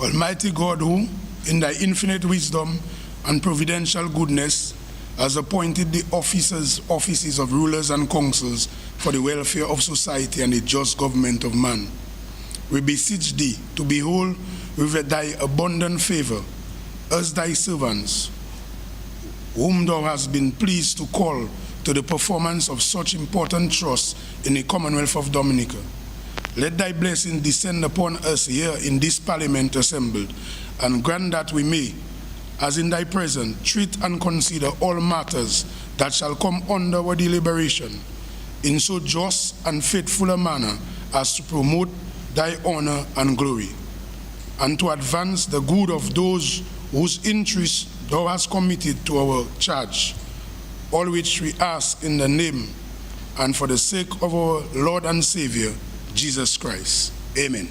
Almighty God, who, in thy infinite wisdom and providential goodness, has appointed the offices of rulers and councils for the welfare of society and the just government of man, we beseech thee to behold with thy abundant favor us thy servants, whom thou hast been pleased to call to the performance of such important trusts in the Commonwealth of Dominica. Let thy blessing descend upon us here in this Parliament assembled, and grant that we may, as in thy presence, treat and consider all matters that shall come under our deliberation in so just and faithful a manner as to promote thy honor and glory, and to advance the good of those whose interests thou hast committed to our charge, all which we ask in the name and for the sake of our Lord and Savior, Jesus Christ. Amen.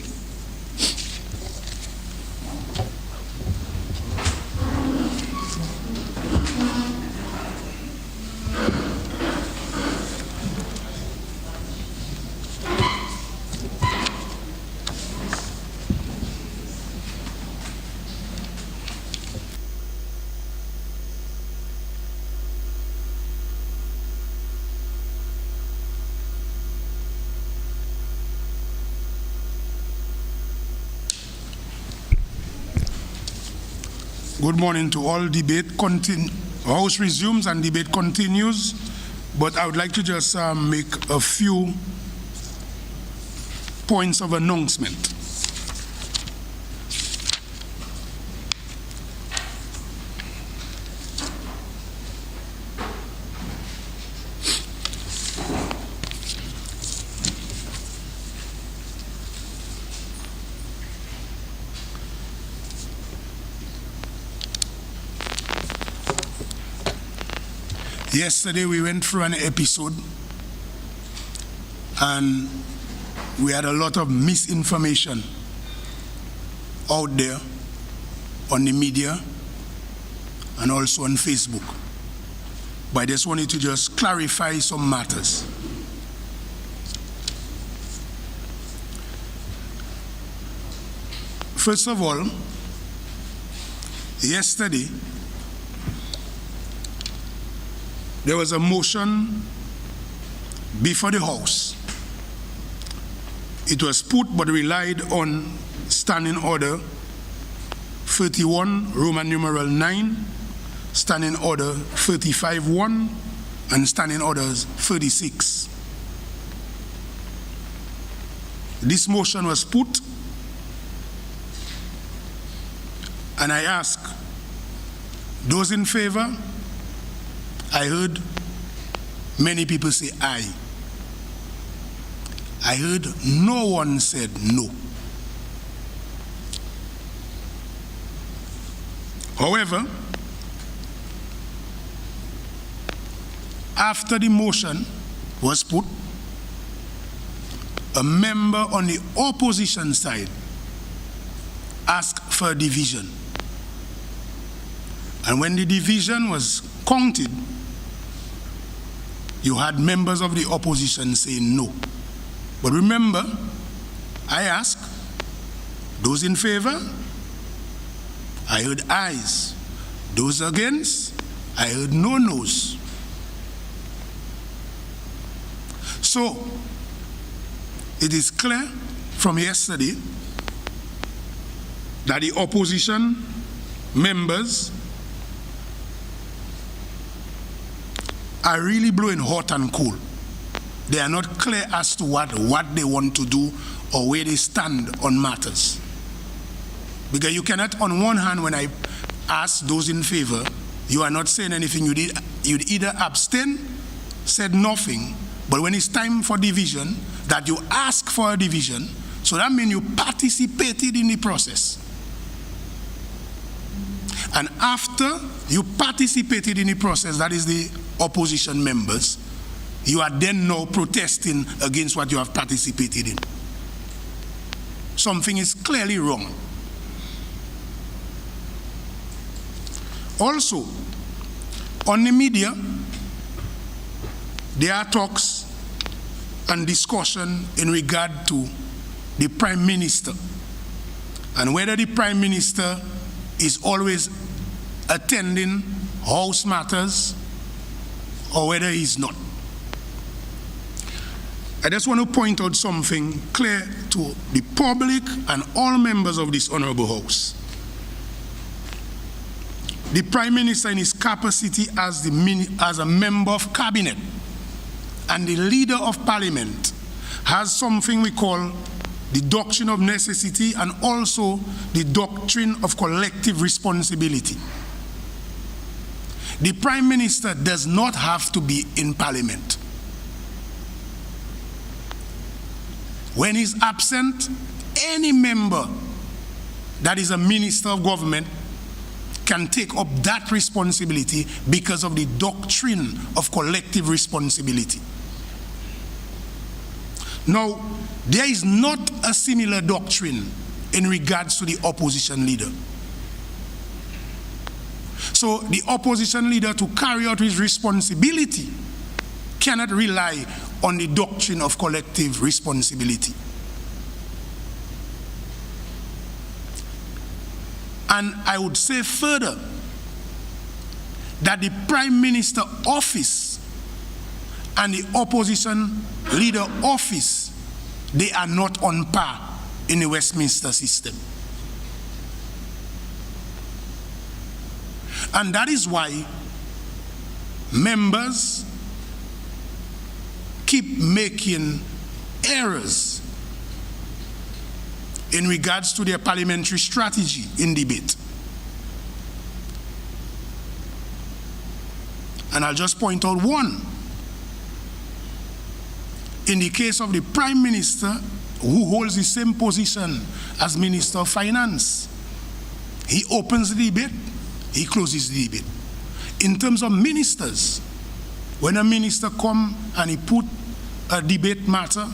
Good morning to all. House resumes and debate continues, but I would like to just make a few points of announcement. Yesterday we went through an episode and we had a lot of misinformation out there on the media and also on Facebook. But I just wanted to just clarify some matters. First of all, yesterday there was a motion before the House. It was put but relied on Standing Order 31, Roman numeral 9, Standing Order 35.1, and Standing Orders 36. This motion was put, and I ask those in favor. I heard many people say aye. I heard no one said no. However, after the motion was put, a member on the opposition side asked for a division. And when the division was counted, you had members of the opposition saying no. But remember, I asked, those in favor? I heard ayes. Those against? I heard no no's. So, it is clear from yesterday that the opposition members are really blowing hot and cold. They are not clear as to what they want to do or where they stand on matters. Because you cannot, on one hand, when I ask those in favor, you are not saying anything. You'd either abstain, said nothing, but when it's time for division, that you ask for a division, so that means you participated in the process. And after you participated in the process, that is the opposition members, you are then now protesting against what you have participated in. Something is clearly wrong. Also, on the media, there are talks and discussion in regard to the Prime Minister and whether the Prime Minister is always attending House matters or whether he's not. I just want to point out something clear to the public and all members of this Honorable House. The Prime Minister, in his capacity as a member of Cabinet and the Leader of Parliament, has something we call the Doctrine of Necessity and also the Doctrine of Collective Responsibility. The Prime Minister does not have to be in Parliament. When he's absent, any member that is a Minister of Government can take up that responsibility because of the Doctrine of Collective Responsibility. Now, there is not a similar doctrine in regards to the opposition leader. So the opposition leader, to carry out his responsibility, cannot rely on the Doctrine of Collective Responsibility. And I would say further that the Prime Minister office and the opposition leader office, they are not on par in the Westminster system. And that is why members keep making errors in regards to their parliamentary strategy in debate. And I'll just point out one. In the case of the Prime Minister, who holds the same position as Minister of Finance, he opens the debate, he closes the debate. In terms of ministers, when a minister comes and he put a debate matter,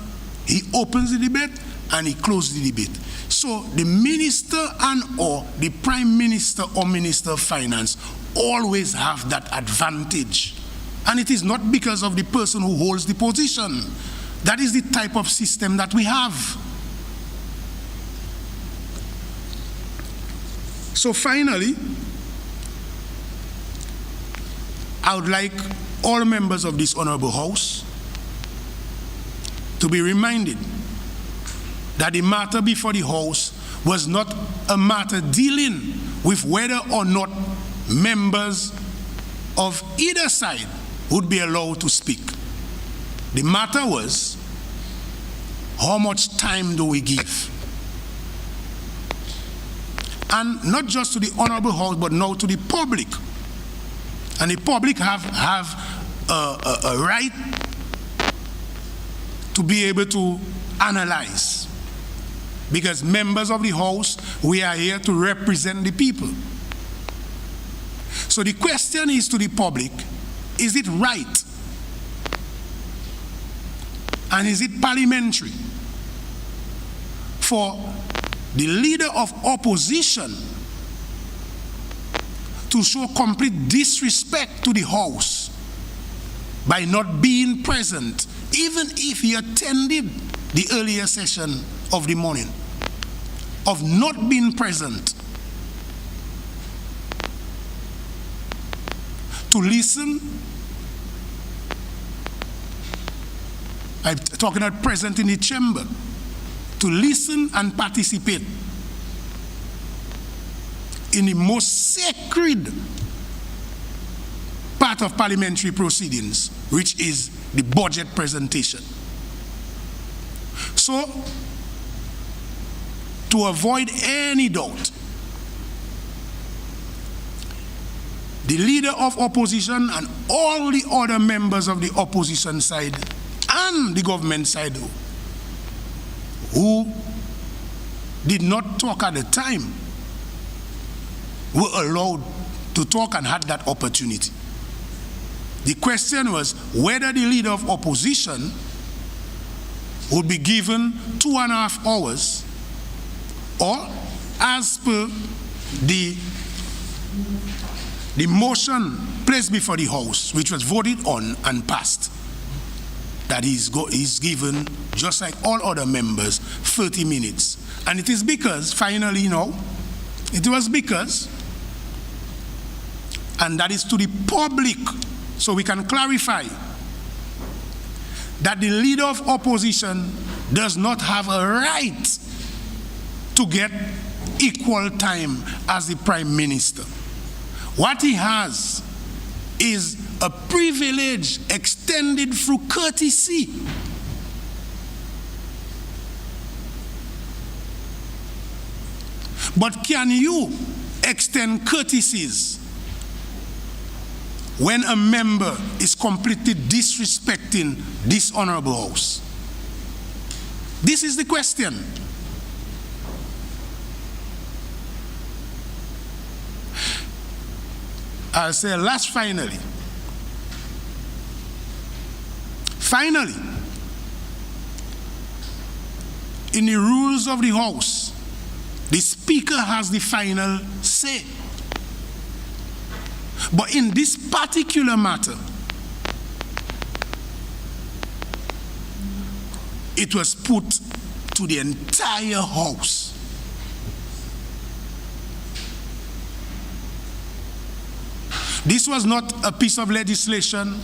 he opens the debate and he closes the debate. So the minister and or the Prime Minister or Minister of Finance always have that advantage. And it is not because of the person who holds the position. That is the type of system that we have. So finally, I would like all members of this Honorable House to be reminded that the matter before the House was not a matter dealing with whether or not members of either side would be allowed to speak. The matter was, how much time do we give? And not just to the Honorable House, but now to the public. And the public have a right to be able to analyze. Because members of the House, we are here to represent the people. So the question is to the public, is it right? And is it parliamentary for the leader of opposition to show complete disrespect to the House by not being present, even if he attended the earlier session of the morning, of not being present to listen? I'm talking about present in the chamber, to listen and participate in the most sacred part of parliamentary proceedings, which is the budget presentation. So, to avoid any doubt, the leader of opposition and all the other members of the opposition side and the government side who did not talk at the time were allowed to talk and had that opportunity. The question was whether the leader of opposition would be given 2.5 hours, or as per the motion placed before the House, which was voted on and passed, that he's given, just like all other members, 30 minutes. And it is because, finally, it was because, and that is to the public, so we can clarify, that the leader of opposition does not have a right to get equal time as the Prime Minister. What he has is a privilege extended through courtesy. But can you extend courtesies when a member is completely disrespecting this honorable house? This is the question. I'll say last finally. Finally, in the rules of the House, the Speaker has the final say. But in this particular matter, it was put to the entire House. This was not a piece of legislation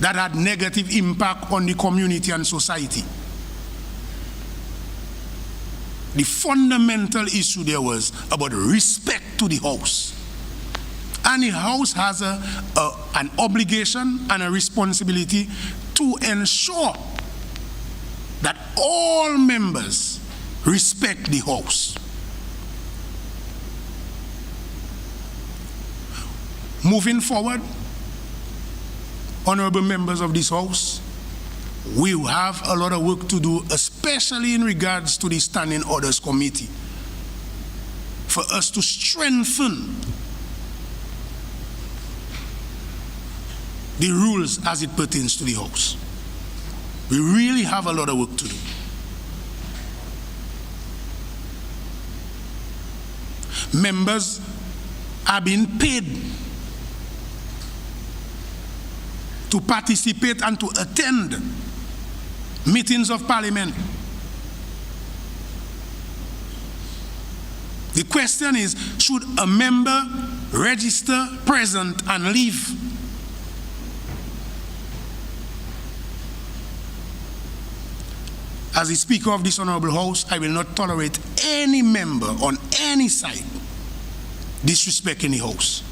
that had negative impact on the community and society. The fundamental issue there was about respect to the House. And the House has an obligation and a responsibility to ensure that all members respect the House. Moving forward, honorable members of this House, we have a lot of work to do, especially in regards to the Standing Orders Committee, for us to strengthen the rules as it pertains to the House. We really have a lot of work to do. Members are being paid to participate and to attend meetings of Parliament. The question is, should a member register, present, and leave? As the Speaker of this Honorable House, I will not tolerate any member on any side disrespecting the House.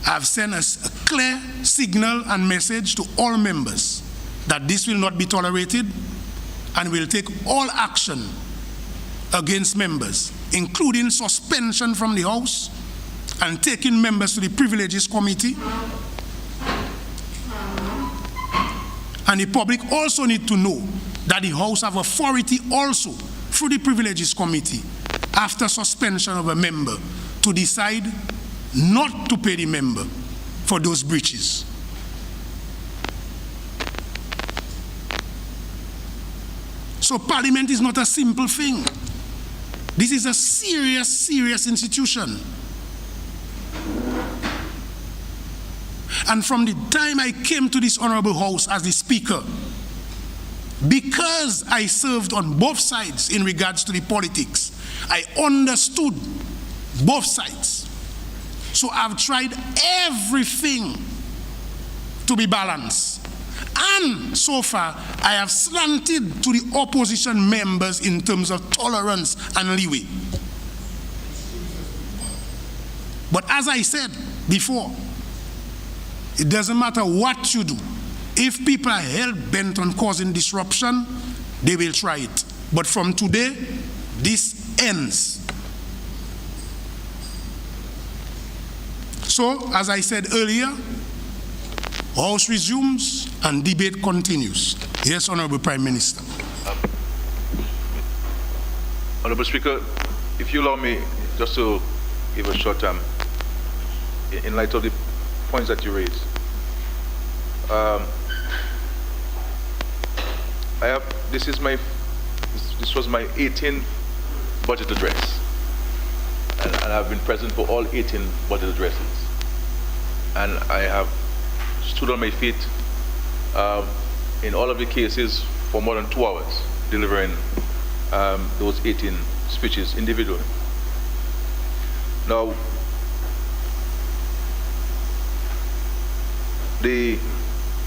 I've sent us a clear signal and message to all members that this will not be tolerated, and will take all action against members, including suspension from the House and taking members to the Privileges Committee. And the public also need to know that the House have authority also through the Privileges Committee after suspension of a member to decide not to pay the member for those breaches. So Parliament is not a simple thing. This is a serious, serious institution. And from the time I came to this Honorable House as the Speaker, because I served on both sides in regards to the politics, I understood both sides. So I've tried everything to be balanced. And so far, I have slanted to the opposition members in terms of tolerance and leeway. But as I said before, it doesn't matter what you do. If people are hell-bent on causing disruption, they will try it. But from today, this ends. So, as I said earlier, House resumes and debate continues. Yes, Honorable Prime Minister. Honorable Speaker, if you allow me just to give a short time, in light of the points that you raised. This was my 18th budget address, and I've been present for all 18 budget addresses, and I have stood on my feet in all of the cases for more than 2 hours, delivering those 18 speeches individually. Now, the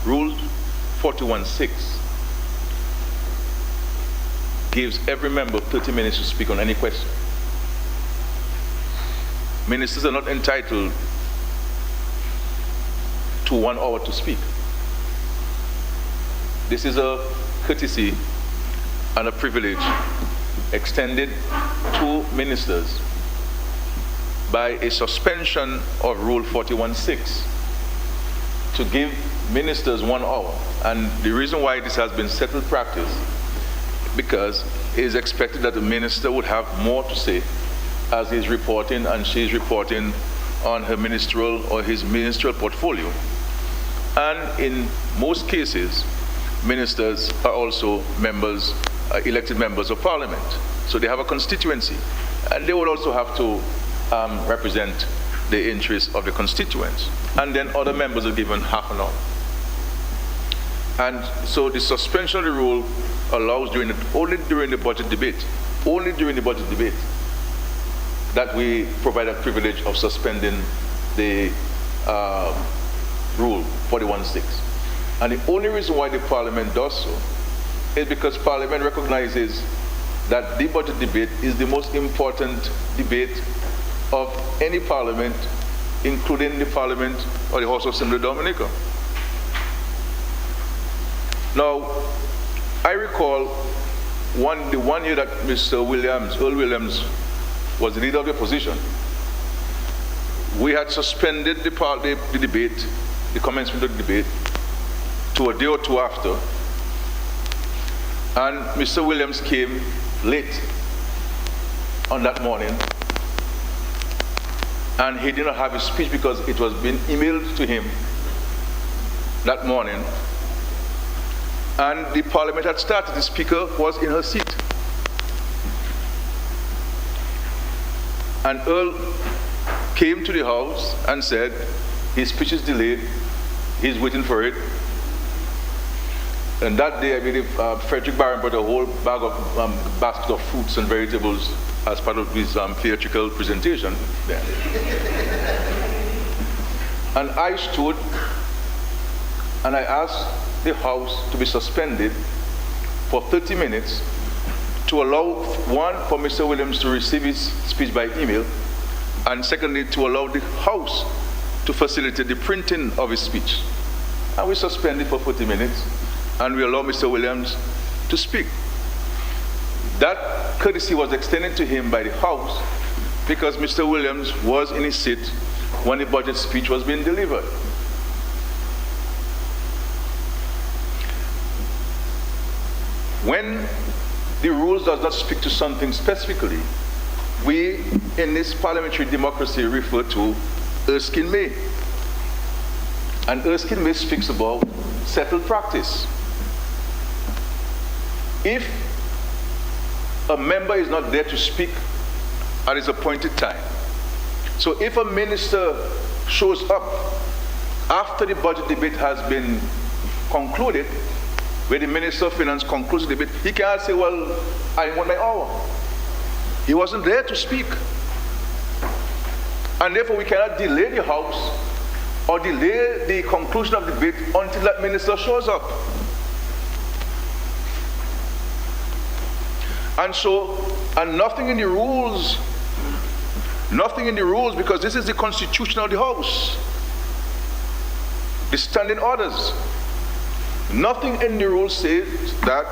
Rule 41.6 gives every member 30 minutes to speak on any question. Ministers are not entitled to 1 hour to speak. This is a courtesy and a privilege extended to ministers by a suspension of Rule 41.6 to give ministers 1 hour. And the reason why this has been settled practice, because it is expected that the minister would have more to say as he's reporting and she's reporting on her ministerial or his ministerial portfolio. And in most cases, ministers are also members, elected members of Parliament. So they have a constituency, and they would also have to represent the interests of the constituents. And then other members are given half an hour. And so the suspension of the rule allows only during the budget debate, that we provide a privilege of suspending the Rule 41.6. And the only reason why the Parliament does so is because Parliament recognizes that the budget debate is the most important debate of any Parliament, including the Parliament or the House of Assembly Dominica. Now, I recall the one year that Mr. Earl Williams was the leader of the opposition. We had suspended the debate, the commencement of the debate, to a day or two after, and Mr. Williams came late on that morning, and he did not have his speech because it was being emailed to him that morning, and the Parliament had started. The Speaker was in her seat, and Earl came to the House and said his speech is delayed, he's waiting for it. And that day, I believe Frederick Barron brought a whole basket of fruits and vegetables as part of his theatrical presentation there. And I stood and I asked the House to be suspended for 30 minutes to allow, one, for Mr. Williams to receive his speech by email, and secondly, to allow the House to facilitate the printing of his speech. And we suspended for 40 minutes, and we allow Mr. Williams to speak. That courtesy was extended to him by the House because Mr. Williams was in his seat when the budget speech was being delivered. When the rules does not speak to something specifically, we in this parliamentary democracy refer to Erskine May. And Erskine May speaks about settled practice. If a member is not there to speak at his appointed time, so if a minister shows up after the budget debate has been concluded, where the Minister of Finance concludes the debate, he can't say, well, I want my hour. He wasn't there to speak. And therefore we cannot delay the House or delay the conclusion of the debate until that minister shows up. And so, and nothing in the rules, because this is the constitution of the House, the standing orders. Nothing in the rules says that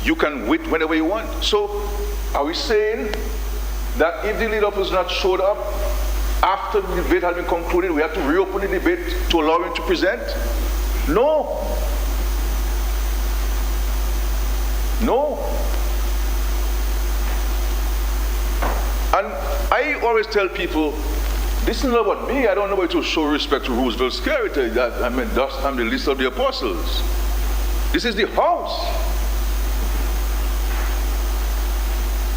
you can wait whenever you want. So, are we saying that if the leader has not showed up after the debate has been concluded, we have to reopen the debate to allow him to present? No. No. And I always tell people, this is not about me. I don't know why to show respect to Roosevelt Security. That I'm the least of the apostles. This is the House.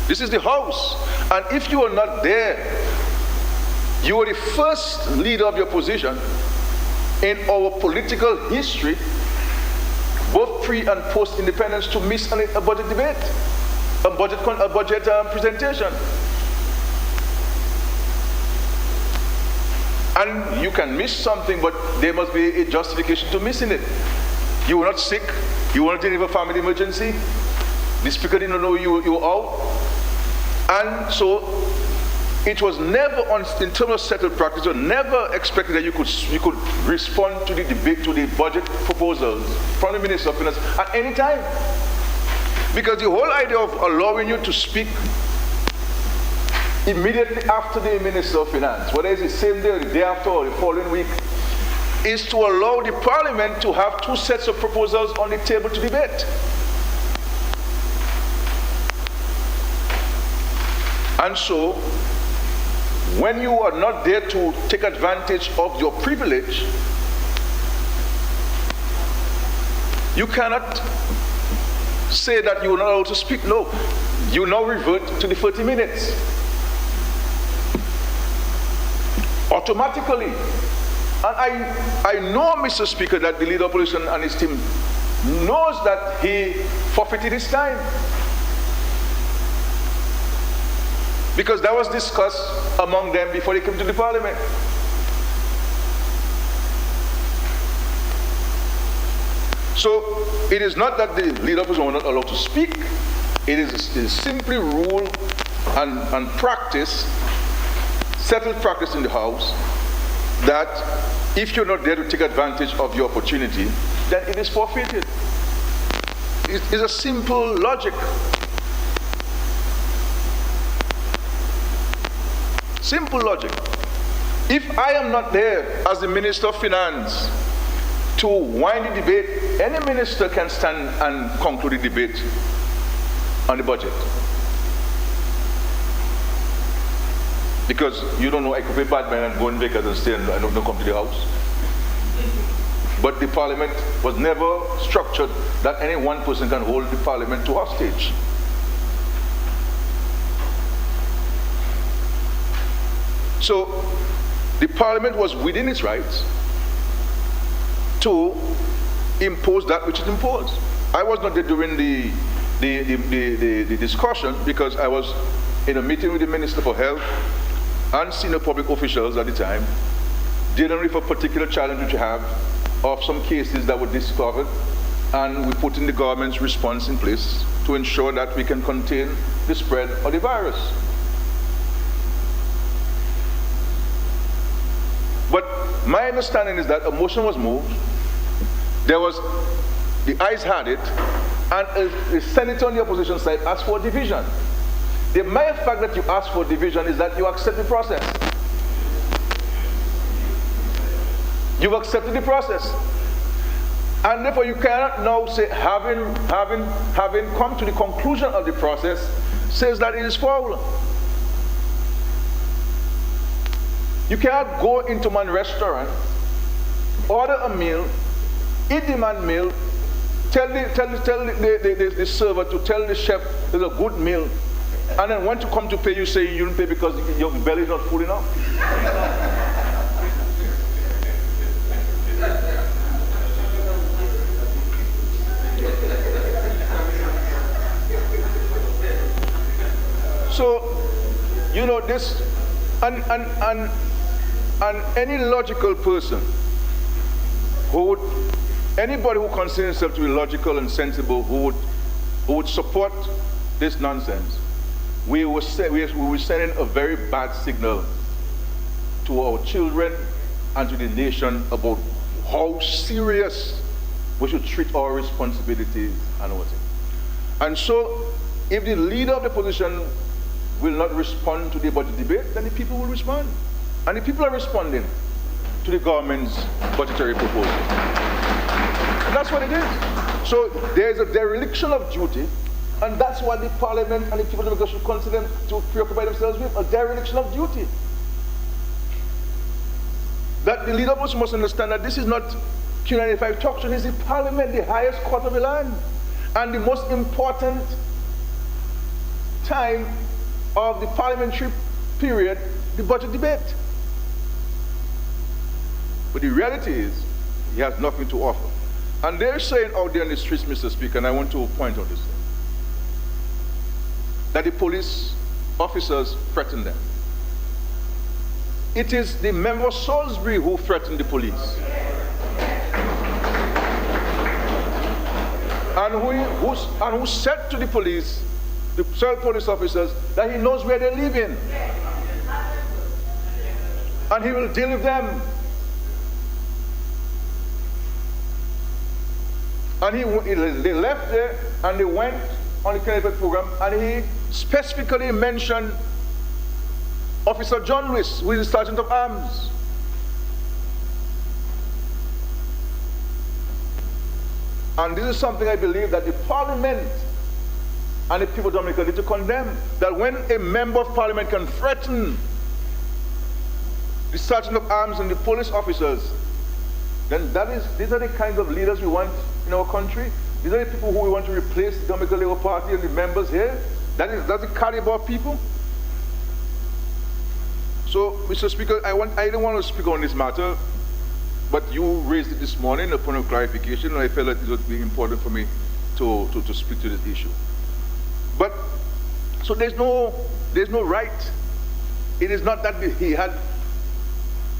This is the House. And if you are not there, you are the first leader of your position. in our political history, both pre and post-independence, to miss a budget debate, a budget presentation. And you can miss something, but there must be a justification to missing it. You were not sick, you were not in a family emergency, the speaker didn't know you were out, and so it was never, in terms of settled practice, it was never expected that you could respond to the debate, to the budget proposals from the Minister of Finance at any time. Because the whole idea of allowing you to speak immediately after the Minister of Finance, whether it's the same day or the day after or the following week, is to allow the Parliament to have two sets of proposals on the table to debate. And so, when you are not there to take advantage of your privilege, you cannot say that you are not allowed to speak. No, you now revert to the 30 minutes. Automatically. And I know, Mr. Speaker, that the leader of opposition and his team knows that he forfeited his time. Because that was discussed among them before they came to the Parliament. So it is not that the leader of opposition were not allowed to speak. It is simply rule and practice, settled practice in the House, that if you're not there to take advantage of your opportunity, then it is forfeited. It's a simple logic. Simple logic. If I am not there as the Minister of Finance to wind the debate, any minister can stand and conclude the debate on the budget. Because you don't know, I could be bad man and go in Vegas and stay and I don't come to the House. But the Parliament was never structured that any one person can hold the Parliament to hostage. So the Parliament was within its rights to impose that which it imposed. I was not there during the discussion because I was in a meeting with the Minister for Health and senior public officials at the time, dealing with a particular challenge which we have of some cases that were discovered, and we put in the government's response in place to ensure that we can contain the spread of the virus. But my understanding is that a motion was moved, there was, the ayes had it, and a senator on the opposition side asked for a division. The mere fact that you ask for division is that you accept the process. You've accepted the process. And therefore you cannot now say, having come to the conclusion of the process, says that it is foul. You cannot go into my restaurant, order a meal, eat the man meal, tell the server to tell the chef there's a good meal, and then when to come to pay, you say you didn't pay because your belly is not full enough. So, you know, this, and any logical person anybody who considers himself to be logical and sensible, who would support this nonsense, we were sending a very bad signal to our children and to the nation about how serious we should treat our responsibilities and all that. And so, if the leader of the opposition will not respond to the budget debate, then the people will respond. And the people are responding to the government's budgetary proposal. And that's what it is. So there is a dereliction of duty, and that's what the Parliament and the people of the should consider to preoccupy themselves with, a dereliction of duty. That the leader of us must understand that this is not Q95 talk show, this is the Parliament, the highest court of the land, and the most important time of the parliamentary period, the budget debate. But the reality is he has nothing to offer. And they're saying out there in the streets, Mr. Speaker, and I want to point out this thing, that the police officers threaten them. It is the member of Salisbury who threatened the police. And who said to the police, the police officers, that he knows where they live in. And he will deal with them. And they left there and they went on the Connecticut program, and he specifically mentioned Officer John Lewis, who is the Sergeant of Arms. And this is something I believe that the Parliament and the people of Dominica need to condemn. That when a member of Parliament can threaten the Sergeant of Arms and the police officers, then these are the kinds of leaders we want in our country. These are the people who we want to replace the Dominica Labour Party and the members here. That's the caliber of people. So, Mr. Speaker, I don't want to speak on this matter, but you raised it this morning upon a clarification, and I felt that it would be important for me to speak to this issue. But, so there's no right. It is not that he had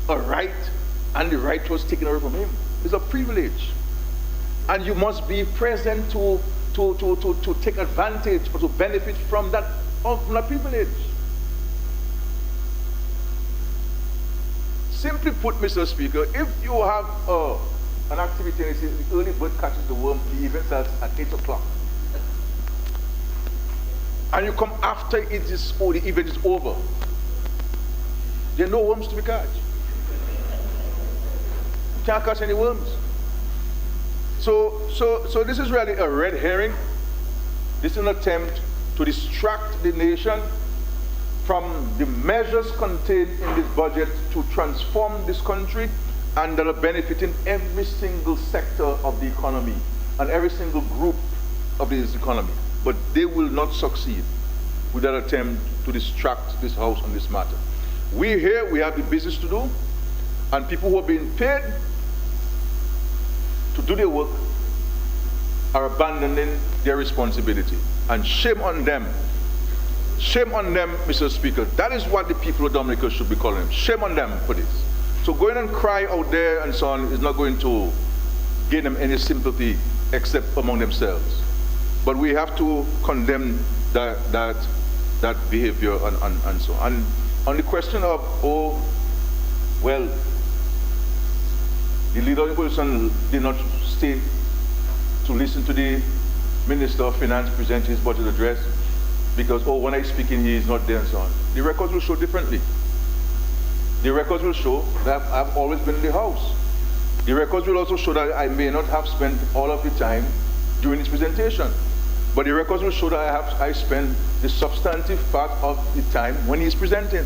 a right and the right was taken away from him. It's a privilege. And you must be present to take advantage or to benefit from that privilege. Simply put, Mr. Speaker, if you have an activity and the early bird catches the worm, the event starts at 8 o'clock, and you come after the event is over, there are no worms to be caught. You can't catch any worms. So this is really a red herring. This is an attempt to distract the nation from the measures contained in this budget to transform this country and that are benefiting every single sector of the economy and every single group of this economy. But they will not succeed with that attempt to distract this House on this matter. We here, we have the business to do, and people who are being paid to do their work are abandoning their responsibility. And shame on them. Shame on them, Mr. Speaker. That is what the people of Dominica should be calling them. Shame on them for this. So going and cry out there and so on is not going to gain them any sympathy except among themselves. But we have to condemn that behavior and so on. And on the question of, the leader of the opposition did not stay to listen to the Minister of Finance present his budget address because, when I speak in, he is not there and so on. The records will show differently. The records will show that I've always been in the House. The records will also show that I may not have spent all of the time during his presentation. But the records will show that I spent the substantive part of the time when he's presenting.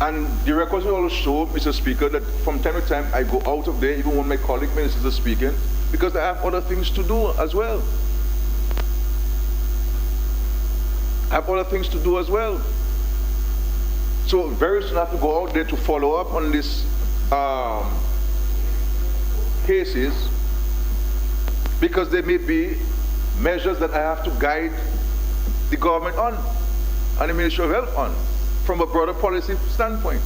And the records will also show, Mr. Speaker, that from time to time I go out of there even when my colleague ministers are speaking because I have other things to do as well. So very soon I have to go out there to follow up on these cases because there may be measures that I have to guide the government on and the Ministry of Health on from a broader policy standpoint.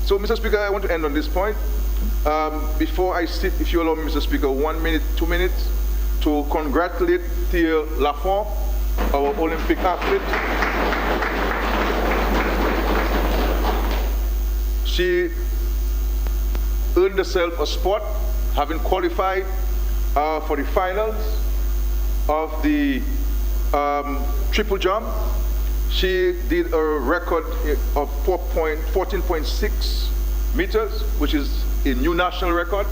So, Mr. Speaker, I want to end on this point. Before I sit, if you allow me, Mr. Speaker, 1 minute, 2 minutes, to congratulate Thea Lafont, our Olympic athlete. She earned herself a spot, having qualified for the finals of the triple jump. She did a record of 14.6 meters, which is a new national record.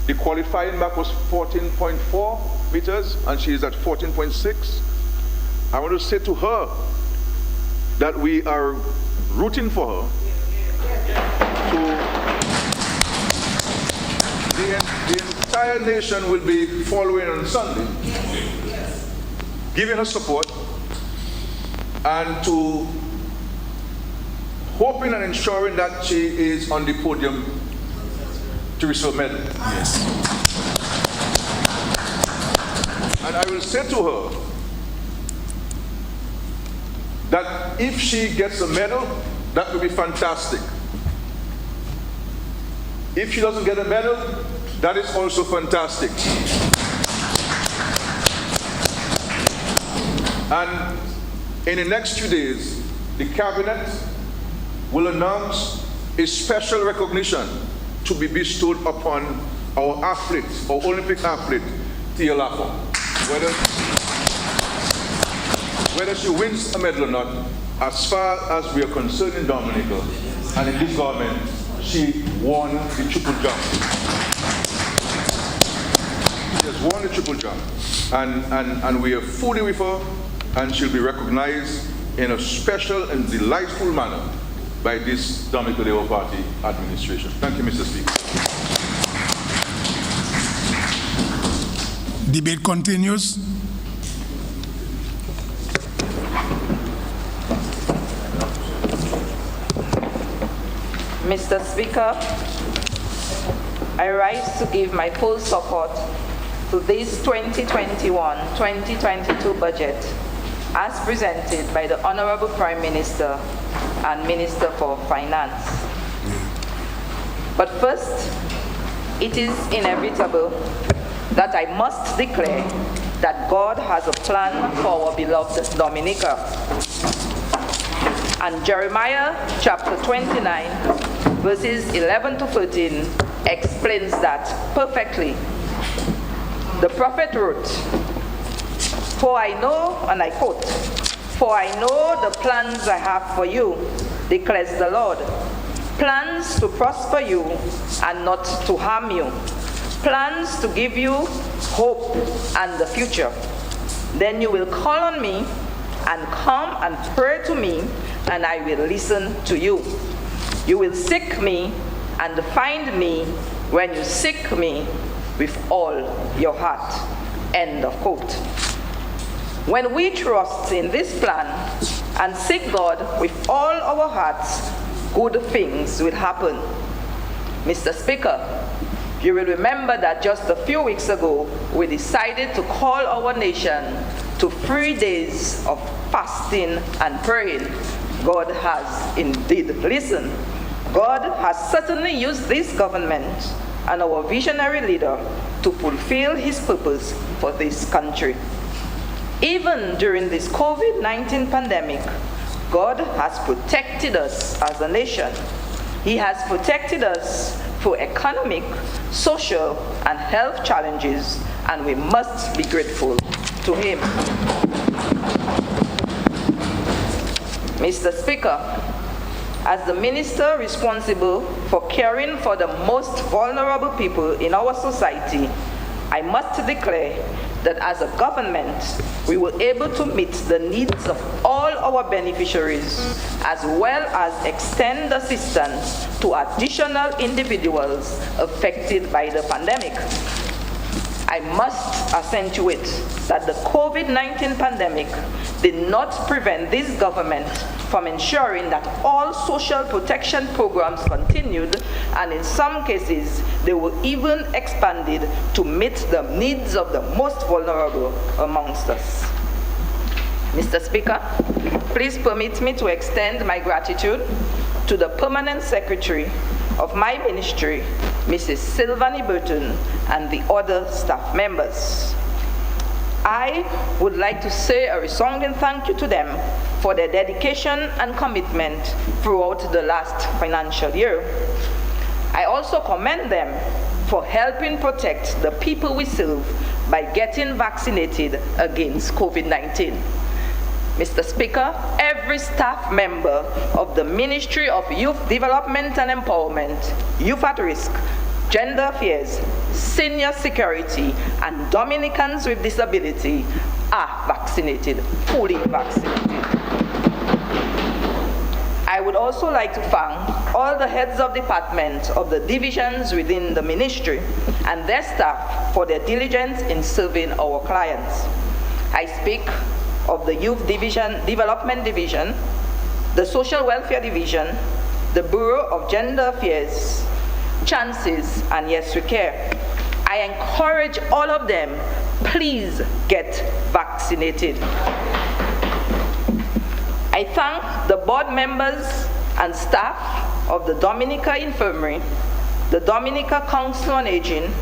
The qualifying mark was 14.4 meters, and she is at 14.6. I want to say to her that we are rooting for her. The entire nation will be following on Sunday, giving her support, and to hoping and ensuring that she is on the podium to receive a medal. Yes. And I will say to her that if she gets a medal, that would be fantastic. If she doesn't get a medal, that is also fantastic. And in the next few days, the cabinet will announce a special recognition to be bestowed upon our athlete, our Olympic athlete, Tia Lafo. Whether she wins a medal or not, as far as we are concerned in Dominica and in this government, she won the triple jump. She has won the triple jump. And we are fully with her, and she'll be recognized in a special and delightful manner by this Dominica Labour Party administration. Thank you, Mr. Speaker. Debate continues. Mr. Speaker, I rise to give my full support to this 2021-2022 budget as presented by the Honorable Prime Minister and Minister for Finance. But first, it is inevitable that I must declare that God has a plan for our beloved Dominica. And Jeremiah chapter 29, verses 11 to 13 explains that perfectly. The prophet wrote, "For I know," and I quote, "For I know the plans I have for you, declares the Lord, plans to prosper you and not to harm you, plans to give you hope and the future. Then you will call on me and come and pray to me, and I will listen to you. You will seek me and find me when you seek me with all your heart." End of quote. When we trust in this plan and seek God with all our hearts, good things will happen. Mr. Speaker, you will remember that just a few weeks ago, we decided to call our nation to 3 days of fasting and praying. God has indeed listened. God has certainly used this government and our visionary leader to fulfill his purpose for this country. Even during this COVID-19 pandemic, God has protected us as a nation. He has protected us through economic, social, and health challenges, and we must be grateful to him. Mr. Speaker, as the minister responsible for caring for the most vulnerable people in our society, I must declare that as a government, we were able to meet the needs of all our beneficiaries, as well as extend assistance to additional individuals affected by the pandemic. I must accentuate that the COVID-19 pandemic did not prevent this government from ensuring that all social protection programs continued, and in some cases, they were even expanded to meet the needs of the most vulnerable amongst us. Mr. Speaker, please permit me to extend my gratitude to the Permanent Secretary of my ministry, Mrs. Sylvanie Burton, and the other staff members. I would like to say a resounding thank you to them for their dedication and commitment throughout the last financial year. I also commend them for helping protect the people we serve by getting vaccinated against COVID-19. Mr. Speaker, every staff member of the Ministry of Youth Development and Empowerment, Youth at Risk, Gender Affairs, Senior Security, and Dominicans with Disability are vaccinated, fully vaccinated. I would also like to thank all the heads of department of the divisions within the ministry and their staff for their diligence in serving our clients. I speak of the Youth Division, Development Division, the Social Welfare Division, the Bureau of Gender Affairs, chances, and yes, we care. I encourage all of them, please get vaccinated. I thank the board members and staff of the Dominica Infirmary, the Dominica Council on Aging,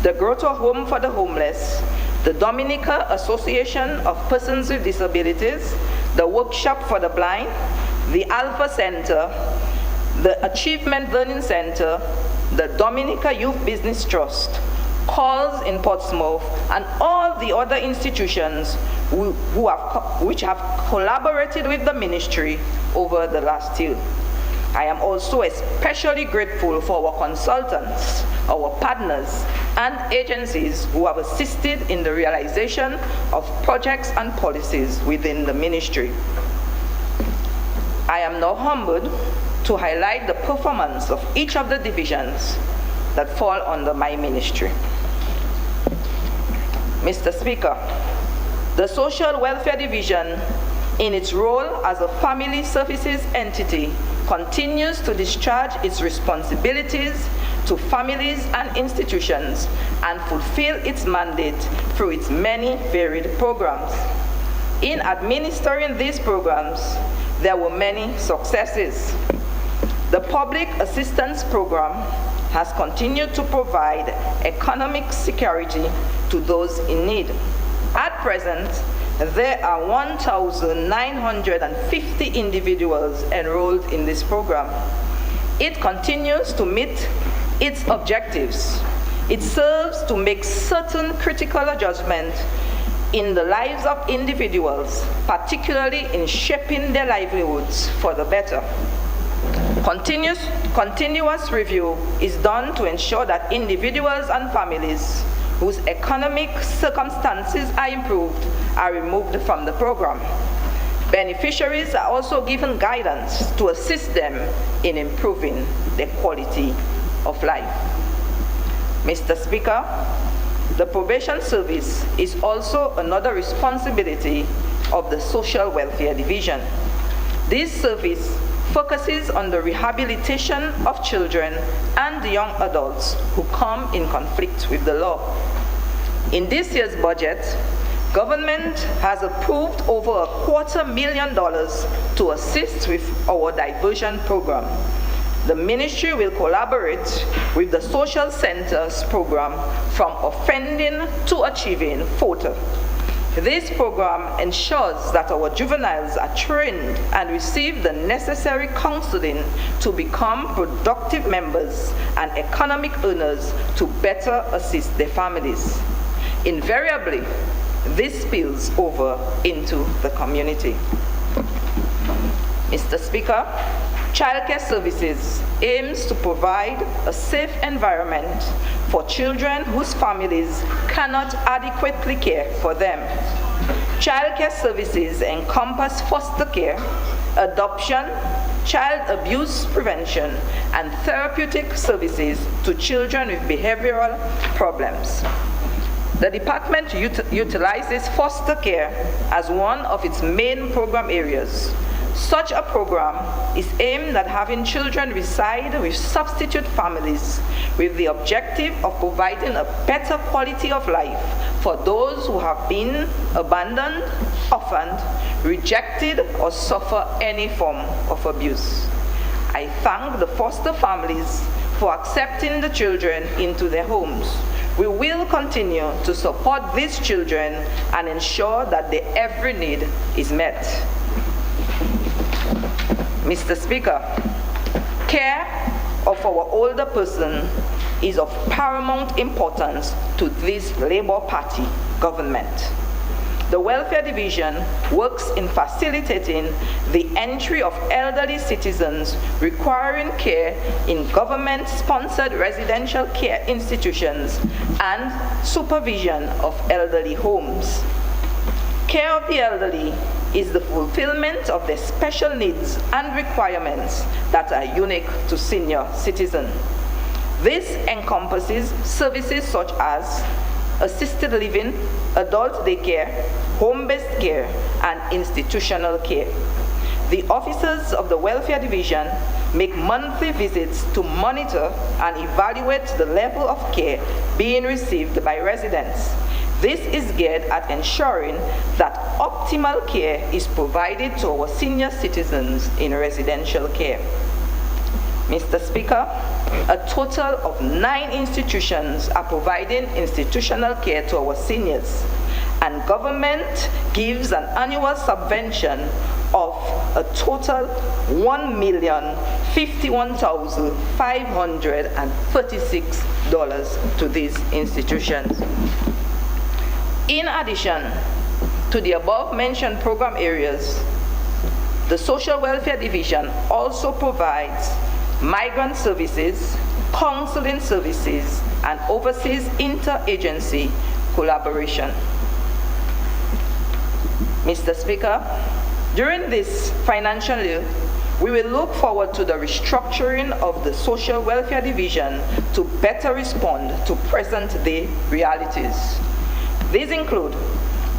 the Grotto Home for the Homeless, the Dominica Association of Persons with Disabilities, the Workshop for the Blind, the Alpha Center, the Achievement Learning Center, the Dominica Youth Business Trust, CALLS in Portsmouth, and all the other institutions which have collaborated with the ministry over the last year. I am also especially grateful for our consultants, our partners, and agencies who have assisted in the realization of projects and policies within the ministry. I am now humbled to highlight the performance of each of the divisions that fall under my ministry. Mr. Speaker, the Social Welfare Division, in its role as a family services entity, continues to discharge its responsibilities to families and institutions and fulfill its mandate through its many varied programs. In administering these programs, there were many successes. The Public Assistance Program has continued to provide economic security to those in need. At present, there are 1,950 individuals enrolled in this program. It continues to meet its objectives. It serves to make certain critical adjustments in the lives of individuals, particularly in shaping their livelihoods for the better. Continuous review is done to ensure that individuals and families whose economic circumstances are improved are removed from the program. Beneficiaries are also given guidance to assist them in improving their quality of life. Mr. Speaker, the probation service is also another responsibility of the Social Welfare Division. This service focuses on the rehabilitation of children and young adults who come in conflict with the law. In this year's budget, government has approved over $250,000 to assist with our diversion program. The ministry will collaborate with the social centers program from offending to achieving FOTA. This program ensures that our juveniles are trained and receive the necessary counseling to become productive members and economic earners to better assist their families. Invariably, this spills over into the community. Mr. Speaker, Childcare Services aims to provide a safe environment for children whose families cannot adequately care for them. Childcare services encompass foster care, adoption, child abuse prevention, and therapeutic services to children with behavioral problems. The department utilizes foster care as one of its main program areas. Such a program is aimed at having children reside with substitute families with the objective of providing a better quality of life for those who have been abandoned, orphaned, rejected, or suffer any form of abuse. I thank the foster families for accepting the children into their homes. We will continue to support these children and ensure that their every need is met. Mr. Speaker, care of our older person is of paramount importance to this Labour Party government. The Welfare Division works in facilitating the entry of elderly citizens requiring care in government-sponsored residential care institutions and supervision of elderly homes. Care of the elderly is the fulfillment of their special needs and requirements that are unique to senior citizens. This encompasses services such as assisted living, adult daycare, home-based care, and institutional care. The officers of the Welfare Division make monthly visits to monitor and evaluate the level of care being received by residents. This is geared at ensuring that optimal care is provided to our senior citizens in residential care. Mr. Speaker, a total of 9 institutions are providing institutional care to our seniors, and government gives an annual subvention of a total $1,051,536 to these institutions. In addition to the above-mentioned program areas, the Social Welfare Division also provides migrant services, counseling services, and oversees interagency collaboration. Mr. Speaker, during this financial year, we will look forward to the restructuring of the Social Welfare Division to better respond to present-day realities. These include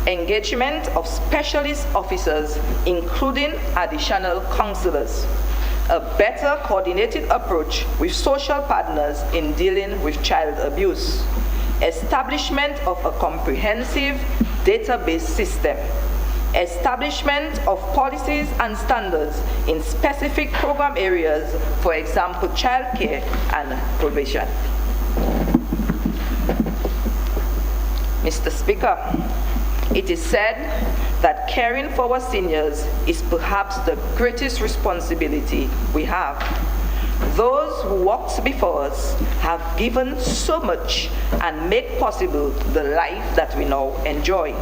engagement of specialist officers, including additional counselors, a better coordinated approach with social partners in dealing with child abuse, establishment of a comprehensive database system, establishment of policies and standards in specific program areas, for example, child care and provision. Mr. Speaker, it is said that caring for our seniors is perhaps the greatest responsibility we have. Those who walked before us have given so much and make possible the life that we now enjoy.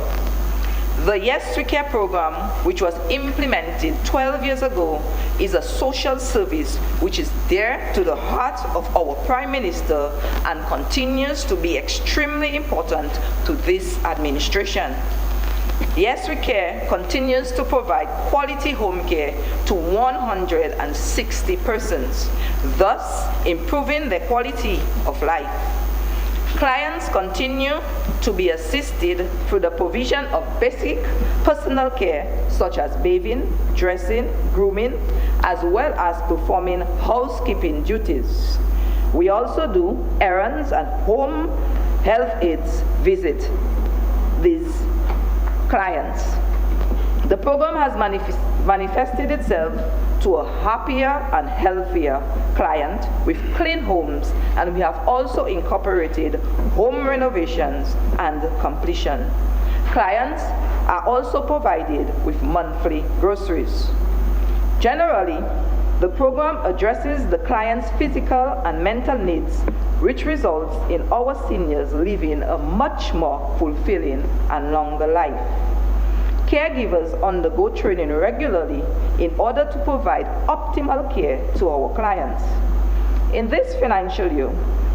The Yes We Care program, which was implemented 12 years ago, is a social service which is dear to the heart of our Prime Minister and continues to be extremely important to this administration. Yes We Care continues to provide quality home care to 160 persons, thus improving their quality of life. Clients continue to be assisted through the provision of basic personal care such as bathing, dressing, grooming, as well as performing housekeeping duties. We also do errands and home health aides visit these clients. The program has manifested itself to a happier and healthier client with clean homes, and we have also incorporated home renovations and completion. Clients are also provided with monthly groceries. Generally, the program addresses the client's physical and mental needs, which results in our seniors living a much more fulfilling and longer life. Caregivers undergo training regularly in order to provide optimal care to our clients. In this financial year,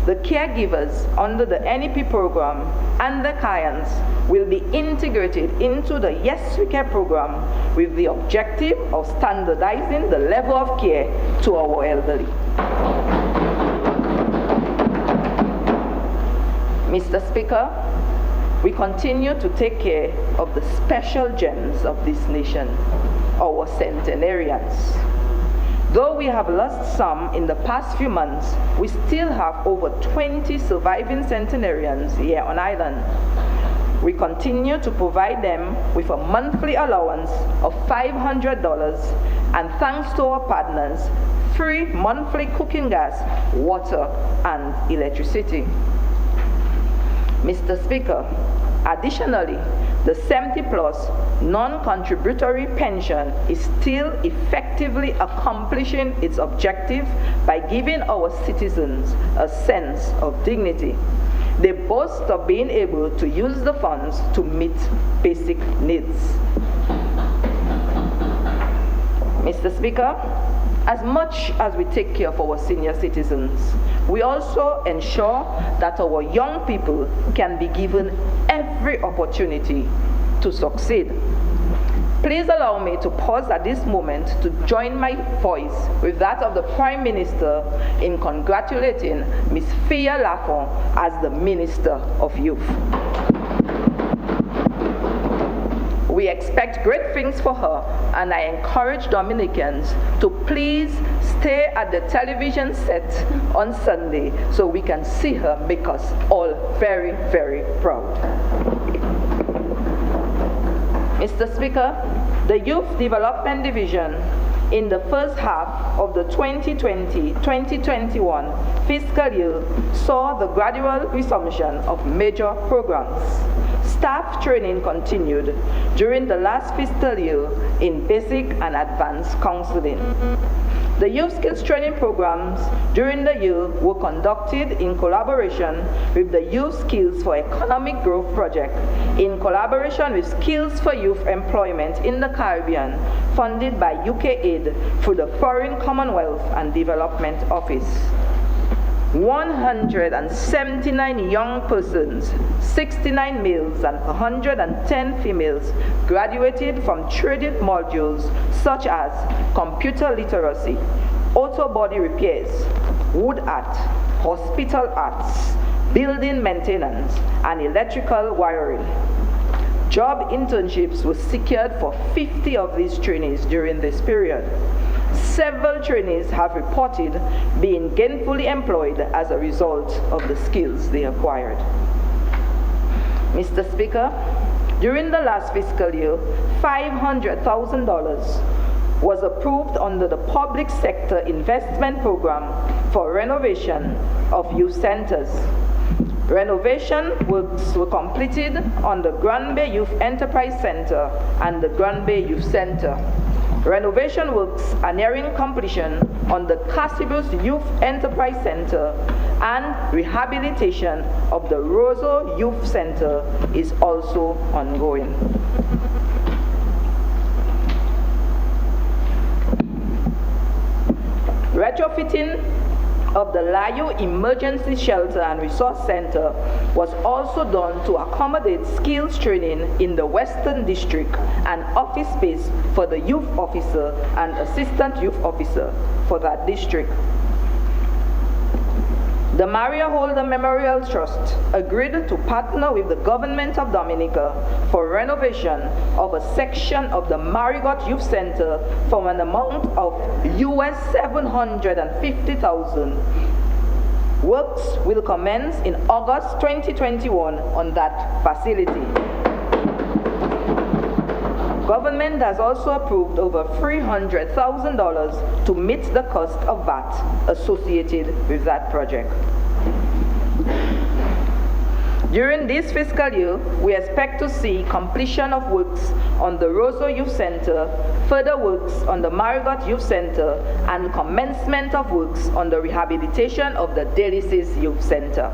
the caregivers under the NEP program and the clients will be integrated into the Yes We Care program with the objective of standardizing the level of care to our elderly. Mr. Speaker, we continue to take care of the special gems of this nation, our centenarians. Though we have lost some in the past few months, we still have over 20 surviving centenarians here on island. We continue to provide them with a monthly allowance of $500 and, thanks to our partners, free monthly cooking gas, water, and electricity. Mr. Speaker, additionally, the 70-plus non-contributory pension is still effectively accomplishing its objective by giving our citizens a sense of dignity. They boast of being able to use the funds to meet basic needs. Mr. Speaker, as much as we take care of our senior citizens, we also ensure that our young people can be given every opportunity to succeed. Please allow me to pause at this moment to join my voice with that of the Prime Minister in congratulating Ms. Fia Lafon as the Minister of Youth. We We expect great things for her, and I encourage Dominicans to please stay at the television set on Sunday so we can see her make us all very, very proud. Mr. Speaker, the Youth Development Division in the first half of the 2020-2021 fiscal year saw the gradual resumption of major programs. Staff training continued during the last fiscal year in basic and advanced counseling. The youth skills training programs during the year were conducted in collaboration with the Youth Skills for Economic Growth Project, in collaboration with Skills for Youth Employment in the Caribbean, funded by UKAID through the Foreign Commonwealth and Development Office. 179 young persons, 69 males and 110 females, graduated from training modules such as computer literacy, auto body repairs, wood art, hospital arts, building maintenance, and electrical wiring. Job internships were secured for 50 of these trainees during this period. Several trainees have reported being gainfully employed as a result of the skills they acquired. Mr. Speaker, during the last fiscal year, $500,000 was approved under the Public Sector Investment Program for renovation of youth centers. Renovation works were completed on the Grand Bay Youth Enterprise Center and the Grand Bay Youth Center. Renovation works are nearing completion on the Cassibus Youth Enterprise Center, and rehabilitation of the Roseau Youth Center is also ongoing. Retrofitting of the Layo Emergency Shelter and Resource Center was also done to accommodate skills training in the Western District and office space for the youth officer and assistant youth officer for that district. The Maria Holder Memorial Trust agreed to partner with the government of Dominica for renovation of a section of the Marigot Youth Center for an amount of $750,000. Works will commence in August 2021 on that facility. Government has also approved over $300,000 to meet the cost of VAT associated with that project. During this fiscal year, we expect to see completion of works on the Roseau Youth Center, further works on the Marigot Youth Center, and commencement of works on the rehabilitation of the Delices Youth Center.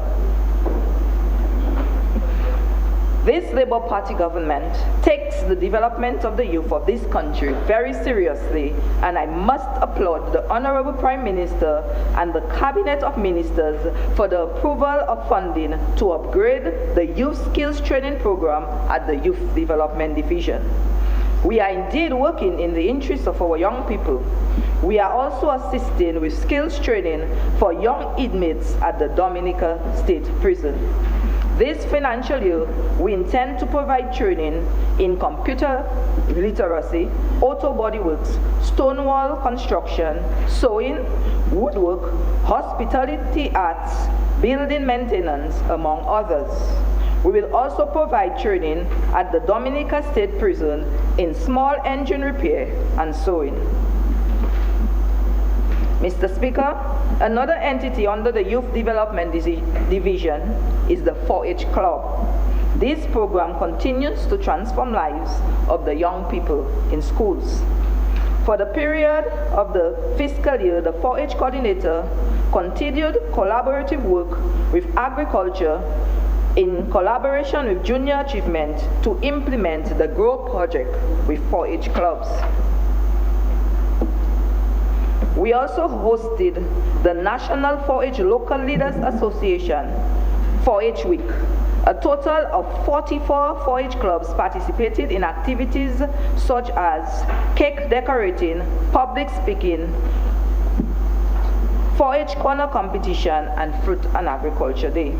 This Labour Party government takes the development of the youth of this country very seriously, and I must applaud the Honorable Prime Minister and the Cabinet of Ministers for the approval of funding to upgrade the Youth Skills Training Program at the Youth Development Division. We are indeed working in the interests of our young people. We are also assisting with skills training for young inmates at the Dominica State Prison. This financial year, we intend to provide training in computer literacy, auto body works, stonewall construction, sewing, woodwork, hospitality arts, building maintenance, among others. We will also provide training at the Dominica State Prison in small engine repair and sewing. Mr. Speaker, another entity under the Youth Development Division is the 4-H Club. This program continues to transform lives of the young people in schools. For the period of the fiscal year, the 4-H coordinator continued collaborative work with agriculture in collaboration with Junior Achievement to implement the GROW project with 4-H clubs. We also hosted the National 4-H Local Leaders Association 4-H Week. A total of 44 4-H clubs participated in activities such as cake decorating, public speaking, 4-H corner competition, and fruit and agriculture day.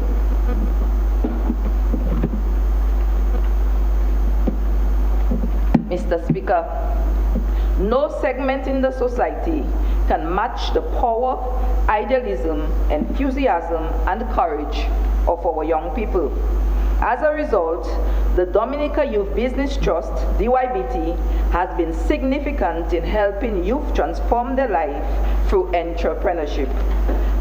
Mr. Speaker, no segment in the society can match the power, idealism, enthusiasm, and courage of our young people. As a result, the Dominica Youth Business Trust, DYBT, has been significant in helping youth transform their life through entrepreneurship.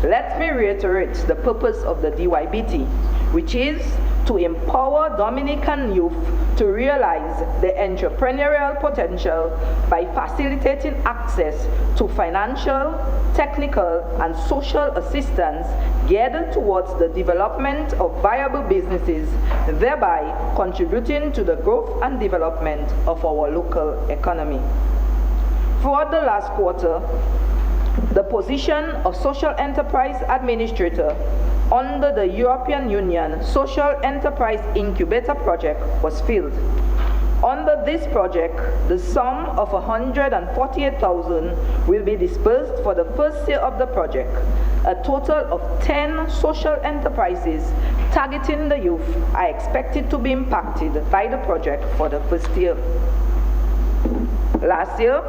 Let me reiterate the purpose of the DYBT, which is to empower Dominican youth to realize their entrepreneurial potential by facilitating access to financial, technical, and social assistance geared towards the development of viable businesses, thereby contributing to the growth and development of our local economy. Throughout the last quarter, the position of Social Enterprise Administrator under the European Union Social Enterprise Incubator Project was filled. Under this project, the sum of $148,000 will be disbursed for the first year of the project. A total of 10 social enterprises targeting the youth are expected to be impacted by the project for the first year. Last year,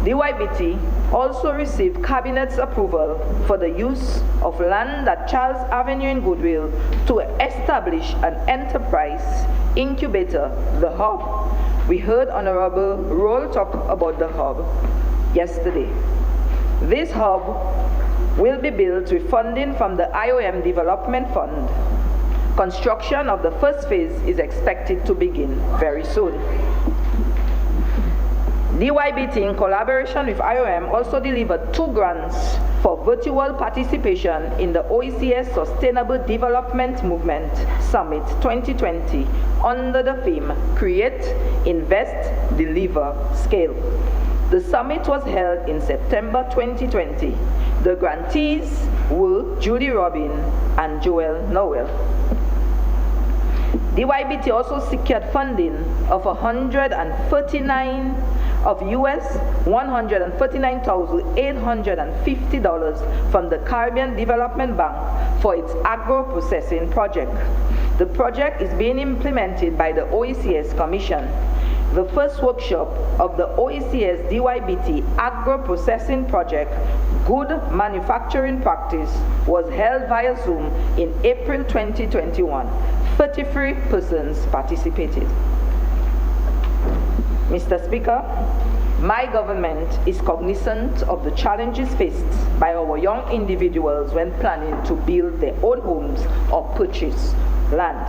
DYBT also received Cabinet's approval for the use of land at Charles Avenue in Goodwill to establish an enterprise incubator, the Hub. We heard Honorable Roll talk about the Hub yesterday. This Hub will be built with funding from the IOM Development Fund. Construction of the first phase is expected to begin very soon. DYBT, in collaboration with IOM, also delivered 2 grants for virtual participation in the OECS Sustainable Development Movement Summit 2020 under the theme Create, Invest, Deliver, Scale. The summit was held in September 2020. The grantees were Judy Robin and Joel Noel. DYBT also secured funding of $139,850 from the Caribbean Development Bank for its agro-processing project. The project is being implemented by the OECS Commission. The first workshop of the OECS DYBT agro-processing project, Good Manufacturing Practice, was held via Zoom in April 2021. 33 persons participated. Mr. Speaker, my government is cognizant of the challenges faced by our young individuals when planning to build their own homes or purchase land.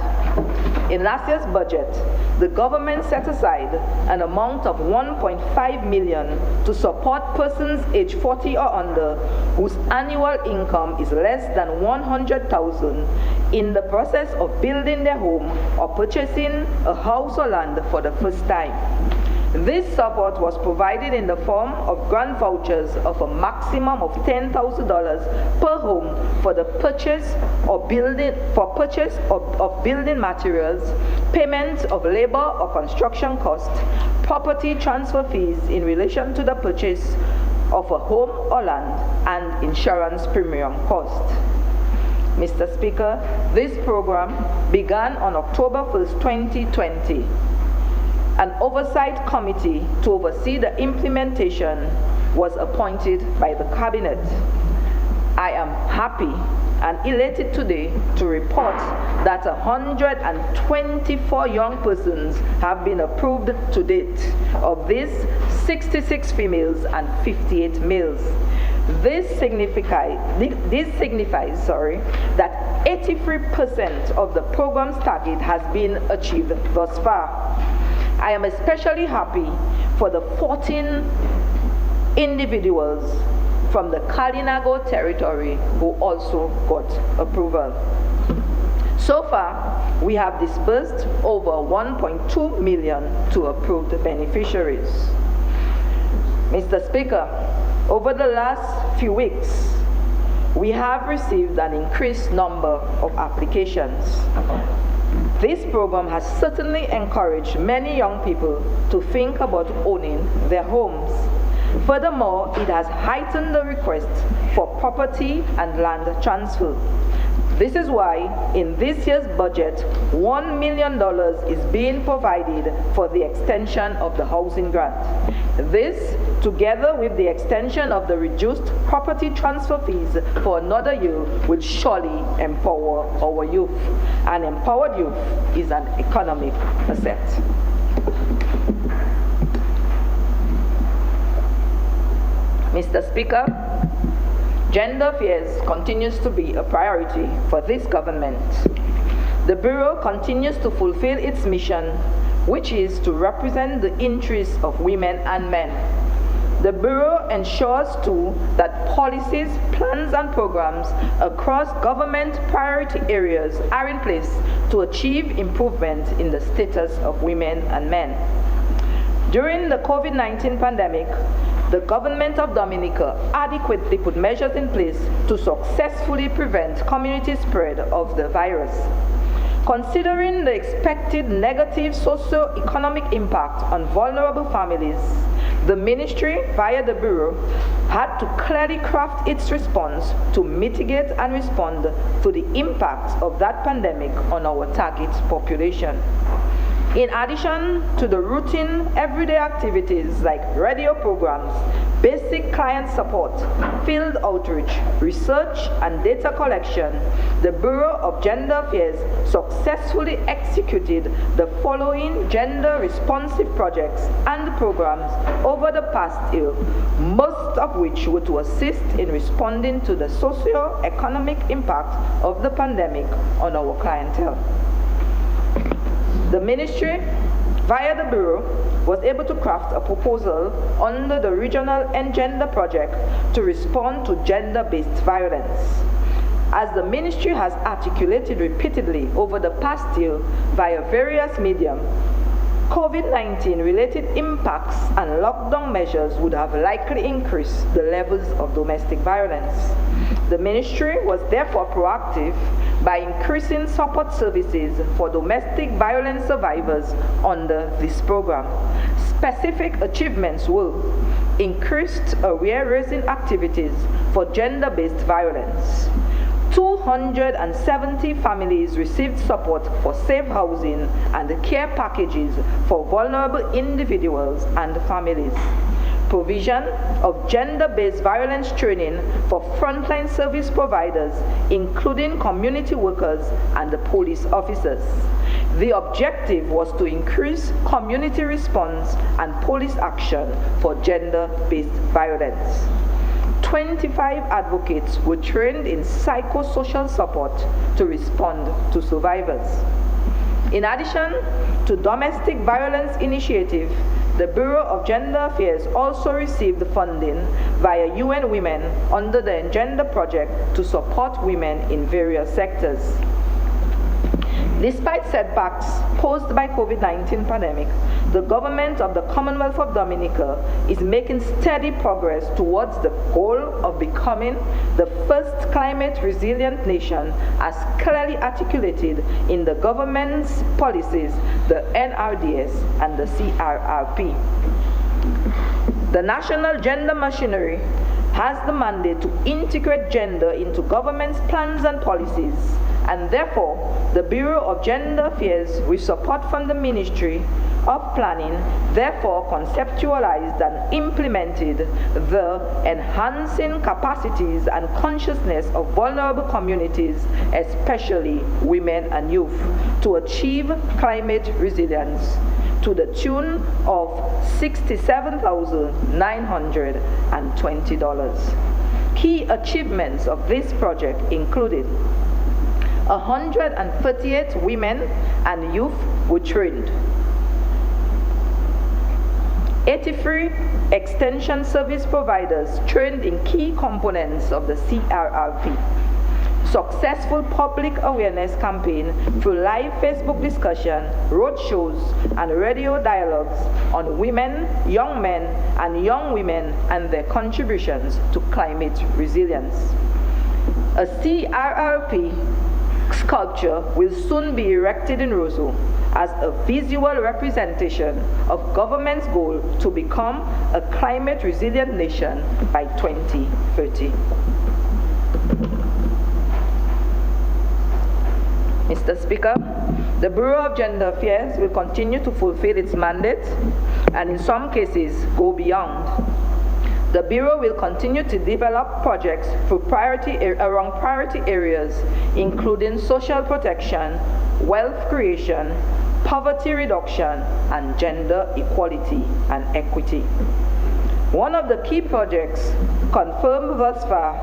In last year's budget, the government set aside an amount of $1.5 million to support persons aged 40 or under whose annual income is less than $100,000 in the process of building their home or purchasing a house or land for the first time. This support was provided in the form of grant vouchers of a maximum of $10,000 per home for the purchase of building materials, payment of labor or construction costs, property transfer fees in relation to the purchase of a home or land, and insurance premium cost. Mr. Speaker, this program began on October 1st, 2020. An oversight committee to oversee the implementation was appointed by the Cabinet. I am happy and elated today to report that 124 young persons have been approved to date. Of these, 66 females and 58 males. This signifies that 83% of the program's target has been achieved thus far. I am especially happy for the 14 individuals from the Kalinago territory who also got approval. So far, we have disbursed over $1.2 million to approved beneficiaries. Mr. Speaker, over the last few weeks, we have received an increased number of applications. This program has certainly encouraged many young people to think about owning their homes. Furthermore, it has heightened the request for property and land transfer. This is why in this year's budget, $1 million is being provided for the extension of the housing grant. This, together with the extension of the reduced property transfer fees for another year, will surely empower our youth. An empowered youth is an economic asset. Mr. Speaker, gender affairs continues to be a priority for this government. The Bureau continues to fulfill its mission, which is to represent the interests of women and men. The Bureau ensures too that policies, plans and programs across government priority areas are in place to achieve improvement in the status of women and men. During the COVID-19 pandemic, the government of Dominica adequately put measures in place to successfully prevent community spread of the virus. Considering the expected negative socio-economic impact on vulnerable families, the ministry, via the Bureau, had to clearly craft its response to mitigate and respond to the impact of that pandemic on our target population. In addition to the routine everyday activities like radio programs, basic client support, field outreach, research and data collection, the Bureau of Gender Affairs successfully executed the following gender-responsive projects and programs over the past year, most of which were to assist in responding to the socio-economic impact of the pandemic on our clientele. The ministry, via the Bureau, was able to craft a proposal under the Regional Engender Project to respond to gender-based violence. As the ministry has articulated repeatedly over the past year via various mediums, COVID-19 related impacts and lockdown measures would have likely increased the levels of domestic violence. The ministry was therefore proactive by increasing support services for domestic violence survivors under this program. Specific achievements were increased aware-raising activities for gender-based violence. 270 families received support for safe housing and care packages for vulnerable individuals and families. Provision of gender-based violence training for frontline service providers, including community workers and the police officers. The objective was to increase community response and police action for gender-based violence. 25 advocates were trained in psychosocial support to respond to survivors. In addition to domestic violence initiative, the Bureau of Gender Affairs also received funding via UN Women under the Engender Project to support women in various sectors. Despite setbacks posed by COVID-19 pandemic, the government of the Commonwealth of Dominica is making steady progress towards the goal of becoming the first climate resilient nation as clearly articulated in the government's policies, the NRDS and the CRRP. The National Gender Machinery has the mandate to integrate gender into government's plans and policies, and therefore the Bureau of Gender Affairs, with support from the Ministry of Planning, therefore conceptualized and implemented the Enhancing Capacities and Consciousness of Vulnerable Communities, especially women and youth, to achieve climate resilience, to the tune of $67,920. Key achievements of this project included 138 women and youth were trained, 83 extension service providers trained in key components of the CRRP, successful public awareness campaign through live Facebook discussion, road shows, and radio dialogues on women, young men, and young women and their contributions to climate resilience. A CRRP sculpture will soon be erected in Roseau as a visual representation of government's goal to become a climate resilient nation by 2030. Mr. Speaker, the Bureau of Gender Affairs will continue to fulfill its mandate and in some cases go beyond. The Bureau will continue to develop projects around priority areas, including social protection, wealth creation, poverty reduction, and gender equality and equity. One of the key projects confirmed thus far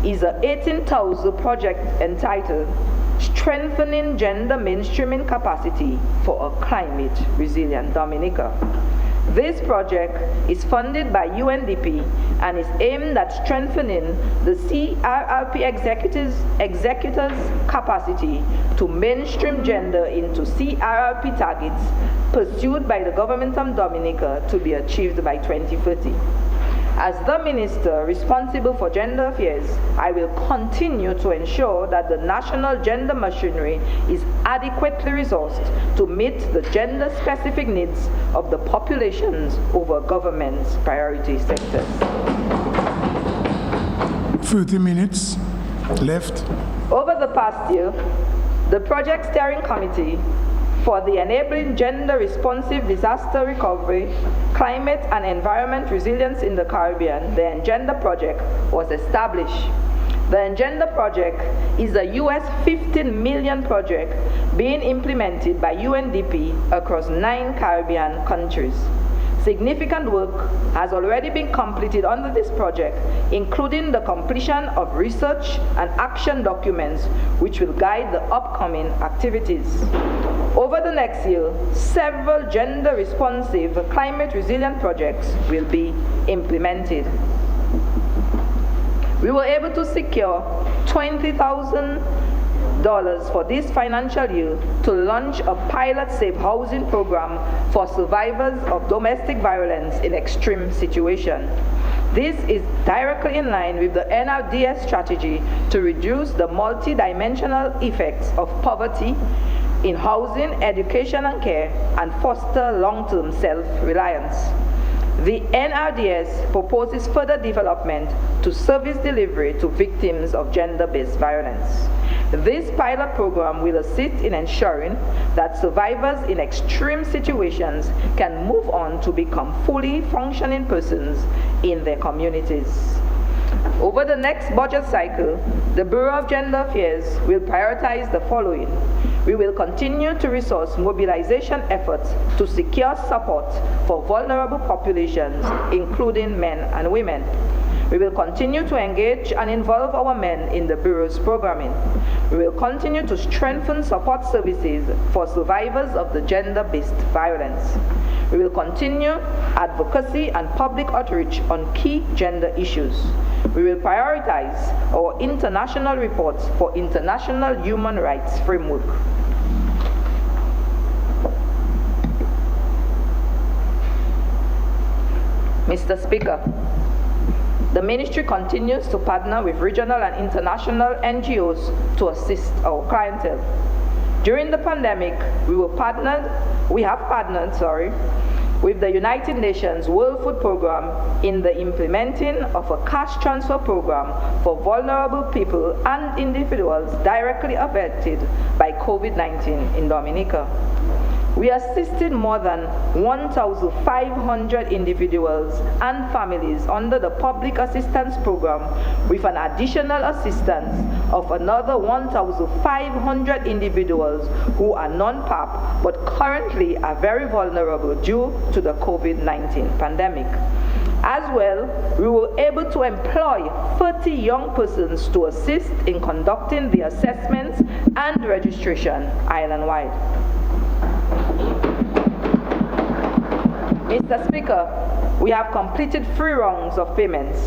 is a 18,000 project entitled Strengthening Gender Mainstreaming Capacity for a Climate Resilient Dominica. This project is funded by UNDP and is aimed at strengthening the CRRP executors' capacity to mainstream gender into CRRP targets pursued by the government of Dominica to be achieved by 2030. As the Minister responsible for gender affairs, I will continue to ensure that the national gender machinery is adequately resourced to meet the gender-specific needs of the populations over government's priority sectors. 30 minutes left. Over the past year, the Project Steering Committee for the Enabling Gender-Responsive Disaster Recovery, Climate and Environment Resilience in the Caribbean, the Engender Project, was established. The Engender Project is a US $15 million project being implemented by UNDP across 9 Caribbean countries. Significant work has already been completed under this project, including the completion of research and action documents which will guide the upcoming activities. Over the next year, several gender-responsive climate resilient projects will be implemented. We were able to secure $20,000 for this financial year to launch a pilot safe housing program for survivors of domestic violence in extreme situations. This is directly in line with the NRDS strategy to reduce the multidimensional effects of poverty in housing, education and care, and foster long-term self-reliance. The NRDS proposes further development to service delivery to victims of gender-based violence. This pilot program will assist in ensuring that survivors in extreme situations can move on to become fully functioning persons in their communities. Over the next budget cycle, the Bureau of Gender Affairs will prioritize the following. We will continue to resource mobilization efforts to secure support for vulnerable populations, including men and women. We will continue to engage and involve our men in the Bureau's programming. We will continue to strengthen support services for survivors of the gender-based violence. We will continue advocacy and public outreach on key gender issues. We will prioritize our international reports for international human rights framework. Mr. Speaker, the Ministry continues to partner with regional and international NGOs to assist our clientele. During the pandemic, we have partnered with the United Nations World Food Programme in the implementing of a cash transfer program for vulnerable people and individuals directly affected by COVID-19 in Dominica. We assisted more than 1,500 individuals and families under the Public Assistance Program with an additional assistance of another 1,500 individuals who are non-PAP but currently are very vulnerable due to the COVID-19 pandemic. As well, we were able to employ 30 young persons to assist in conducting the assessments and registration island-wide. Mr. Speaker, we have completed 3 rounds of payments,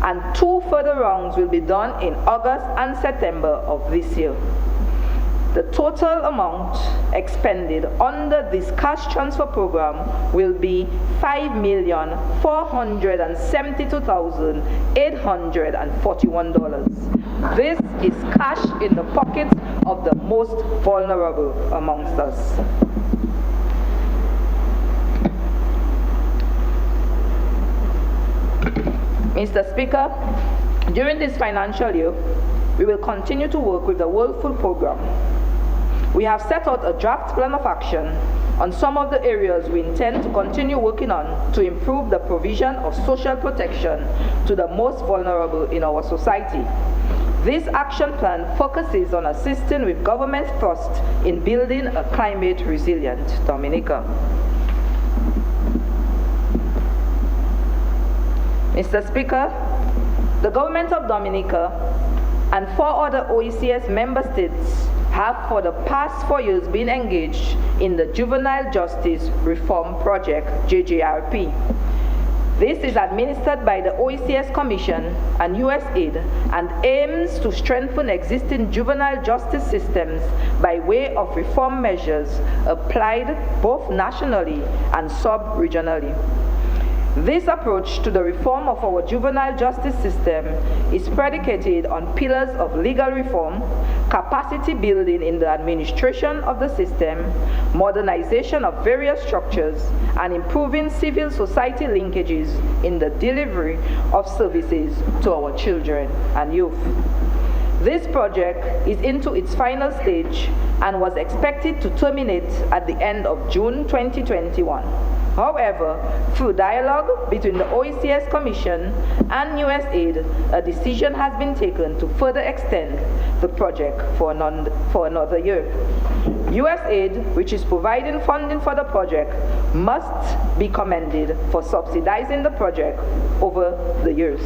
and 2 further rounds will be done in August and September of this year. The total amount expended under this cash transfer program will be $5,472,841. This is cash in the pockets of the most vulnerable amongst us. Mr. Speaker, during this financial year, we will continue to work with the World Food Programme We have set out a draft plan of action on some of the areas we intend to continue working on to improve the provision of social protection to the most vulnerable in our society. This action plan focuses on assisting with government thrust in building a climate-resilient Dominica. Mr. Speaker, the government of Dominica and 4 other OECS member states have for the past 4 years been engaged in the Juvenile Justice Reform Project, JJRP. This is administered by the OECS Commission and USAID and aims to strengthen existing juvenile justice systems by way of reform measures applied both nationally and sub-regionally. This approach to the reform of our juvenile justice system is predicated on pillars of legal reform, capacity building in the administration of the system, modernization of various structures, and improving civil society linkages in the delivery of services to our children and youth. This project is into its final stage and was expected to terminate at the end of June 2021. However, through dialogue between the OECS Commission and USAID, a decision has been taken to further extend the project for another year. USAID, which is providing funding for the project, must be commended for subsidizing the project over the years.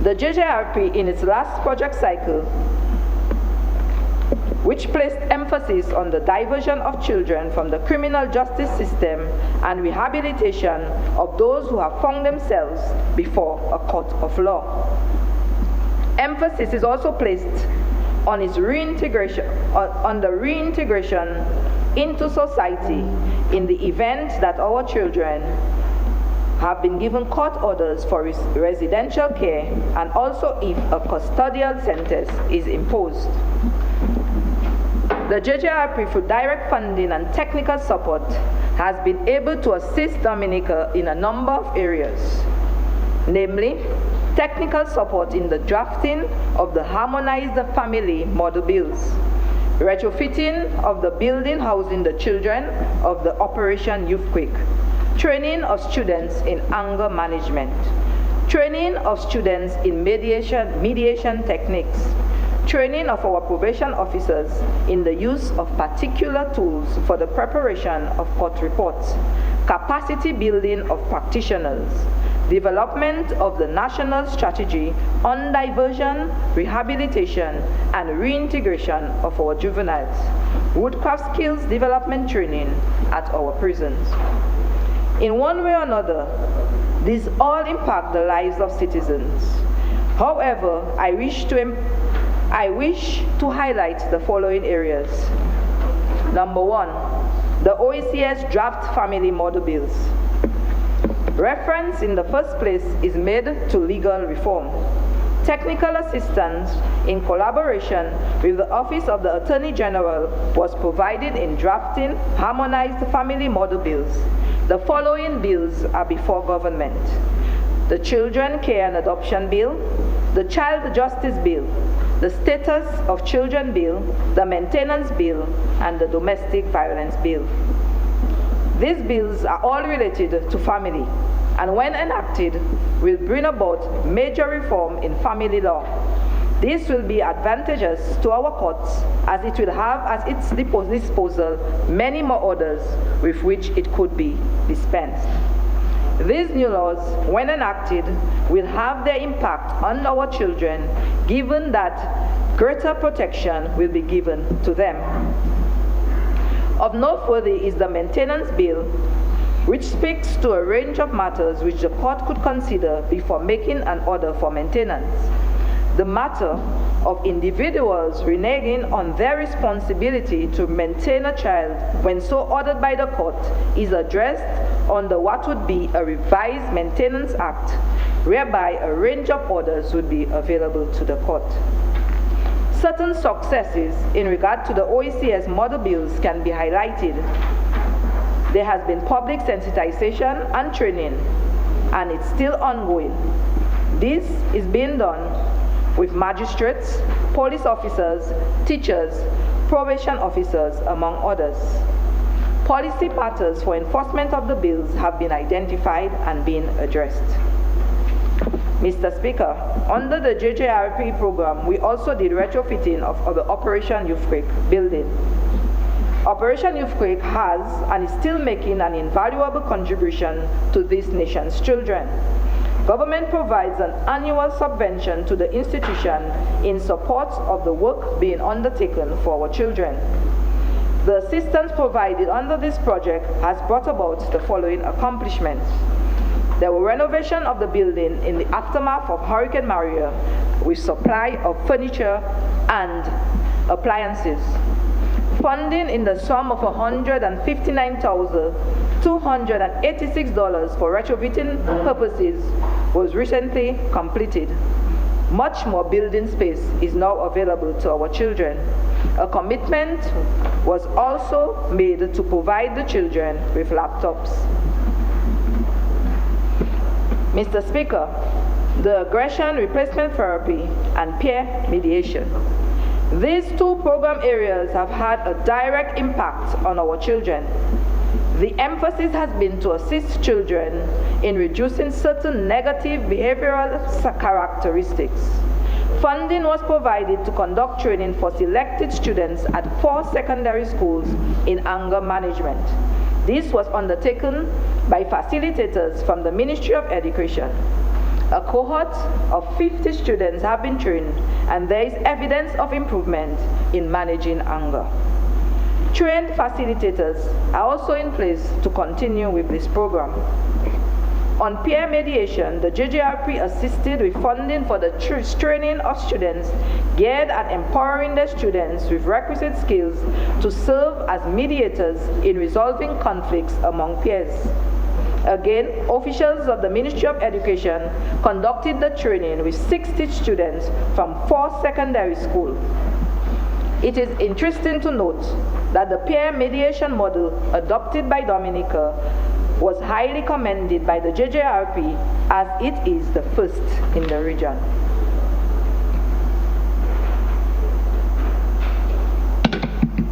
The JJRP, in its last project cycle, which placed emphasis on the diversion of children from the criminal justice system and rehabilitation of those who have found themselves before a court of law. Emphasis is also placed on its reintegration, on the reintegration into society in the event that our children have been given court orders for residential care and also if a custodial sentence is imposed. The JJRP, through direct funding and technical support, has been able to assist Dominica in a number of areas, namely, technical support in the drafting of the Harmonized Family Model Bills, retrofitting of the building housing the children of the Operation Youth Quick, training of students in anger management, training of students in mediation techniques, training of our probation officers in the use of particular tools for the preparation of court reports, capacity building of practitioners, development of the national strategy on diversion, rehabilitation, and reintegration of our juveniles, woodcraft skills development training at our prisons. In one way or another, these all impact the lives of citizens. However, I wish to highlight the following areas. Number 1, the OECS draft family model bills. Reference in the first place is made to legal reform. Technical assistance in collaboration with the Office of the Attorney General was provided in drafting harmonized family model bills. The following bills are before government: the Children Care and Adoption Bill, the Child Justice Bill, the Status of Children Bill, the Maintenance Bill, and the Domestic Violence Bill. These bills are all related to family, and when enacted, will bring about major reform in family law. This will be advantageous to our courts, as it will have at its disposal many more orders with which it could be dispensed. These new laws, when enacted, will have their impact on our children, given that greater protection will be given to them. Of noteworthy is the Maintenance Bill, which speaks to a range of matters which the court could consider before making an order for maintenance. The matter of individuals reneging on their responsibility to maintain a child when so ordered by the court is addressed under what would be a revised Maintenance Act, whereby a range of orders would be available to the court. Certain successes in regard to the OECS model bills can be highlighted. There has been public sensitization and training, and it's still ongoing. This is being done with magistrates, police officers, teachers, probation officers, among others. Policy matters for enforcement of the bills have been identified and been addressed. Mr. Speaker, under the JJRP program, we also did retrofitting of the Operation Youth Creek building. Operation Youth Creek has and is still making an invaluable contribution to this nation's children. Government provides an annual subvention to the institution in support of the work being undertaken for our children. The assistance provided under this project has brought about the following accomplishments. There were renovation of the building in the aftermath of Hurricane Maria with supply of furniture and appliances. Funding in the sum of $159,286 for retrofitting purposes was recently completed. Much more building space is now available to our children. A commitment was also made to provide the children with laptops. Mr. Speaker, the aggression replacement therapy and peer mediation. These two program areas have had a direct impact on our children. The emphasis has been to assist children in reducing certain negative behavioral characteristics. Funding was provided to conduct training for selected students at 4 secondary schools in anger management. This was undertaken by facilitators from the Ministry of Education. A cohort of 50 students have been trained, and there is evidence of improvement in managing anger. Trained facilitators are also in place to continue with this program. On peer mediation, the JJRP assisted with funding for the training of students geared at empowering their students with requisite skills to serve as mediators in resolving conflicts among peers. Again, officials of the Ministry of Education conducted the training with 60 students from 4 secondary schools. It is interesting to note that the peer mediation model adopted by Dominica was highly commended by the JJRP as it is the first in the region.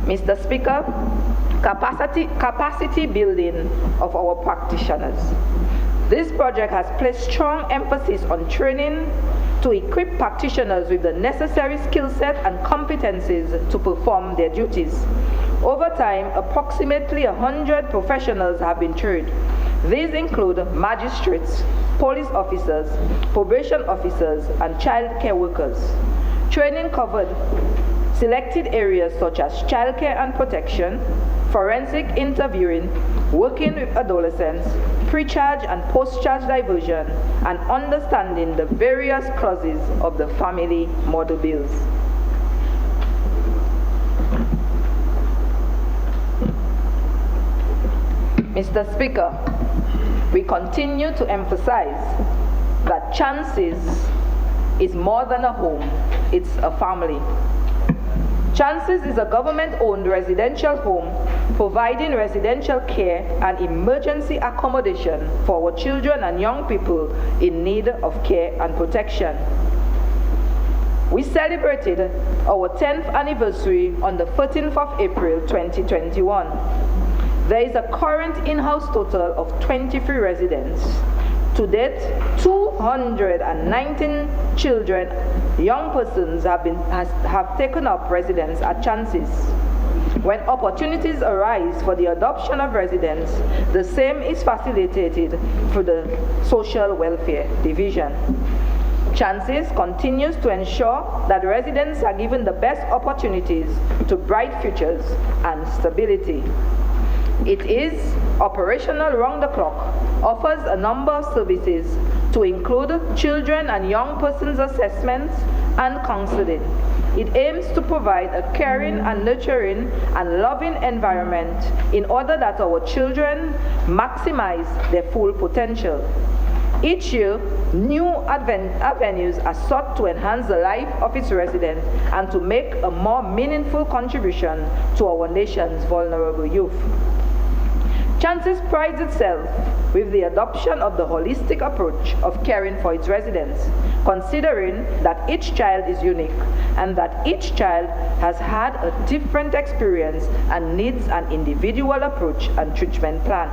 Mr. Speaker, capacity building of our practitioners. This project has placed strong emphasis on training to equip practitioners with the necessary skill set and competencies to perform their duties. Over time, approximately 100 professionals have been trained. These include magistrates, police officers, probation officers, and child care workers. Training covered selected areas such as child care and protection, forensic interviewing, working with adolescents, pre-charge and post-charge diversion, and understanding the various clauses of the family model bills. Mr. Speaker, we continue to emphasize that Chances is more than a home, it's a family. Chances is a government-owned residential home providing residential care and emergency accommodation for our children and young people in need of care and protection. We celebrated our 10th anniversary on the 13th of April 2021. There is a current in-house total of 23 residents. To date, 219 children, young persons have taken up residence at Chances. When opportunities arise for the adoption of residents, the same is facilitated through the Social Welfare Division. Chances continues to ensure that residents are given the best opportunities to bright futures and stability. It is operational round the clock, offers a number of services to include children and young persons assessments and counseling. It aims to provide a caring and nurturing and loving environment in order that our children maximize their full potential. Each year, new avenues are sought to enhance the life of its residents and to make a more meaningful contribution to our nation's vulnerable youth. Chances prides itself with the adoption of the holistic approach of caring for its residents, considering that each child is unique and that each child has had a different experience and needs an individual approach and treatment plan.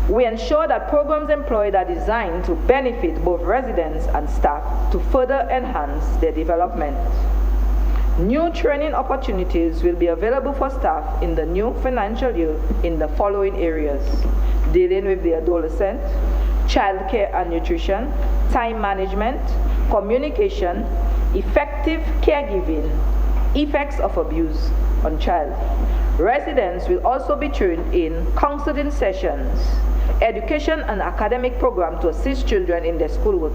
We ensure that programs employed are designed to benefit both residents and staff to further enhance their development. New training opportunities will be available for staff in the new financial year in the following areas: dealing with the adolescent, childcare and nutrition, time management, communication, effective caregiving, effects of abuse on child. Residents will also be trained in counseling sessions, education and academic program to assist children in their schoolwork,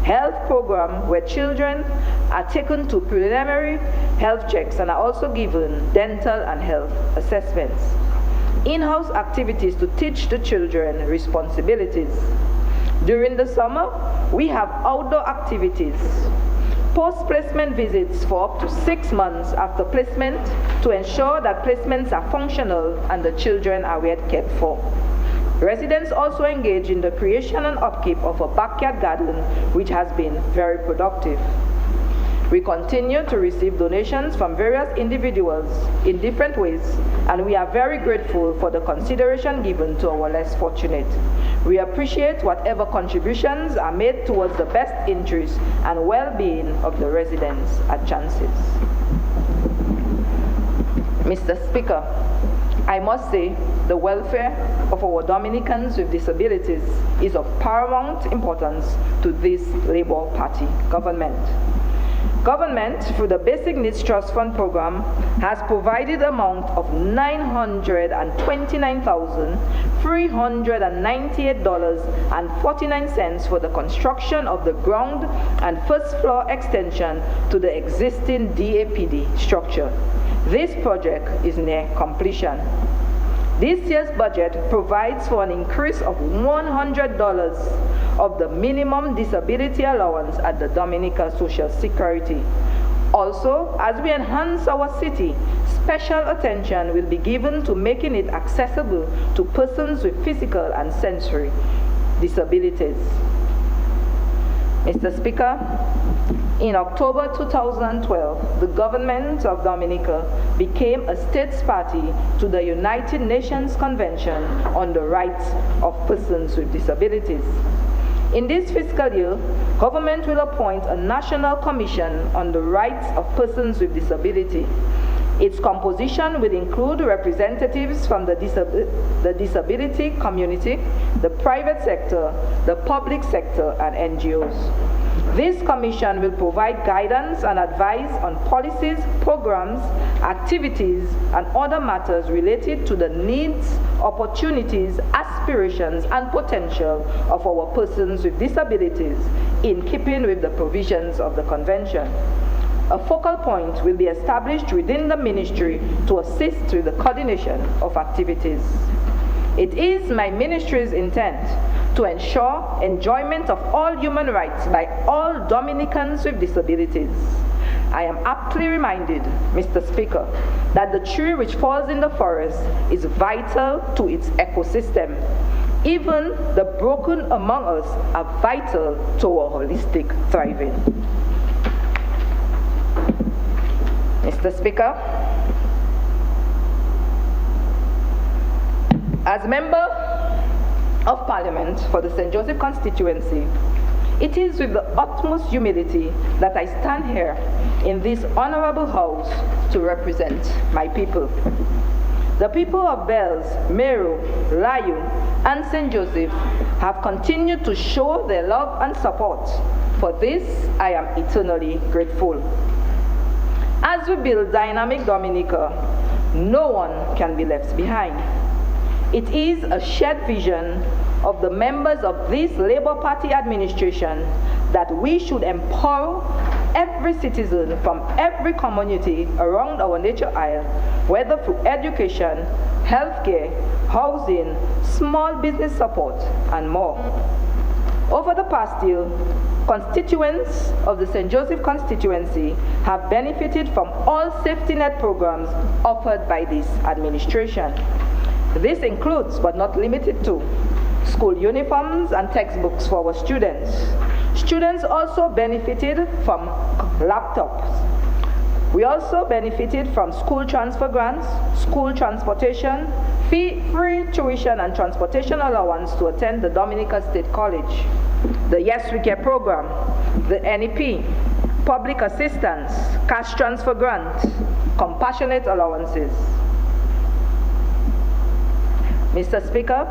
health program where children are taken to preliminary health checks and are also given dental and health assessments. In-house activities to teach the children responsibilities. During the summer, we have outdoor activities, post-placement visits for up to 6 months after placement to ensure that placements are functional and the children are well cared for. Residents also engage in the creation and upkeep of a backyard garden, which has been very productive. We continue to receive donations from various individuals in different ways, and we are very grateful for the consideration given to our less fortunate. We appreciate whatever contributions are made towards the best interest and well-being of the residents at Chances. Mr. Speaker, I must say the welfare of our Dominicans with disabilities is of paramount importance to this Labour Party government. Government, through the Basic Needs Trust Fund program, has provided an amount of $929,398.49 for the construction of the ground and first floor extension to the existing DAPD structure. This project is near completion. This year's budget provides for an increase of $100 of the minimum disability allowance at the Dominica Social Security. Also, as we enhance our city, special attention will be given to making it accessible to persons with physical and sensory disabilities. Mr. Speaker, in October 2012, the government of Dominica became a states party to the United Nations Convention on the Rights of Persons with Disabilities. In this fiscal year, government will appoint a National Commission on the Rights of Persons with Disability. Its composition will include representatives from the disability community, the private sector, the public sector, and NGOs. This commission will provide guidance and advice on policies, programs, activities, and other matters related to the needs, opportunities, aspirations, and potential of our persons with disabilities in keeping with the provisions of the Convention. A focal point will be established within the ministry to assist with the coordination of activities. It is my ministry's intent to ensure enjoyment of all human rights by all Dominicans with disabilities. I am aptly reminded, Mr. Speaker, that the tree which falls in the forest is vital to its ecosystem. Even the broken among us are vital to our holistic thriving. Mr. Speaker, as member of Parliament for the St. Joseph Constituency, it is with the utmost humility that I stand here in this honorable house to represent my people. The people of Bells, Meru, Layu, and St. Joseph have continued to show their love and support. For this, I am eternally grateful. As we build dynamic Dominica, no one can be left behind. It is a shared vision of the members of this Labour Party administration that we should empower every citizen from every community around our nature isle, whether through education, healthcare, housing, small business support, and more. Over the past year, constituents of the St. Joseph constituency have benefited from all safety net programs offered by this administration. This includes, but not limited to, school uniforms and textbooks for our students. Students also benefited from laptops. We also benefited from school transfer grants, school transportation, free tuition and transportation allowance to attend the Dominica State College, the Yes We Care program, the NEP, public assistance, cash transfer grant, compassionate allowances. Mr. Speaker,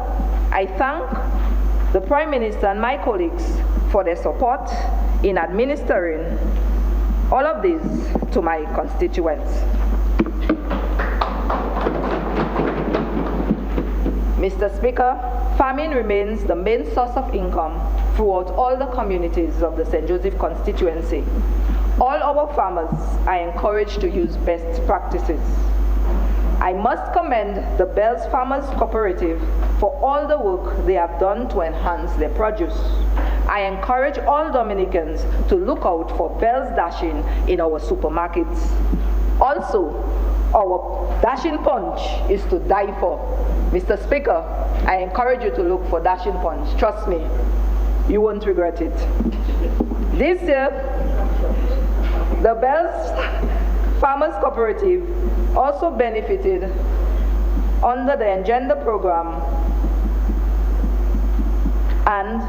I thank the Prime Minister and my colleagues for their support in administering all of these to my constituents. Mr. Speaker, farming remains the main source of income throughout all the communities of the St. Joseph constituency. All our farmers are encouraged to use best practices. I must commend the Bells Farmers Cooperative for all the work they have done to enhance their produce. I encourage all Dominicans to look out for Bells Dashing in our supermarkets. Also, our Dashing Punch is to die for. Mr. Speaker, I encourage you to look for Dashing Punch. Trust me, you won't regret it. This year, the Bells Farmers Cooperative also benefited under the Engender program and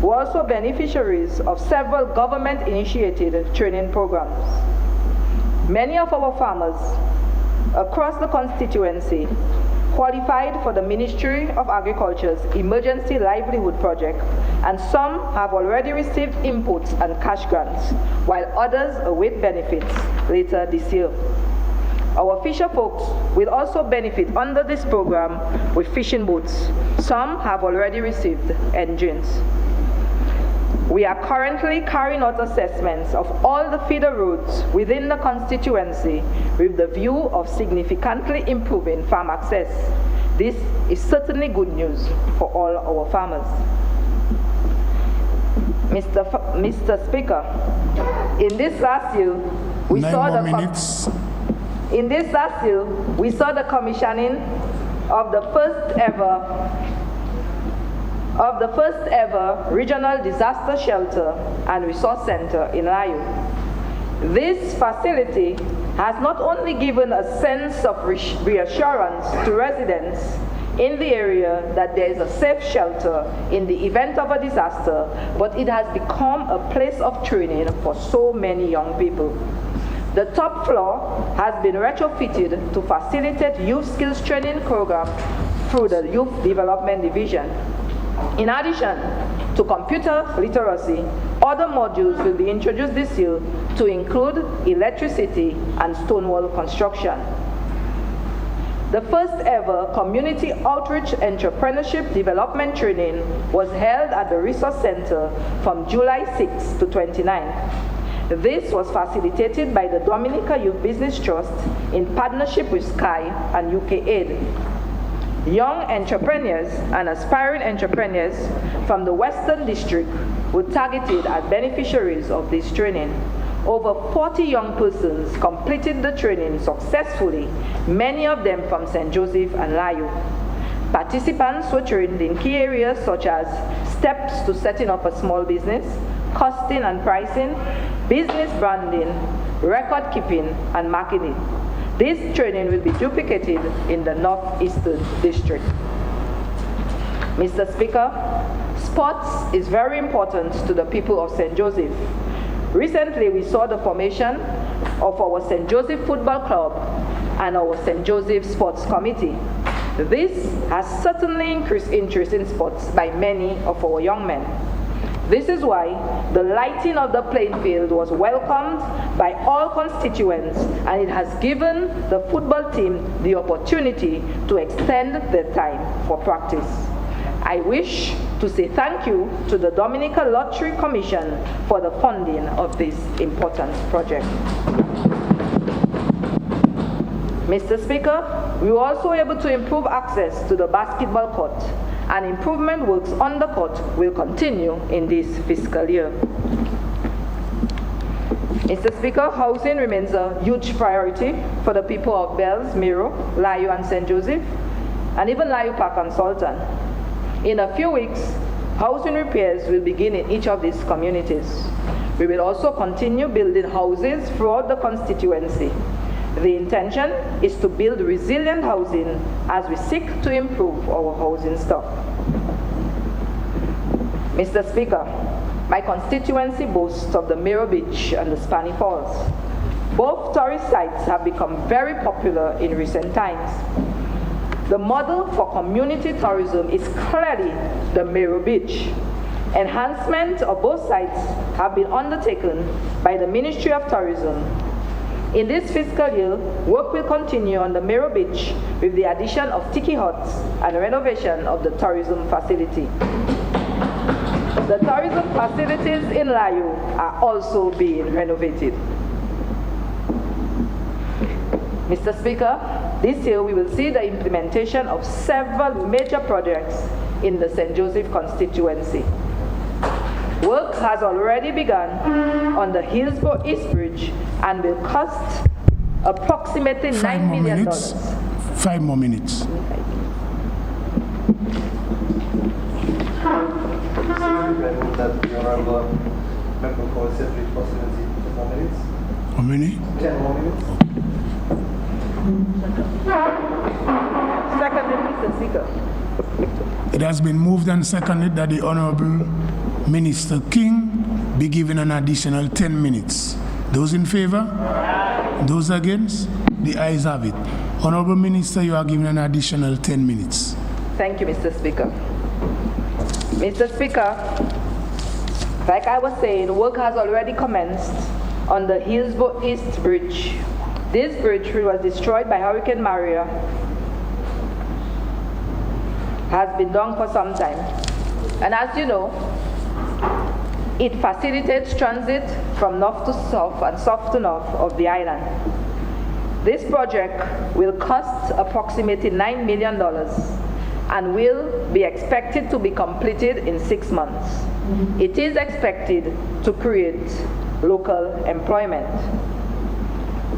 were also beneficiaries of several government-initiated training programs. Many of our farmers across the constituency qualified for the Ministry of Agriculture's Emergency Livelihood Project, and some have already received inputs and cash grants, while others await benefits later this year. Our fisher folks will also benefit under this program with fishing boats. Some have already received engines. We are currently carrying out assessments of all the feeder roads within the constituency with the view of significantly improving farm access. This is certainly good news for all our farmers. Mr. Speaker, in this last year, we saw the commissioning of the first ever regional disaster shelter and resource center in Layo. This facility has not only given a sense of reassurance to residents in the area that there is a safe shelter in the event of a disaster, but it has become a place of training for so many young people. The top floor has been retrofitted to facilitate youth skills training program through the Youth Development Division. In addition to computer literacy, other modules will be introduced this year to include electricity and stonewall construction. The first ever community outreach entrepreneurship development training was held at the Resource Center from July 6 to 29. This was facilitated by the Dominica Youth Business Trust in partnership with Sky and UK Aid. Young entrepreneurs and aspiring entrepreneurs from the Western District were targeted as beneficiaries of this training. Over 40 young persons completed the training successfully, many of them from St. Joseph and Layo. Participants were trained in key areas such as steps to setting up a small business, costing and pricing, business branding, record keeping, and marketing. This training will be duplicated in the Northeastern District. Mr. Speaker, sports is very important to the people of St. Joseph. Recently, we saw the formation of our St. Joseph Football Club and our St. Joseph Sports Committee. This has certainly increased interest in sports by many of our young men. This is why the lighting of the playing field was welcomed by all constituents, and it has given the football team the opportunity to extend their time for practice. I wish to say thank you to the Dominica Lottery Commission for the funding of this important project. Mr. Speaker, we were also able to improve access to the basketball court, and improvement works on the court will continue in this fiscal year. Mr. Speaker, housing remains a huge priority for the people of Bells, Miro, Layo, and St. Joseph. and even Layu Park and Sultan. In a few weeks, housing repairs will begin in each of these communities. We will also continue building houses throughout the constituency. The intention is to build resilient housing as we seek to improve our housing stock. Mr. Speaker, my constituency boasts of the Mirror Beach and the Spani Falls. Both tourist sites have become very popular in recent times. The model for community tourism is clearly the Mirror Beach. Enhancement of both sites have been undertaken by the Ministry of Tourism. In this fiscal year, work will continue on the Mirror Beach with the addition of tiki huts and renovation of the tourism facility. The tourism facilities in Layu are also being renovated. Mr. Speaker, this year we will see the implementation of several major projects in the St. Joseph constituency. Work has already begun on the Hillsborough East Bridge and will cost approximately $9 million. 5 more minutes. That the honorable member for separate presidency 10 more minutes. How many? 10 more minutes. Seconded, Mr. Speaker. It has been moved and seconded that the Honorable Minister King be given an additional 10 minutes. Those in favor? Those against? The ayes have it. Honorable Minister, you are given an additional 10 minutes. Thank you, Mr. Speaker. Mr. Speaker, like I was saying, work has already commenced on the Hillsborough East Bridge. This bridge, which was destroyed by Hurricane Maria, has been done for some time. And as you know, it facilitates transit from north to south and south to north of the island. This project will cost approximately $9 million and will be expected to be completed in 6 months. It is expected to create local employment.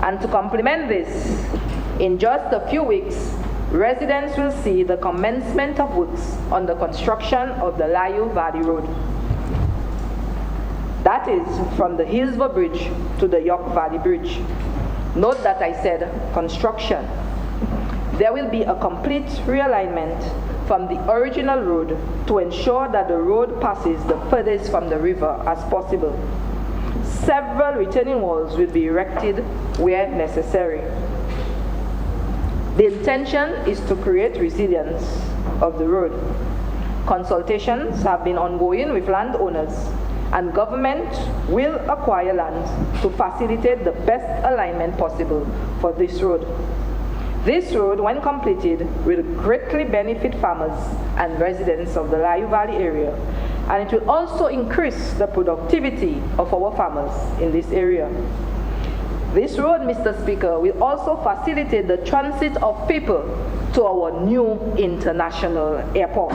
And to complement this, in just a few weeks, residents will see the commencement of works on the construction of the Layu Valley Road. That is from the Hillsborough Bridge to the York Valley Bridge. Note that I said construction. There will be a complete realignment from the original road to ensure that the road passes the furthest from the river as possible. Several retaining walls will be erected where necessary. The intention is to create resilience of the road. Consultations have been ongoing with landowners, and government will acquire land to facilitate the best alignment possible for this road. This road, when completed, will greatly benefit farmers and residents of the Layu Valley area, and it will also increase the productivity of our farmers in this area. This road, Mr. Speaker, will also facilitate the transit of people to our new international airport.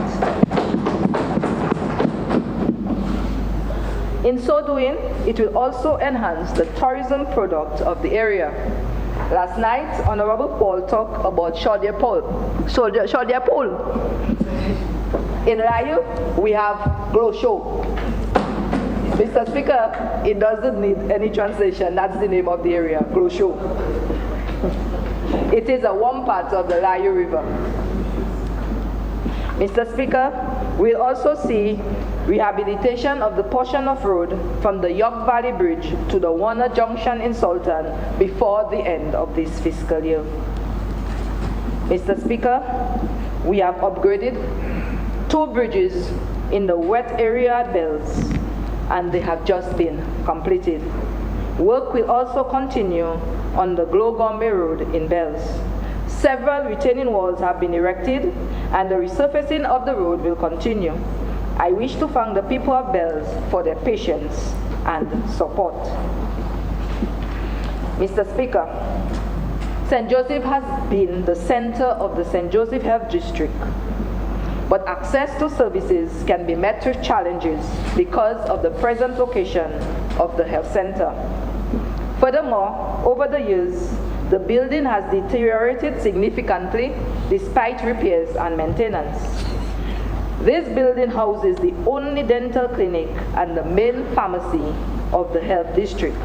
In so doing, it will also enhance the tourism product of the area. Last night, Honorable Paul talked about Shoulder Pool. In Layu, we have Glow Show. Mr. Speaker, it doesn't need any translation. That's the name of the area, Glow Show. It is a warm part of the Layu River. Mr. Speaker, we'll also see rehabilitation of the portion of road from the York Valley Bridge to the Warner Junction in Sultan before the end of this fiscal year. Mr. Speaker, we have upgraded 2 bridges in the wet area at Bells, and they have just been completed. Work will also continue on the Glogombe Road in Bells. Several retaining walls have been erected, and the resurfacing of the road will continue. I wish to thank the people of Bells for their patience and support. Mr. Speaker, St. Joseph has been the center of the St. Joseph Health District, but access to services can be met with challenges because of the present location of the health center. Furthermore, over the years, the building has deteriorated significantly despite repairs and maintenance. This building houses the only dental clinic and the main pharmacy of the health district.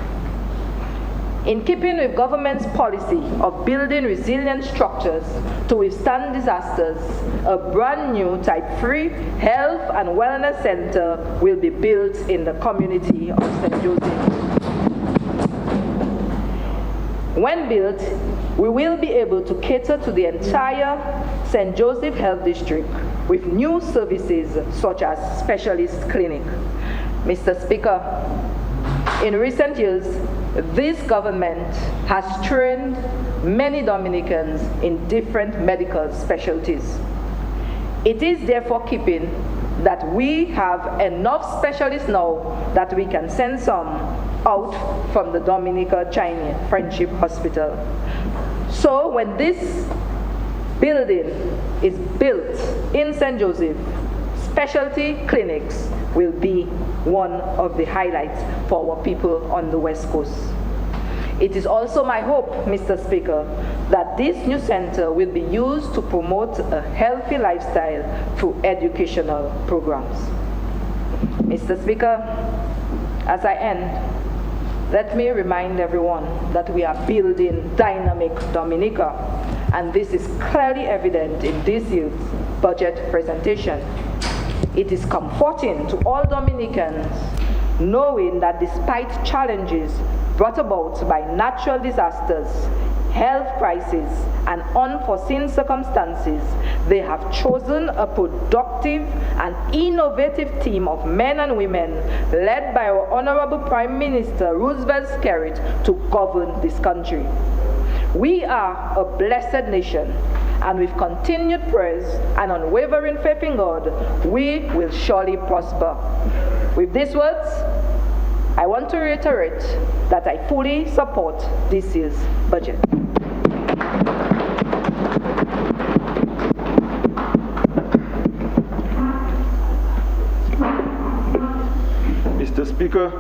In keeping with government's policy of building resilient structures to withstand disasters, a brand new Type 3 health and wellness center will be built in the community of St. Joseph. When built, we will be able to cater to the entire St. Joseph Health District with new services such as specialist clinic. Mr. Speaker, in recent years, this government has trained many Dominicans in different medical specialties. It is therefore keeping that we have enough specialists now that we can send some out from the Dominica Chinese Friendship Hospital. So when this building is built in St. Joseph, specialty clinics will be one of the highlights for our people on the West Coast. It is also my hope, Mr. Speaker, that this new center will be used to promote a healthy lifestyle through educational programs. Mr. Speaker, as I end, let me remind everyone that we are building dynamic Dominica, and this is clearly evident in this year's budget presentation. It is comforting to all Dominicans knowing that despite challenges brought about by natural disasters, health crises, and unforeseen circumstances, they have chosen a productive and innovative team of men and women led by our Honorable Prime Minister Roosevelt Skerrit to govern this country. We are a blessed nation, and with continued prayers and unwavering faith in God, we will surely prosper. With these words, I want to reiterate that I fully support this year's budget. Mr. Speaker.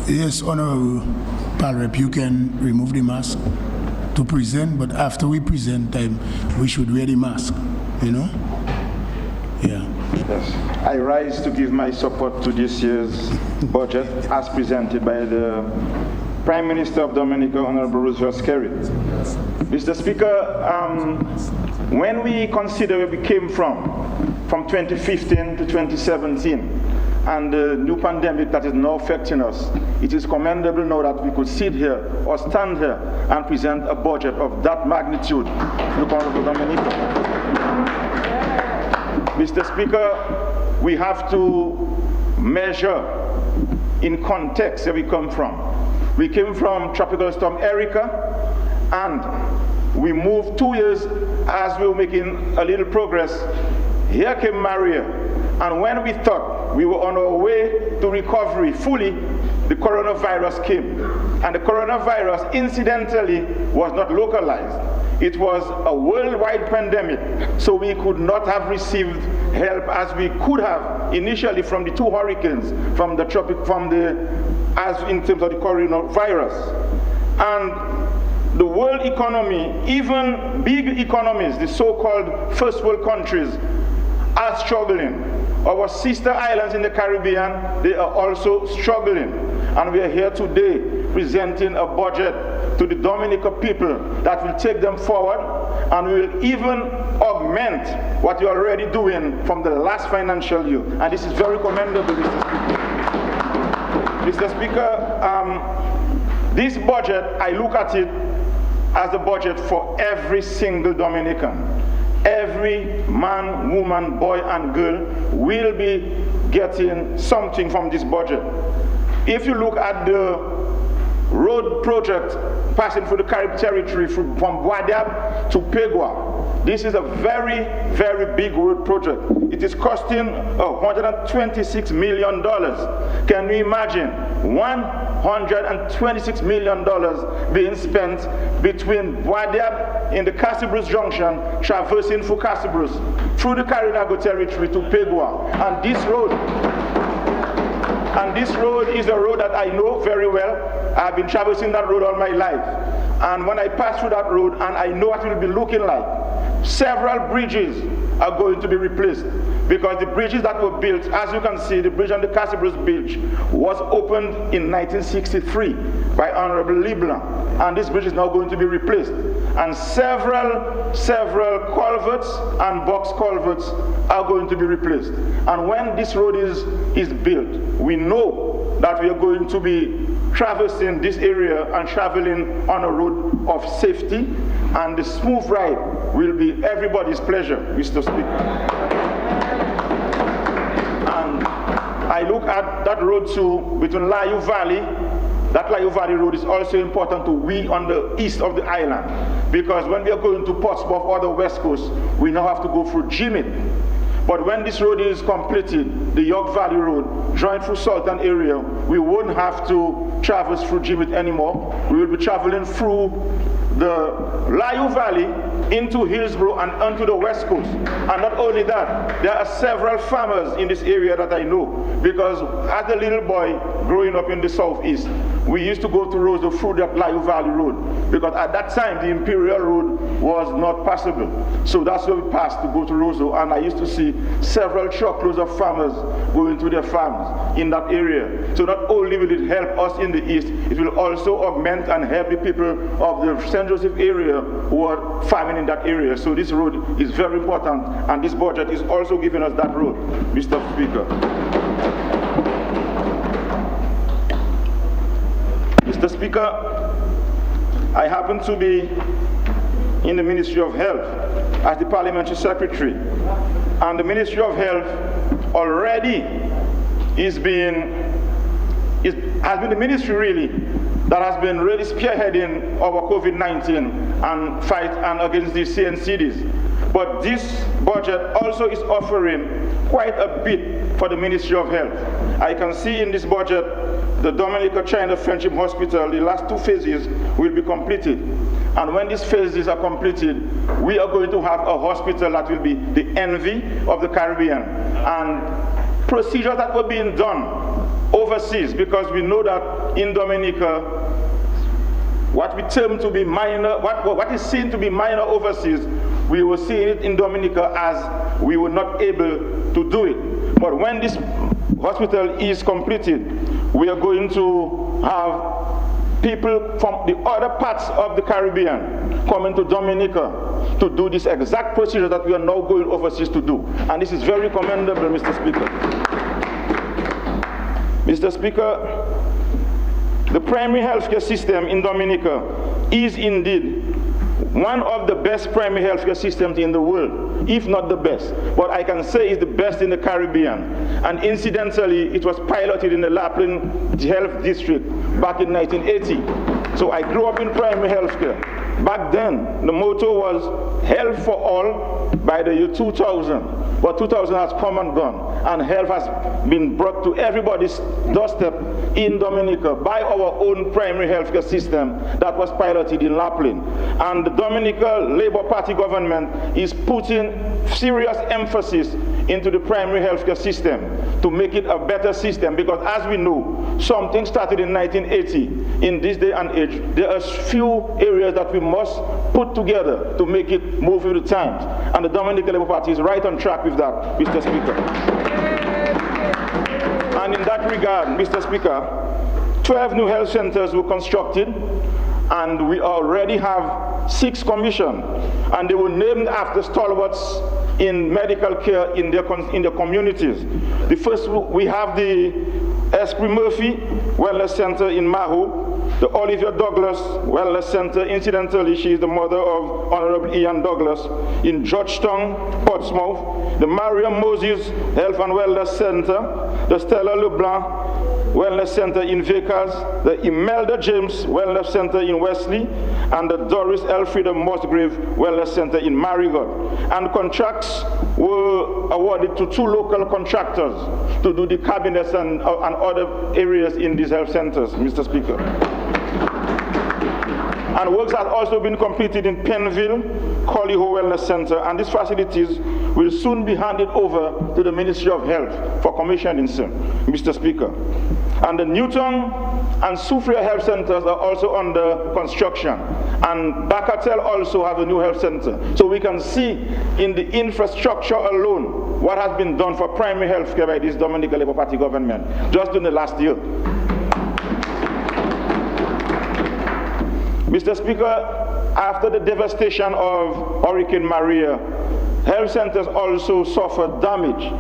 Yes, Honorable Palrep, you can remove the mask to present, but after we present, we should wear the mask, you know? Yeah. Yes. I rise to give my support to this year's budget as presented by the Prime Minister of Dominica, Honorable Roosevelt Skerrit. Mr. Speaker, when we consider where we came from 2015 to 2017, and the new pandemic that is now affecting us, it is commendable now that we could sit here or stand here and present a budget of that magnitude to the Honorable Dominica. Mr. Speaker, we have to measure in context where we come from. We came from Tropical Storm Erica, and we moved 2 years as we were making a little progress. Here came Maria, and when we thought we were on our way to recovery fully, the coronavirus came. And the coronavirus, incidentally, was not localized. It was a worldwide pandemic, so we could not have received help as we could have initially from the two hurricanes, in terms of the coronavirus. And the world economy, even big economies, the so-called first world countries, are struggling. Our sister islands in the Caribbean, they are also struggling. And we are here today presenting a budget to the Dominica people that will take them forward, and we will even augment what you're already doing from the last financial year. And this is very commendable, Mr. Speaker, this budget, I look at it as a budget for every single Dominican. Every man, woman, boy, and girl will be getting something from this budget. If you look at the road project passing through the Caribbean territory from Boadab to Pegua, this is a very, very big road project. It is costing $126 million. Can you imagine $126 million being spent between Boadab in the Casibrus Junction, traversing through Casibrus, through the Carinago territory to Pegua, and this road is a road that I know very well. I've been traversing that road all my life. And when I pass through that road, and I know what it will be looking like, several bridges are going to be replaced. Because the bridges that were built, as you can see, the bridge on the Castlebrooks Bridge was opened in 1963 by Honorable Leblanc. And this bridge is now going to be replaced. And several culverts and box culverts are going to be replaced. And when this road is built, we know that we are going to be traversing this area and traveling on a road of safety, and the smooth ride will be everybody's pleasure, Mr. Speaker. And I look at that road too, between Layu Valley. That Layu Valley road is also important to we on the east of the island, because when we are going to Portsmouth or the west coast, we now have to go through Jimmy. But when this road is completed, the York Valley Road, joined through Sultan area, we won't have to traverse through Jimmy anymore. We will be traveling through the Layu Valley into Hillsborough and onto the west coast. And not only that, there are several farmers in this area that I know, because as a little boy growing up in the southeast, we used to go to Roseau through that Layu Valley Road, because at that time the Imperial Road was not passable. So that's where we passed to go to Roseau, and I used to see several truckloads of farmers going to their farms in that area. So not only will it help us in the east, it will also augment and help the people of the St. Joseph area who are farming in that area. So this road is very important, and this budget is also giving us that road, Mr. Speaker. Mr. Speaker, I happen to be in the Ministry of Health as the Parliamentary Secretary, and the Ministry of Health already has been the ministry really that has been really spearheading our COVID-19 and fight and against the CNCDs. But this budget also is offering quite a bit for the Ministry of Health. I can see in this budget the Dominica China Friendship Hospital, the last 2 phases will be completed. And when these phases are completed, we are going to have a hospital that will be the envy of the Caribbean. And procedures that were being done overseas, because we know that in Dominica, what we term to be minor, what is seen to be minor overseas, we will see it in Dominica as we were not able to do it. But when this hospital is completed, we are going to have people from the other parts of the Caribbean coming to Dominica to do this exact procedure that we are now going overseas to do. And this is very commendable, Mr. Speaker. Mr. Speaker, the primary healthcare system in Dominica is indeed one of the best primary healthcare systems in the world, if not the best. But I can say it's the best in the Caribbean. And incidentally, it was piloted in the Lapland Health District back in 1980. So I grew up in primary healthcare. Back then, the motto was health for all by the year 2000. But 2000 has come and gone, and health has been brought to everybody's doorstep in Dominica by our own primary healthcare system that was piloted in Lapland. And the Dominica Labour Party government is putting serious emphasis into the primary healthcare system to make it a better system, because as we know, something started in 1980. In this day and age, there are few areas that we must put together to make it move with the times. And the Dominica Labour Party is right on track with that, Mr. Speaker. And in that regard, Mr. Speaker, 12 new health centers were constructed, and we already have 6 commissioned, and they were named after stalwarts in medical care in their communities. The first, we have the Esprit Murphy Wellness Center in Mahu, the Olivia Douglas Wellness Center. Incidentally, she is the mother of Honorable Ian Douglas in Georgetown, Portsmouth, the Mariam Moses Health and Wellness Center, the Stella LeBlanc Wellness Center in Vickers, the Imelda James Wellness Center in Wesley, and the Doris Elfrida Musgrave Wellness Center in Marigot. And contracts were awarded to 2 local contractors to do the cabinets and other areas in these health centers, Mr. Speaker. And works have also been completed in Penville, Collyho Wellness Center, and these facilities will soon be handed over to the Ministry of Health for commissioning, Mr. Speaker. And the Newton and Sufria health centers are also under construction. And Bakatel also have a new health center. So we can see in the infrastructure alone what has been done for primary health care by this Dominica Labour Party government just in the last year. Mr. Speaker, after the devastation of Hurricane Maria, health centers also suffered damage,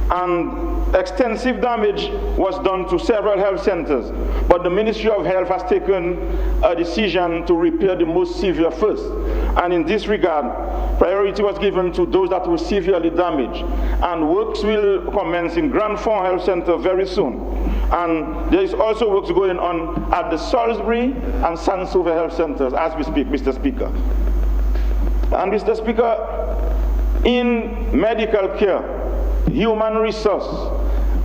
and extensive damage was done to several health centers. But the Ministry of Health has taken a decision to repair the most severe first. And in this regard, priority was given to those that were severely damaged. And works will commence in Grand Fond Health Center very soon. And there is also works going on at the Salisbury and Sansova Health Centers as we speak, Mr. Speaker. And Mr. Speaker, in medical care, human resource,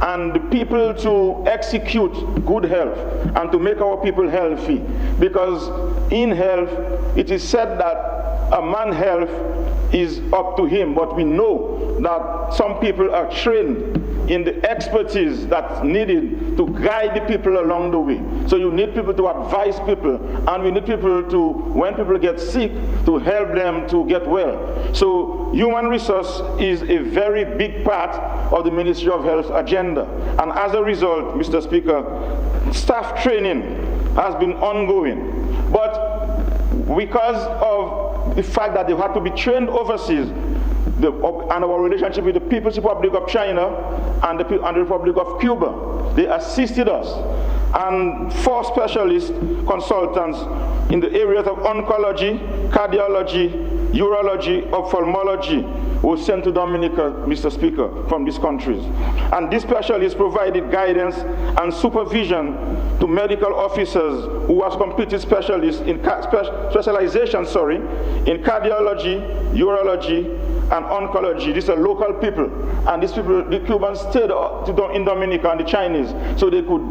and the people to execute good health and to make our people healthy. Because in health, it is said that a man's health is up to him, but we know that some people are trained in the expertise that's needed to guide the people along the way. So you need people to advise people, and we need people to, when people get sick, to help them to get well. So human resource is a very big part of the Ministry of Health agenda. And as a result, Mr. Speaker, staff training has been ongoing. But because of the fact that they had to be trained overseas, and our relationship with the People's Republic of China and the Republic of Cuba, they assisted us. And 4 specialist consultants in the areas of oncology, cardiology, urology, ophthalmology were sent to Dominica, Mr. Speaker, from these countries. And these specialists provided guidance and supervision to medical officers who have completed specialization in cardiology, urology, and oncology. These are local people, and these people, the Cubans stayed in Dominica and the Chinese, so they could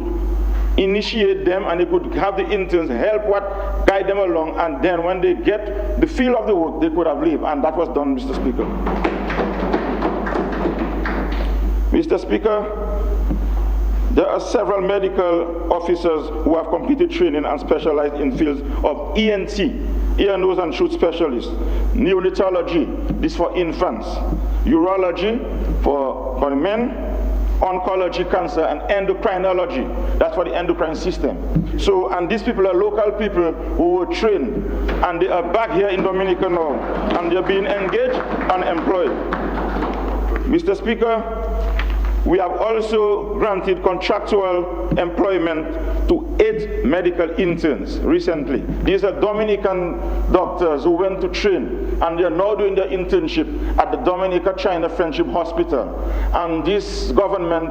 initiate them and they could have the interns help guide them along, and then when they get the feel of the work, they could have leave, and that was done, Mr. Speaker. Mr. Speaker, there are several medical officers who have completed training and specialized in fields of ENT, ear, nose, and throat specialists, neonatology, this for infants, urology for the men, oncology, cancer, and endocrinology, that's for the endocrine system. So, and these people are local people who were trained, and they are back here in Dominica now, and they're being engaged and employed. Mr. Speaker, we have also granted contractual employment to 8 medical interns recently. These are Dominican doctors who went to train, and they are now doing their internship at the Dominica-China Friendship Hospital. And this government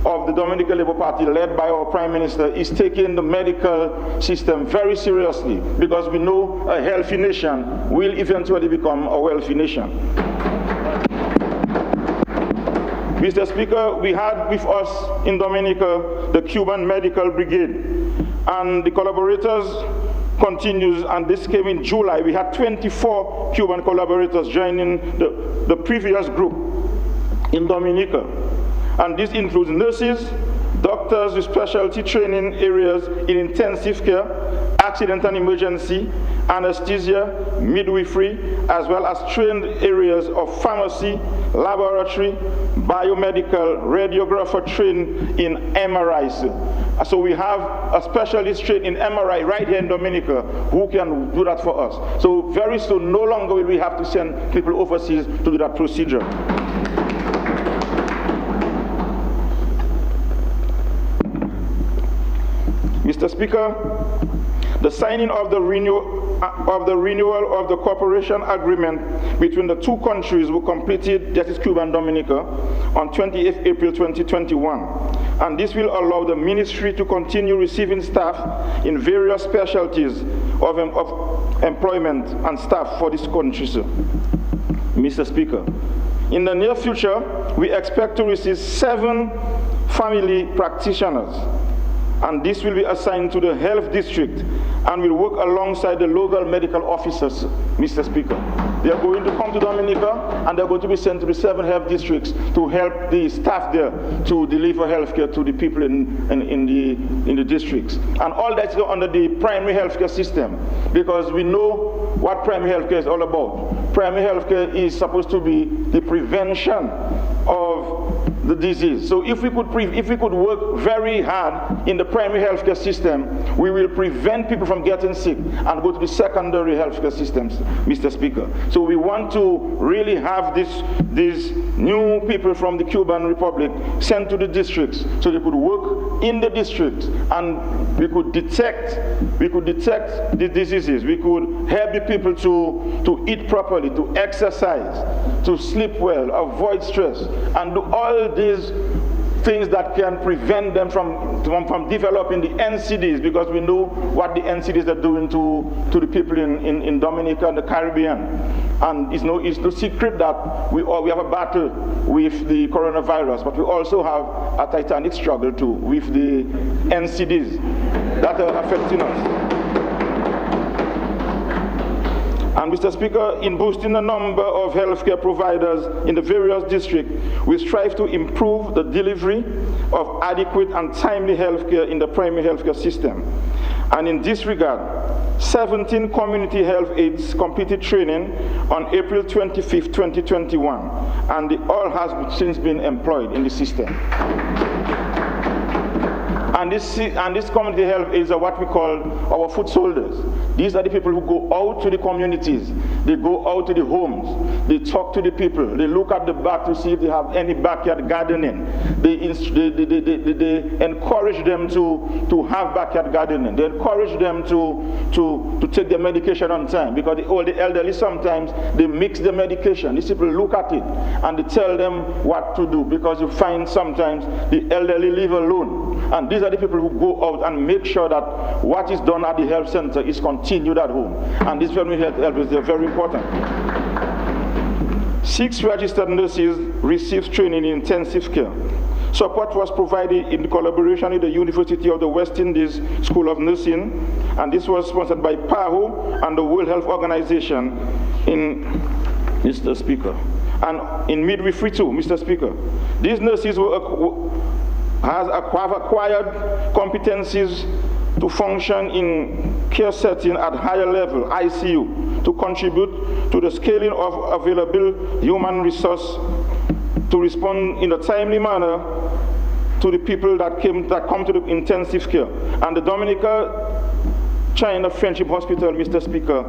of the Dominica Labour Party, led by our Prime Minister, is taking the medical system very seriously, because we know a healthy nation will eventually become a wealthy nation. Mr. Speaker, we had with us in Dominica the Cuban Medical Brigade, and the collaborators continues, and this came in July. We had 24 Cuban collaborators joining the previous group in Dominica. And this includes nurses, doctors with specialty training areas in intensive care, accident and emergency, anesthesia, midwifery, as well as trained areas of pharmacy, laboratory, biomedical, radiographer trained in MRIs. So we have a specialist trained in MRI right here in Dominica who can do that for us. So very soon, no longer will we have to send people overseas to do that procedure. Mr. Speaker, the signing of the renewal of the cooperation agreement between the 2 countries were completed, that is Cuba and Dominica, on 28th April 2021. And this will allow the ministry to continue receiving staff in various specialties of employment and staff for this country, sir. Mr. Speaker, in the near future, we expect to receive 7 family practitioners and this will be assigned to the health district and will work alongside the local medical officers, Mr. Speaker. They are going to come to Dominica and they're going to be sent to the 7 health districts to help the staff there to deliver healthcare to the people in the districts. And all that's under the primary healthcare system, because we know what primary healthcare is all about. Primary healthcare is supposed to be the prevention of the disease. So if we could work very hard in the primary healthcare system, we will prevent people from getting sick and go to the secondary healthcare systems, Mr. Speaker. So we want to really have these new people from the Cuban Republic sent to the districts so they could work in the districts and we could detect the diseases. We could help the people to eat properly, to exercise, to sleep well, avoid stress, and do all these things that can prevent them from developing the NCDs, because we know what the NCDs are doing to the people in Dominica and the Caribbean. And it's no secret that we have a battle with the coronavirus, but we also have a titanic struggle too with the NCDs that are affecting us. And Mr. Speaker, in boosting the number of healthcare providers in the various districts, we strive to improve the delivery of adequate and timely healthcare in the primary healthcare system. And in this regard, 17 community health aides completed training on April 25th, 2021, and they all have since been employed in the system. And these community health aides are what we call our foot soldiers. These are the people who go out to the communities. They go out to the homes. They talk to the people. They look at the back to see if they have any backyard gardening. They encourage them to have backyard gardening. They encourage them to take their medication on time, because the elderly sometimes they mix the medication. These people look at it and they tell them what to do, because you find sometimes the elderly live alone. And these are the people who go out and make sure that what is done at the health center is continued at home. And this family health is very important. 6 registered nurses received training in intensive care. Support was provided in collaboration with the University of the West Indies School of Nursing, and this was sponsored by PAHO and the World Health Organization Mr. Speaker. And in midwifery too, Mr. Speaker. These nurses have acquired competencies to function in care setting at higher level, ICU, to contribute to the scaling of available human resource to respond in a timely manner to the people that come to the intensive care. And the Dominica China Friendship Hospital, Mr. Speaker,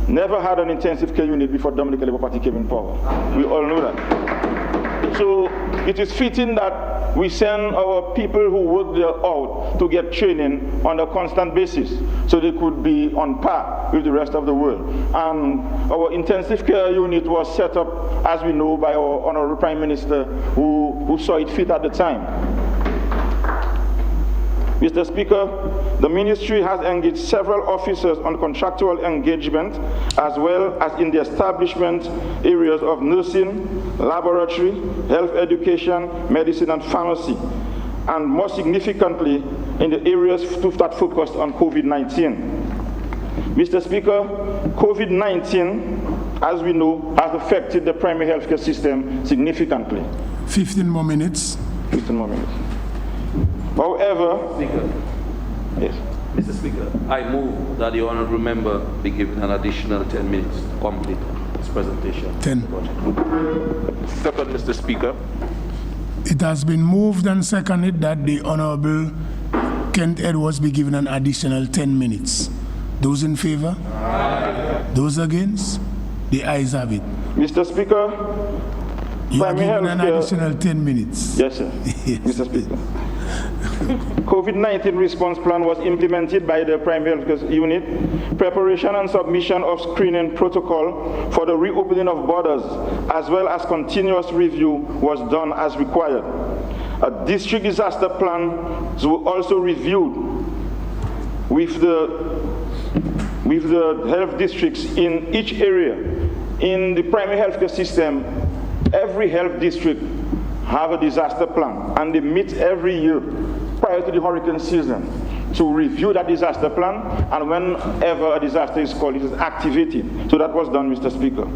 never had an intensive care unit before Dominica Labour Party came in power. We all know that. So it is fitting that we send our people who work there out to get training on a constant basis so they could be on par with the rest of the world. And our intensive care unit was set up, as we know, by our Honorable Prime Minister who saw it fit at the time. Mr. Speaker, the ministry has engaged several officers on contractual engagement, as well as in the establishment areas of nursing, laboratory, health education, medicine, and pharmacy, and more significantly, in the areas that focused on COVID-19. Mr. Speaker, COVID-19, as we know, has affected the primary healthcare system significantly. 15 more minutes. 15 more minutes. However, Speaker. Yes. Mr. Speaker, I move that the honourable member be given an additional 10 minutes to complete his presentation. 10. Second, Mr. Speaker. It has been moved and seconded that the Honorable Kent Edwards be given an additional 10 minutes. Those in favor? Aye. Those against? The ayes have it. Mr. Speaker, you are given an additional 10 minutes. Yes, sir. Yes. Mr. Speaker. COVID-19 response plan was implemented by the Primary Health Unit. Preparation and submission of screening protocol for the reopening of borders, as well as continuous review, was done as required. A district disaster plan was also reviewed with the health districts in each area. In the primary healthcare system, every health district have a disaster plan, and they meet every year prior to the hurricane season to review that disaster plan, and whenever a disaster is called, it is activated. So that was done, Mr. Speaker.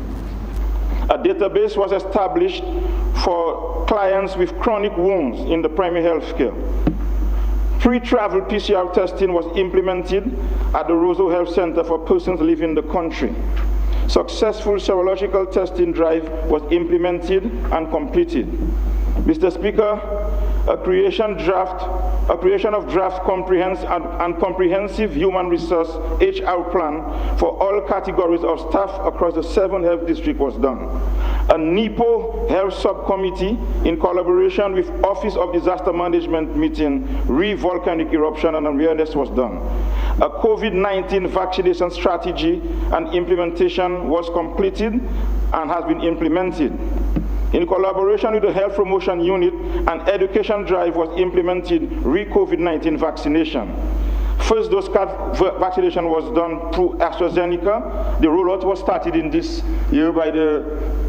A database was established for clients with chronic wounds in the primary health care. Pre-travel PCR testing was implemented at the Roseau Health Center for persons living in the country. Successful serological testing drive was implemented and completed. Mr. Speaker, a creation of draft comprehensive human resource HR plan for all categories of staff across the 7 health districts was done. A NEPO health subcommittee in collaboration with Office of Disaster Management meeting, re-volcanic eruption and awareness was done. A COVID-19 vaccination strategy and implementation was completed and has been implemented. In collaboration with the Health Promotion Unit, an education drive was implemented re-COVID-19 vaccination. First dose vaccination was done through AstraZeneca. The rollout was started in this year by the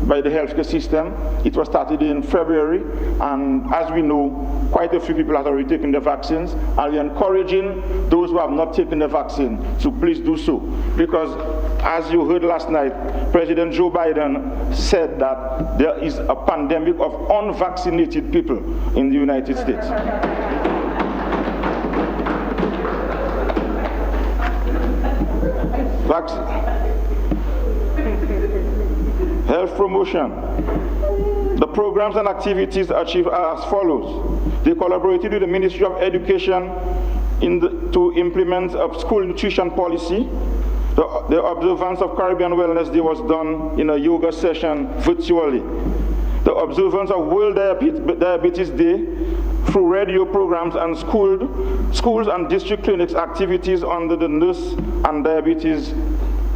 healthcare system. It was started in February, and as we know, quite a few people have already taken the vaccines, and we're encouraging those who have not taken the vaccine to please do so. Because as you heard last night, President Joe Biden said that there is a pandemic of unvaccinated people in the United States. Health promotion. The programs and activities achieved are as follows. They collaborated with the Ministry of Education to implement a school nutrition policy. The observance of Caribbean Wellness Day was done in a yoga session virtually. The observance of World Diabetes Day through radio programs and schools and district clinics activities under the nurse and diabetes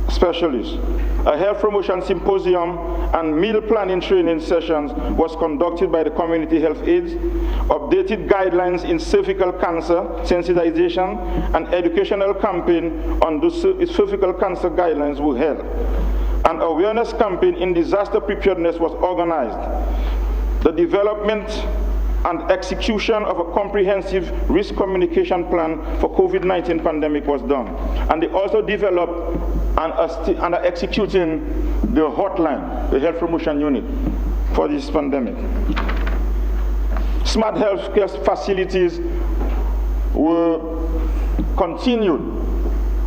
specialists. A health promotion symposium and meal planning training sessions was conducted by the community health aides. Updated guidelines in cervical cancer sensitization and educational campaign on the cervical cancer guidelines were held. An awareness campaign in disaster preparedness was organized. The development and execution of a comprehensive risk communication plan for COVID-19 pandemic was done. And they also developed and are executing the hotline, the health promotion unit for this pandemic. Smart healthcare facilities were continued.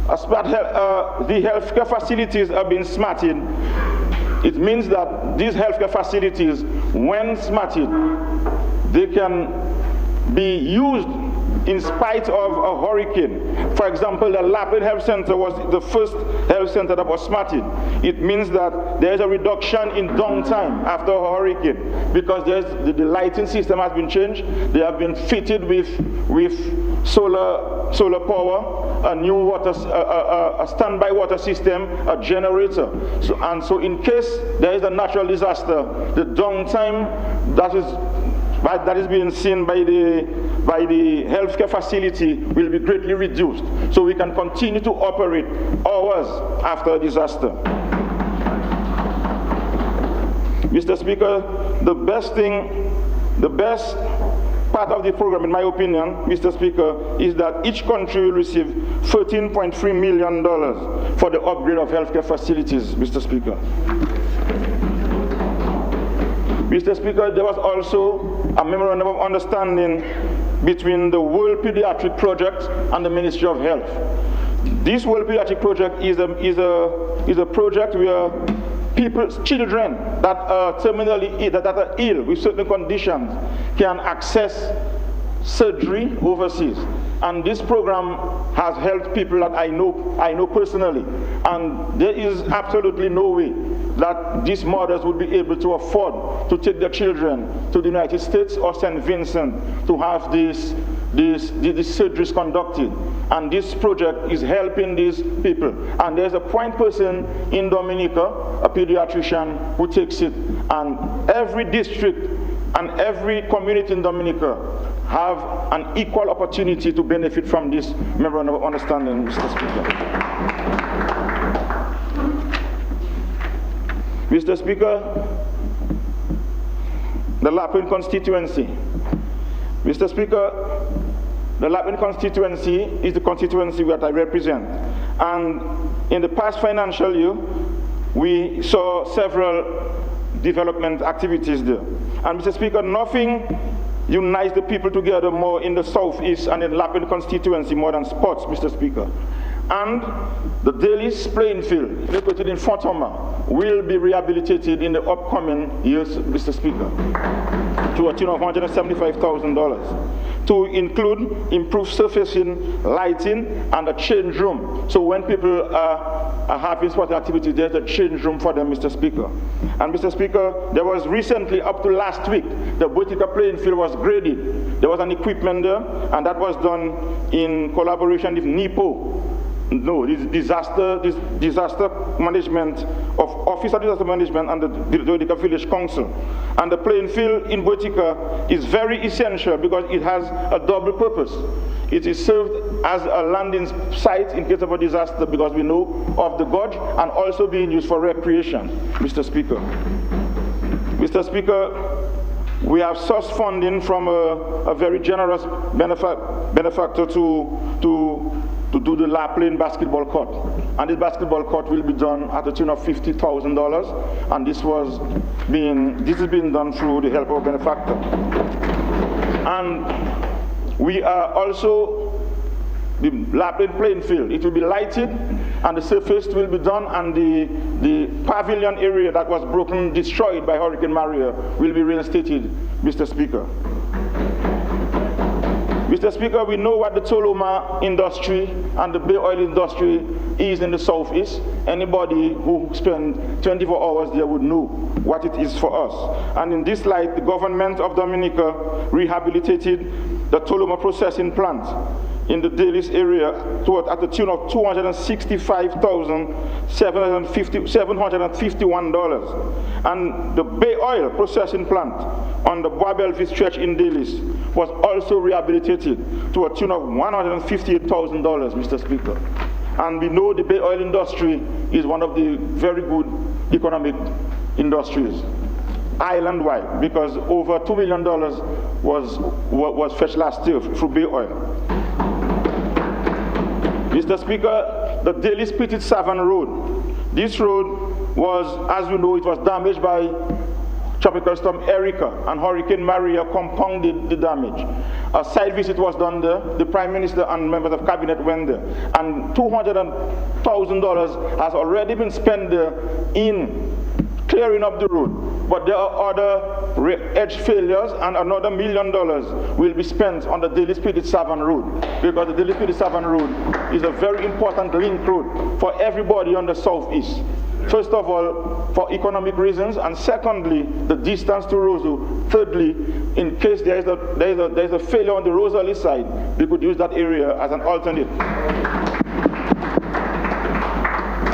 The healthcare facilities have been smarted. It means that these healthcare facilities, when smarted, they can be used in spite of a hurricane. For example, the Lapid Health Center was the first health center that was smarted. It means that there is a reduction in downtime after a hurricane because the lighting system has been changed. They have been fitted with solar power, a new water, a standby water system, a generator. So in case there is a natural disaster, the downtime that is being seen by the healthcare facility will be greatly reduced, so we can continue to operate hours after a disaster. Mr. Speaker, the best part of the program, in my opinion, Mr. Speaker, is that each country will receive $13.3 million for the upgrade of healthcare facilities, Mr. Speaker. Mr. Speaker, there was also a memorandum of understanding between the World Pediatric Project and the Ministry of Health. This World Pediatric Project is a project where children that are terminally ill, that are ill with certain conditions, can access surgery overseas. And this program has helped people that I know personally. And there is absolutely no way that these mothers would be able to afford to take their children to the United States or St. Vincent to have these surgeries conducted. And this project is helping these people. And there's a point person in Dominica, a pediatrician, who takes it. And every district and every community in Dominica have an equal opportunity to benefit from this memorandum of understanding, Mr. Speaker. Mr. Speaker, the Lapin constituency. Mr. Speaker, The Lapland constituency is the constituency that I represent. And in the past financial year, we saw several development activities there. And Mr. Speaker, nothing unites the people together more in the southeast and in Lapland constituency more than sports, Mr. Speaker. And the Daly's playing field, located in Fortoma, will be rehabilitated in the upcoming years, Mr. Speaker, to a tune of $175,000, to include improved surfacing, lighting, and a change room. So when people are having sporting activities, there's a change room for them, Mr. Speaker. And Mr. Speaker, there was recently, up to last week, the Dominica playing field was graded. There was an equipment there, and that was done in collaboration with NIPO. No, this disaster management of Office of Disaster Management and the Dominica Village Council. And the playing field in Botica is very essential because it has a double purpose. It is served as a landing site in case of a disaster because we know of the gorge, and also being used for recreation, Mr. Speaker. Mr. Speaker, we have sourced funding from a very generous benefactor to do the Lapland basketball court. And this basketball court will be done at the tune of $50,000, and this is being done through the help of a benefactor. And we are also, the Lapland playing field, it will be lighted, and the surface will be done, and the pavilion area that was destroyed by Hurricane Maria will be reinstated, Mr. Speaker. Mr. Speaker, we know what the Toloma industry and the Bay Oil industry is in the southeast. Anybody who spent 24 hours there would know what it is for us. And in this light, the government of Dominica rehabilitated the Toloma processing plant in the Daly's area at the tune of $265,751. And the Bay Oil processing plant on the Babelvis Stretch in Daly's was also rehabilitated to a tune of $158,000, Mr. Speaker. And we know the Bay Oil industry is one of the very good economic industries, island-wide, because over $2 million was fetched last year through Bay Oil. Mr. Speaker, the Daly's Petit Savannah Road. This road was, as you know, it was damaged by Tropical Storm Erica, and Hurricane Maria compounded the damage. A site visit was done there. The Prime Minister and members of Cabinet went there. And $200,000 has already been spent there in clearing up the road. But there are other edge failures, and another $1 million will be spent on the Daly's Petit Savannah Road, because the Daly's Petit Savannah Road is a very important link road for everybody on the southeast. First of all, for economic reasons, and secondly, the distance to Roseau. Thirdly, in case there is a failure on the Rosalie side, we could use that area as an alternate.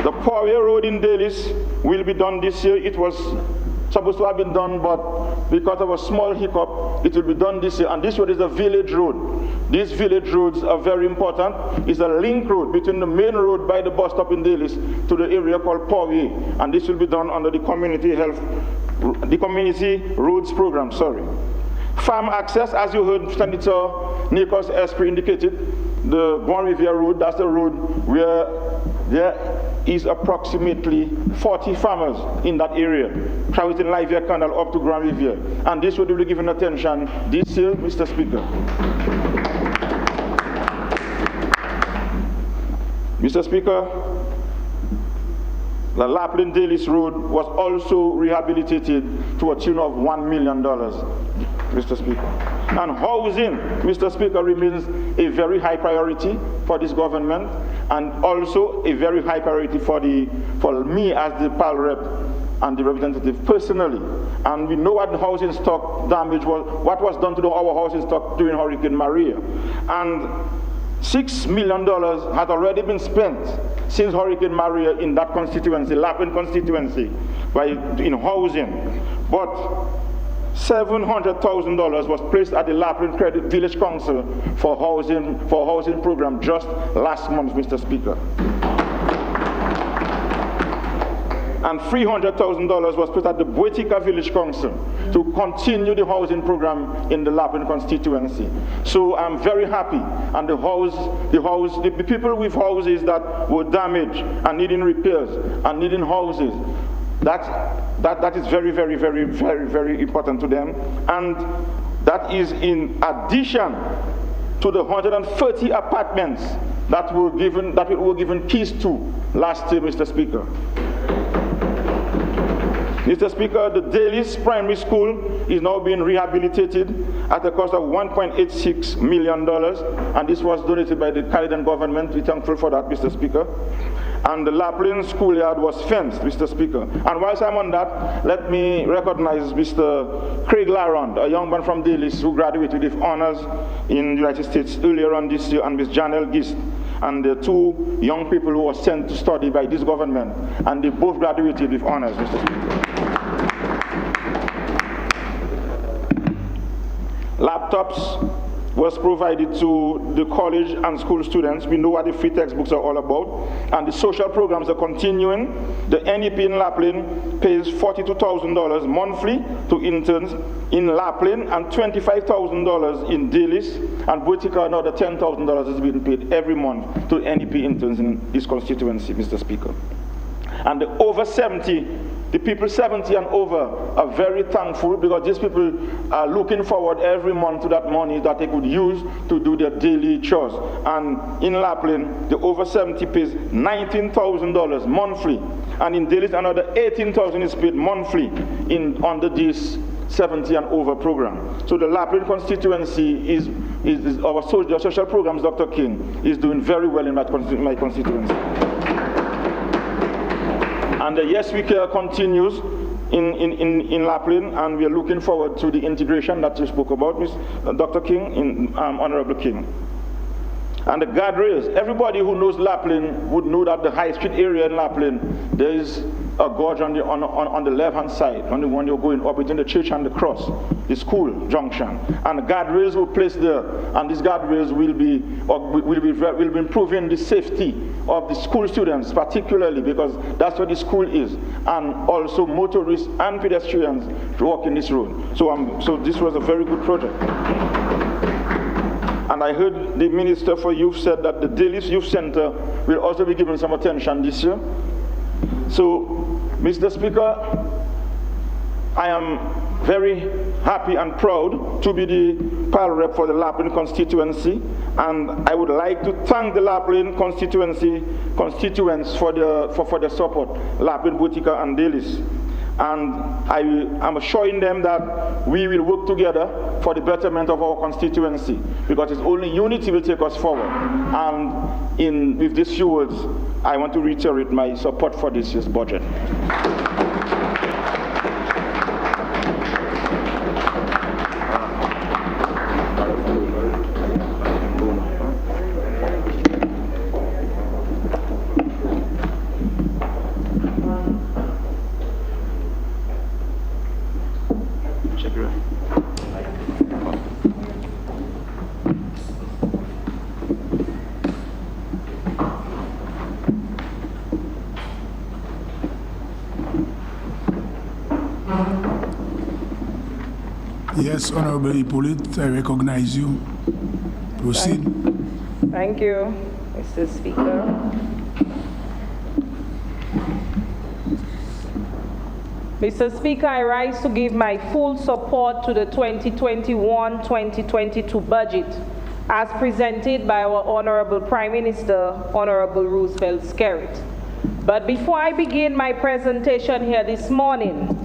The Poirier Road in Daly's will be done this year. It was supposed to have been done, but because of a small hiccup, it will be done this year. And this road is a village road. These village roads are very important. It's a link road between the main road by the bus stop in Daly's to the area called Poirier. And this will be done under the community roads program, Farm access, as you heard Senator Nicholas Esprit indicated, the Bon Riviere Road, that's the road where there is approximately 40 farmers in that area, traversing Livier Canal up to Grand Riviere. And this would be given attention this year, Mr. Speaker. Mr. Speaker, the Lapland Daly's Road was also rehabilitated to a tune of $1 million, Mr. Speaker. And housing, Mr. Speaker, remains a very high priority for this government, and also a very high priority for me as the PAL rep and the representative personally. And we know what the housing stock damage was, what was done to our housing stock during Hurricane Maria. And $6 million had already been spent since Hurricane Maria in that constituency, Lapland constituency, in housing. But $700,000 was placed at the Lapland Credit Village Council for housing program just last month, Mr. Speaker. and $300,000 was put at the Dominica Village Council to continue the housing program in the Lapland constituency. So I'm very happy, and the people with houses that were damaged and needing repairs and needing houses, that is very, very, very, very, very important to them, and that is in addition to the 130 apartments that we were given keys to last year, Mr. Speaker. Mr. Speaker, the Daly's Primary School is now being rehabilitated at a cost of $1.86 million, and this was donated by the Canadian government. We're thankful for that, Mr. Speaker. And the Lapland schoolyard was fenced, Mr. Speaker. And whilst I'm on that, let me recognize Mr. Craig Larond, a young man from Daly's who graduated with honors in the United States earlier on this year, and Ms. Janelle Gist, and the two young people who were sent to study by this government, and they both graduated with honors, Mr. Speaker. Laptops was provided to the college and school students. We know what the free textbooks are all about. And the social programs are continuing. The NEP in Lapland pays $42,000 monthly to interns in Lapland and $25,000 in Daly's. And Dominica, another $10,000 is being paid every month to NEP interns in this constituency, Mr. Speaker. And the over 70, the people 70 and over are very thankful, because these people are looking forward every month to that money that they could use to do their daily chores. And in Lapland, the over 70 pays $19,000 monthly, and in Daly's another $18,000 is paid monthly under this 70 and over program. So the Lapland constituency is our social programs, Dr. King, is doing very well in my constituency. And the Yes We Care continues in Lapland, and we are looking forward to the integration that you spoke about, Dr. King, Honorable King. And the guardrails, everybody who knows Lapland would know that the High Street area in Lapland, there is a gorge on the left-hand side, on the one you're going up between the church and the cross, the school junction. And the guardrails were placed there, and these guardrails will be improving the safety of the school students, particularly because that's where the school is, and also motorists and pedestrians walking this road. So this was a very good project. And I heard the Minister for Youth said that the Daly's Youth Center will also be given some attention this year. So, Mr. Speaker, I am very happy and proud to be the PAL rep for the Lapland constituency, and I would like to thank the Lapland constituents for their support, Lapland, Dominica, and Daly's. And I'm assuring them that we will work together for the betterment of our constituency, because it's only unity will take us forward. And with these few words, I want to reiterate my support for this year's budget. Yes, Honorable Hippolyte, I recognize you. Proceed. Thank you, Mr. Speaker. Mr. Speaker, I rise to give my full support to the 2021-2022 budget as presented by our Honorable Prime Minister, Honorable Roosevelt Skerrit. But before I begin my presentation here this morning,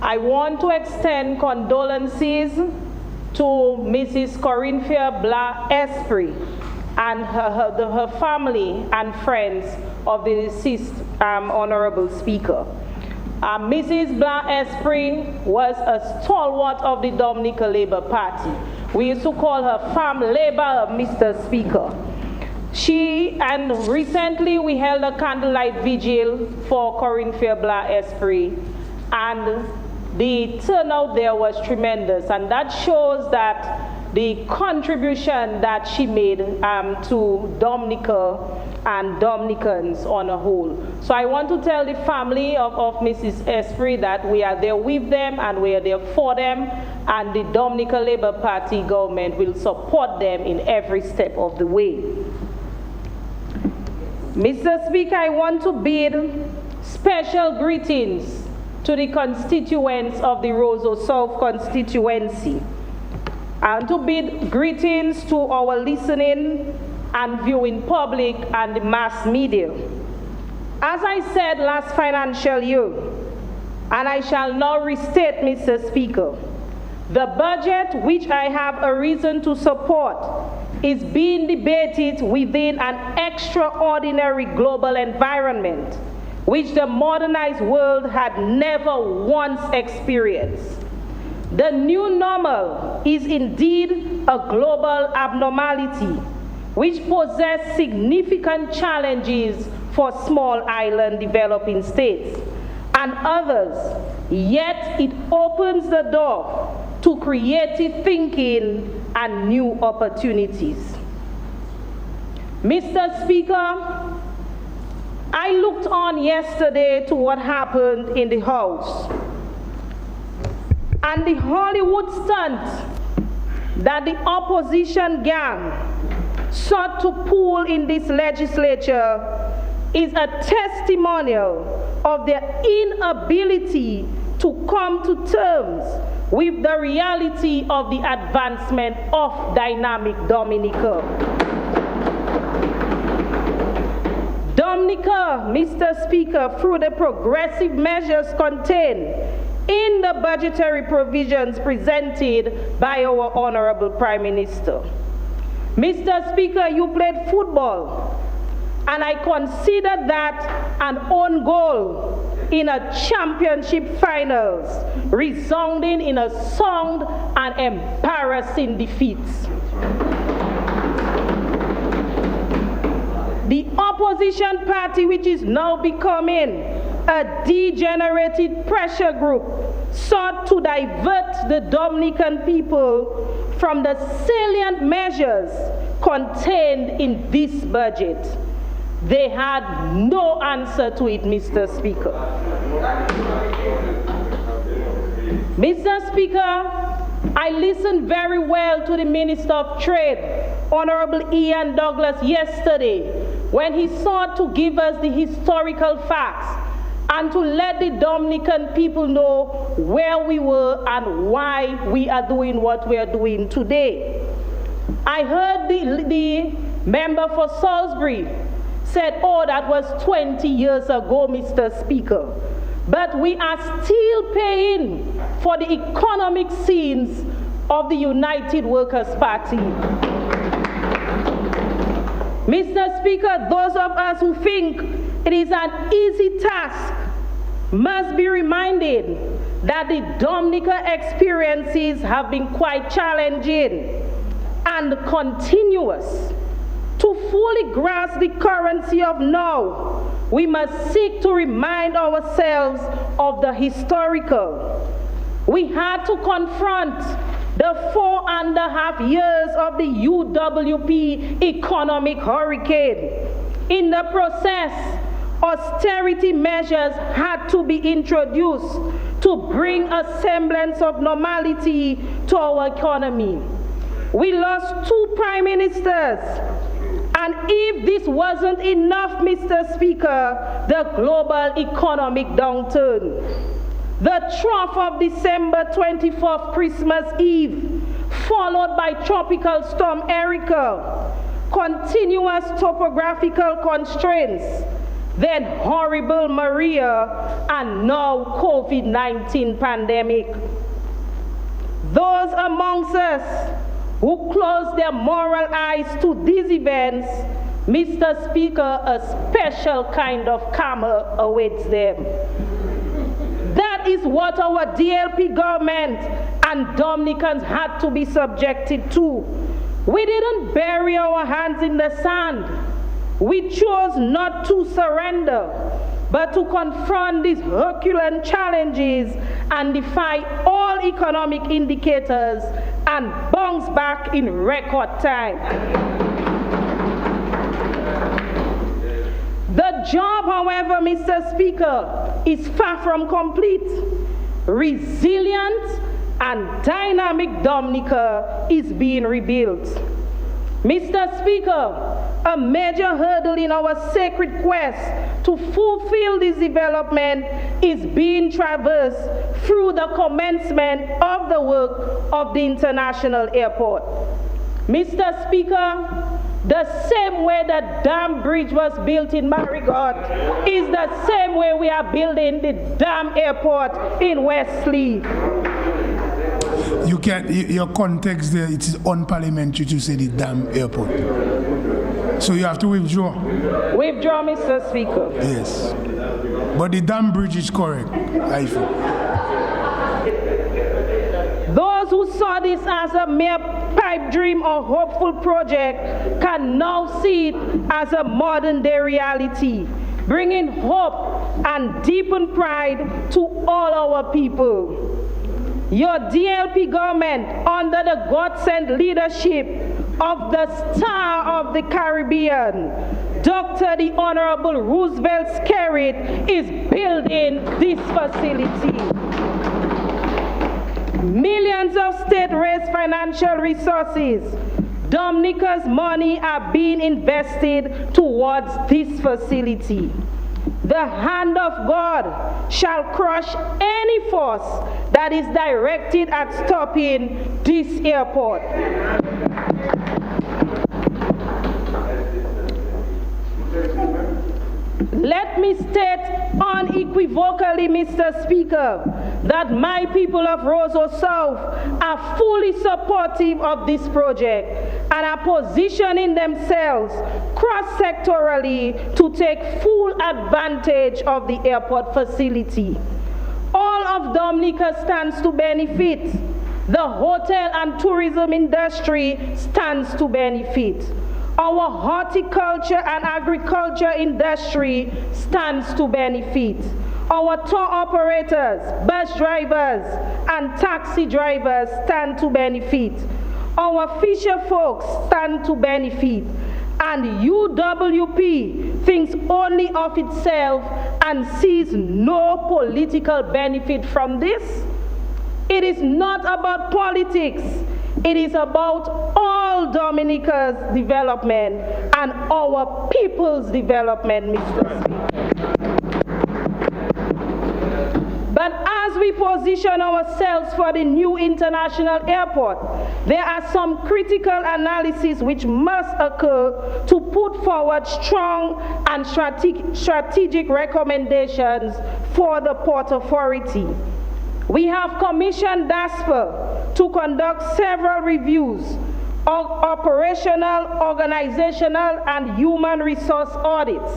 I want to extend condolences to Mrs. Corinthia Blas Esprit and her family and friends of the deceased Honorable Speaker. Mrs. Blas Esprit was a stalwart of the Dominica Labour Party. We used to call her Farm Labour, Mr. Speaker. And recently we held a candlelight vigil for Corinthia Blas Esprit, and the turnout there was tremendous, and that shows that the contribution that she made to Dominica and Dominicans on a whole. So I want to tell the family of Mrs. Esprit that we are there with them and we are there for them, and the Dominica Labour Party government will support them in every step of the way. Mr. Speaker, I want to bid special greetings to the constituents of the Roseau South constituency, and to bid greetings to our listening and viewing public and the mass media. As I said last financial year, and I shall now restate, Mr. Speaker, the budget which I have a reason to support is being debated within an extraordinary global environment which the modernized world had never once experienced. The new normal is indeed a global abnormality which poses significant challenges for small island developing states and others, yet it opens the door to creative thinking and new opportunities. Mr. Speaker, I looked on yesterday to what happened in the House, and the Hollywood stunt that the opposition gang sought to pull in this legislature is a testimonial of their inability to come to terms with the reality of the advancement of dynamic Dominica. Dominica, Mr. Speaker, through the progressive measures contained in the budgetary provisions presented by our Honorable Prime Minister. Mr. Speaker, you played football, and I consider that an own goal in a championship finals, resounding in a sound and embarrassing defeat. The opposition party, which is now becoming a degenerated pressure group, sought to divert the Dominican people from the salient measures contained in this budget. They had no answer to it, Mr. Speaker. Mr. Speaker, I listened very well to the Minister of Trade, Honorable Ian Douglas, yesterday when he sought to give us the historical facts and to let the Dominican people know where we were and why we are doing what we are doing today. I heard the member for Salisbury said, oh, that was 20 years ago, Mr. Speaker. But we are still paying for the economic sins of the United Workers' Party. Mr. Speaker, those of us who think it is an easy task must be reminded that the Dominica experiences have been quite challenging and continuous. To fully grasp the currency of now, we must seek to remind ourselves of the historical. We had to confront the 4.5 years of the UWP economic hurricane. In the process, austerity measures had to be introduced to bring a semblance of normality to our economy. We lost 2 prime ministers, and if this wasn't enough, Mr. Speaker, the global economic downturn. The trough of December 24th, Christmas Eve, followed by Tropical Storm Erica, continuous topographical constraints, then horrible Maria, and now COVID-19 pandemic. Those amongst us who close their moral eyes to these events, Mr. Speaker, a special kind of karma awaits them. That is what our DLP government and Dominicans had to be subjected to. We didn't bury our hands in the sand. We chose not to surrender, but to confront these Herculean challenges and defy all economic indicators and bounce back in record time. The job, however, Mr. Speaker, is far from complete. Resilient and dynamic Dominica is being rebuilt. Mr. Speaker, a major hurdle in our sacred quest to fulfill this development is being traversed through the commencement of the work of the international airport. Mr. Speaker, the same way the dam bridge was built in Marigot is the same way we are building the dam airport in Wesley. You can't, your context there, it's unparliamentary to say the damn airport. So you have to withdraw. Withdraw, Mr. Speaker. Yes. But the dam bridge is correct, I feel. Those who saw this as a mere pipe dream or hopeful project can now see it as a modern day reality, bringing hope and deepened pride to all our people. Your DLP government, under the God-sent leadership of the star of the Caribbean, Dr. the Honorable Roosevelt Skerrit, is building this facility. Millions of state-raised financial resources, Dominica's money, are being invested towards this facility. The hand of God shall crush any force that is directed at stopping this airport. Let me state unequivocally, Mr. Speaker, that my people of Roseau South are fully supportive of this project and are positioning themselves cross-sectorally to take full advantage of the airport facility. All of Dominica stands to benefit. The hotel and tourism industry stands to benefit. Our horticulture and agriculture industry stands to benefit. Our tour operators, bus drivers, and taxi drivers stand to benefit. Our fisher folks stand to benefit. And UWP thinks only of itself and sees no political benefit from this. It is not about politics. It is about all Dominica's development and our people's development, Mr. Speaker. But as we position ourselves for the new international airport, there are some critical analyses which must occur to put forward strong and strategic recommendations for the Port Authority. We have commissioned DASPER to conduct several reviews of operational, organizational, and human resource audits.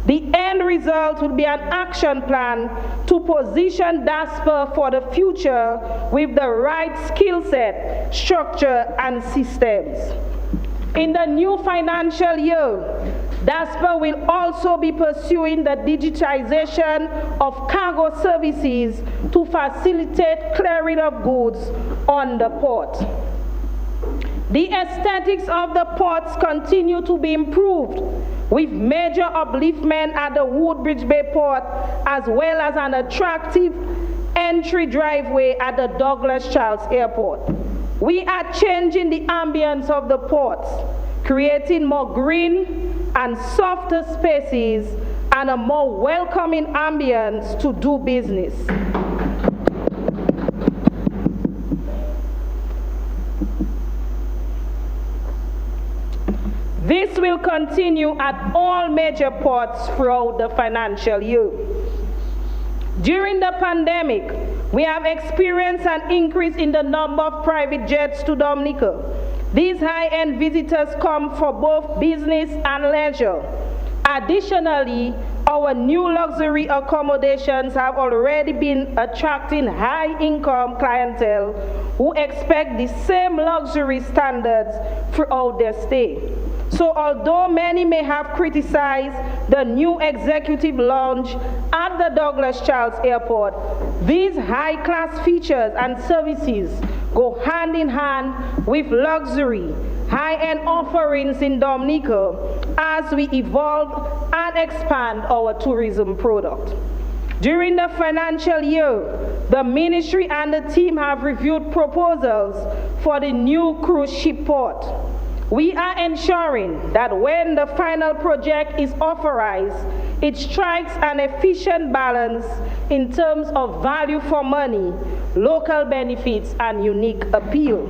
The end result would be an action plan to position DASPER for the future with the right skill set, structure, and systems. In the new financial year, DASPER will also be pursuing the digitization of cargo services to facilitate clearing of goods on the port. The aesthetics of the ports continue to be improved, with major upliftment at the Woodbridge Bay Port, as well as an attractive entry driveway at the Douglas Charles Airport. We are changing the ambience of the ports, creating more green and softer spaces and a more welcoming ambience to do business. This will continue at all major ports throughout the financial year. During the pandemic, we have experienced an increase in the number of private jets to Dominica. These high-end visitors come for both business and leisure. Additionally, our new luxury accommodations have already been attracting high-income clientele who expect the same luxury standards throughout their stay. So although many may have criticized the new executive lounge at the Douglas Charles Airport, these high-class features and services go hand in hand with luxury, high-end offerings in Dominica as we evolve and expand our tourism product. During the financial year, the ministry and the team have reviewed proposals for the new cruise ship port. We are ensuring that when the final project is authorized, it strikes an efficient balance in terms of value for money, local benefits, and unique appeal.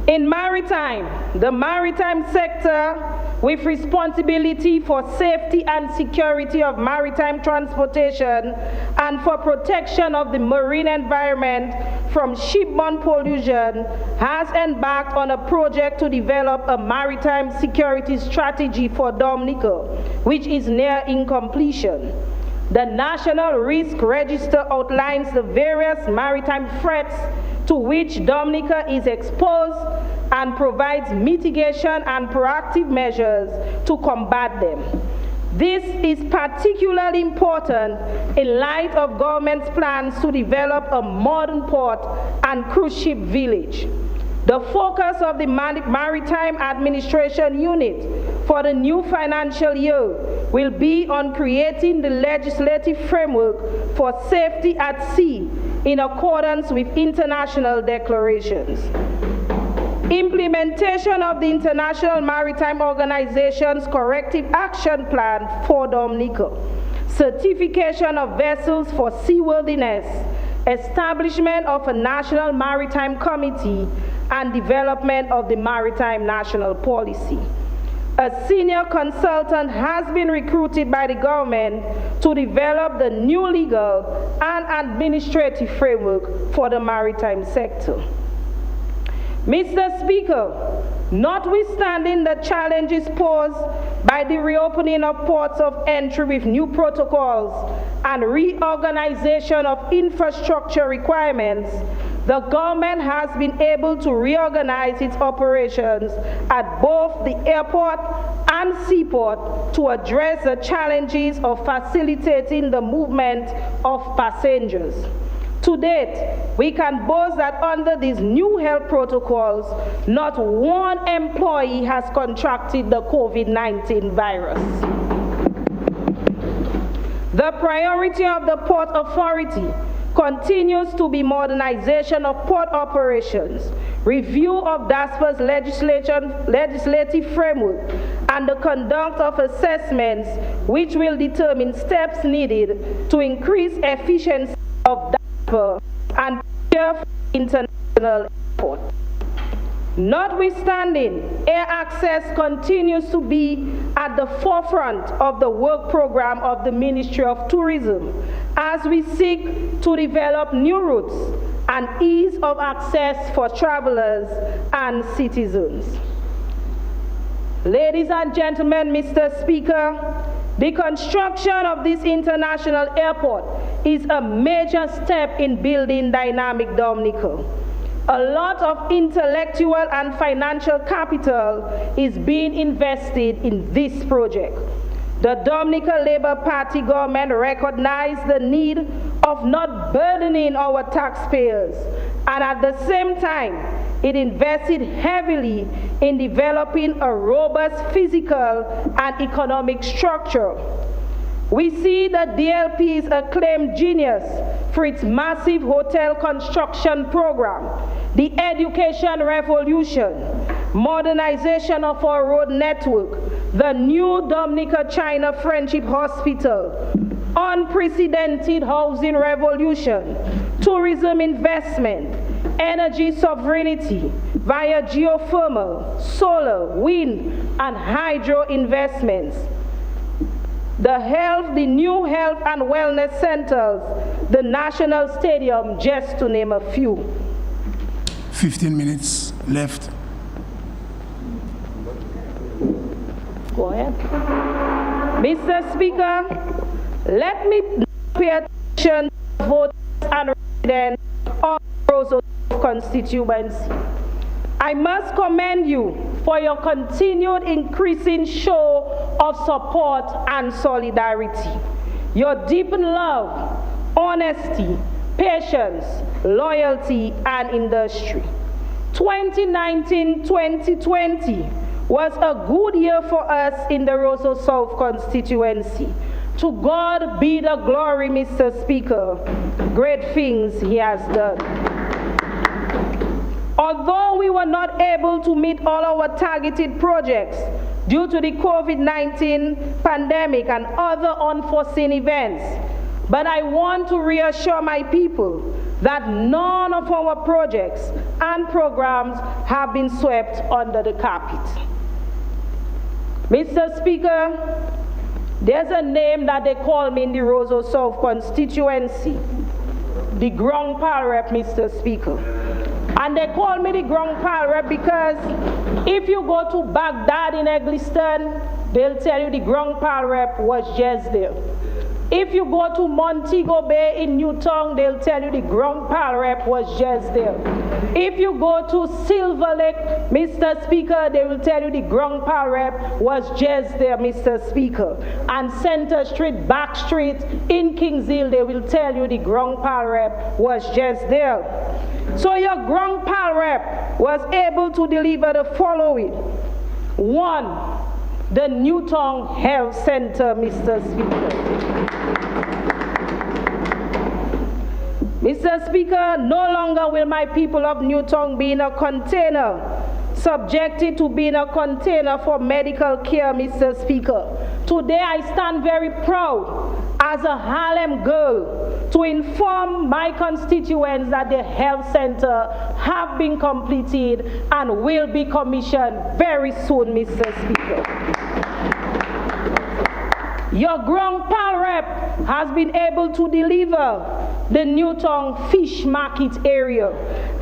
In maritime, the maritime sector, with responsibility for safety and security of maritime transportation and for protection of the marine environment from shipborne pollution, has embarked on a project to develop a maritime security strategy for Dominica, which is near incompletion. The National Risk Register outlines the various maritime threats to which Dominica is exposed and provides mitigation and proactive measures to combat them. This is particularly important in light of government's plans to develop a modern port and cruise ship village. The focus of the Maritime Administration Unit for the new financial year will be on creating the legislative framework for safety at sea in accordance with international declarations. Implementation of the International Maritime Organization's Corrective Action Plan for Dominica, certification of vessels for seaworthiness, establishment of a National Maritime Committee, and development of the Maritime National Policy. A senior consultant has been recruited by the government to develop the new legal and administrative framework for the maritime sector. Mr. Speaker, notwithstanding the challenges posed by the reopening of ports of entry with new protocols and reorganization of infrastructure requirements, the government has been able to reorganize its operations at both the airport and seaport to address the challenges of facilitating the movement of passengers. To date, we can boast that under these new health protocols, not one employee has contracted the COVID-19 virus. The priority of the Port Authority continues to be modernization of port operations, review of DASPA's legislative framework, and the conduct of assessments which will determine steps needed to increase efficiency of DASPA and prepare for international airport. Notwithstanding, air access continues to be at the forefront of the work program of the Ministry of Tourism as we seek to develop new routes and ease of access for travelers and citizens. Ladies and gentlemen, Mr. Speaker, the construction of this international airport is a major step in building dynamic Dominica. A lot of intellectual and financial capital is being invested in this project. The Dominica Labour Party government recognized the need of not burdening our taxpayers, and at the same time, it invested heavily in developing a robust physical and economic structure. We see that DLP is acclaimed genius for its massive hotel construction program, the education revolution, modernization of our road network, the new Dominica-China Friendship Hospital, unprecedented housing revolution, tourism investment, energy sovereignty via geothermal, solar, wind, and hydro investments, the new health and wellness centers, the National Stadium, just to name a few. 15 minutes left. Go ahead. Mr. Speaker, let me pay attention to voters and residents of the constituency. I must commend you for your continued increasing show of support and solidarity. Your deepened love, honesty, patience, loyalty, and industry. 2019-2020 was a good year for us in the Roseau South constituency. To God be the glory, Mr. Speaker. Great things he has done. Although we were not able to meet all our targeted projects due to the COVID-19 pandemic and other unforeseen events, but I want to reassure my people that none of our projects and programs have been swept under the carpet. Mr. Speaker, there's a name that they call me in the Roseau South constituency, the Grong Pal Rep, Mr. Speaker. And they call me the Grong Pal Rep because if you go to Baghdad in Egliston, they'll tell you the Grong Pal Rep was just there. If you go to Montego Bay in Newtown, they'll tell you the Grong Pal Rep was just there. If you go to Silver Lake, Mr. Speaker, they will tell you the Grong Pal Rep was just there, Mr. Speaker. And Center Street, Back Street in Kings Hill, they will tell you the Grong Pal Rep was just there. So your Grong Pal Rep was able to deliver the following. 1, the Newtown Health Center, Mr. Speaker. Mr. Speaker, no longer will my people of Newtown be in a container, subjected to being a container for medical care, Mr. Speaker. Today I stand very proud as a Harlem girl to inform my constituents that the health center have been completed and will be commissioned very soon, Mr. Speaker. Your Grong Pal Rep has been able to deliver the Newtown fish market area.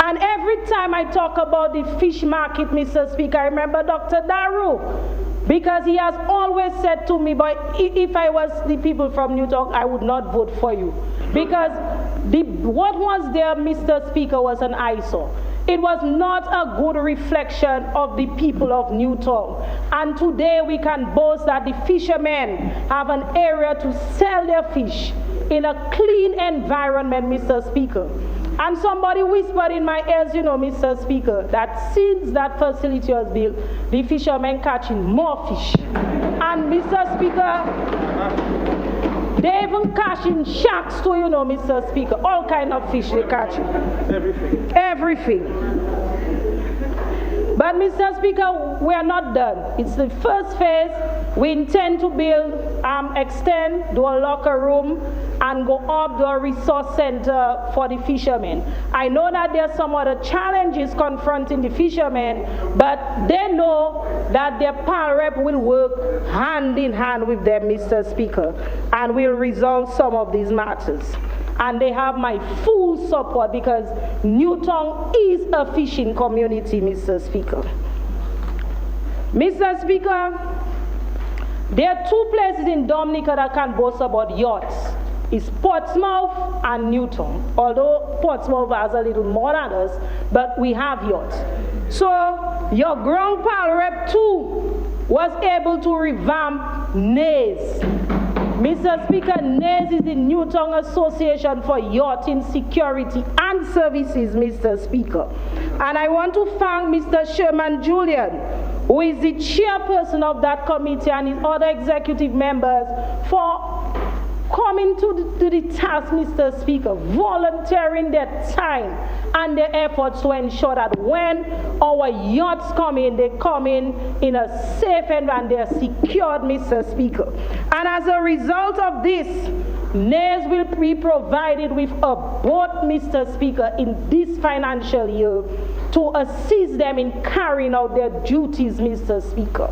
And every time I talk about the fish market, Mr. Speaker, I remember Dr. Daru, because he has always said to me, but if I was the people from Newtown, I would not vote for you. Because what was there, Mr. Speaker, was an eyesore. It was not a good reflection of the people of Newtown. And today we can boast that the fishermen have an area to sell their fish in a clean environment, Mr. Speaker. And somebody whispered in my ears, you know, Mr. Speaker, that since that facility was built, the fishermen catching more fish. And Mr. Speaker, they even catching sharks too, you know, Mr. Speaker. All kind of fish they catching. Everything. But Mr. Speaker, we are not done. It's the first phase. We intend to build, extend, do a locker room, and go up to a resource center for the fishermen. I know that there are some other challenges confronting the fishermen, but they know that their Pal Rep will work hand in hand with them, Mr. Speaker, and will resolve some of these matters. And they have my full support because Newtown is a fishing community, Mr. Speaker. Mr. Speaker, there are 2 places in Dominica that can boast about yachts. It's Portsmouth and Newtown, although Portsmouth has a little more than us, but we have yachts. So your Grong Pal Rep 2 was able to revamp NAYS. Mr. Speaker, NAYS is the Newtown Association for Yachting Security and Services, Mr. Speaker. And I want to thank Mr. Sherman Julian, who is the chairperson of that committee, and his other executive members for coming to the task, Mr. Speaker, volunteering their time and their efforts to ensure that when our yachts come in, they come in a safe environment, they are secured, Mr. Speaker. And as a result of this, NAYS will be provided with a boat, Mr. Speaker, in this financial year to assist them in carrying out their duties, Mr. Speaker.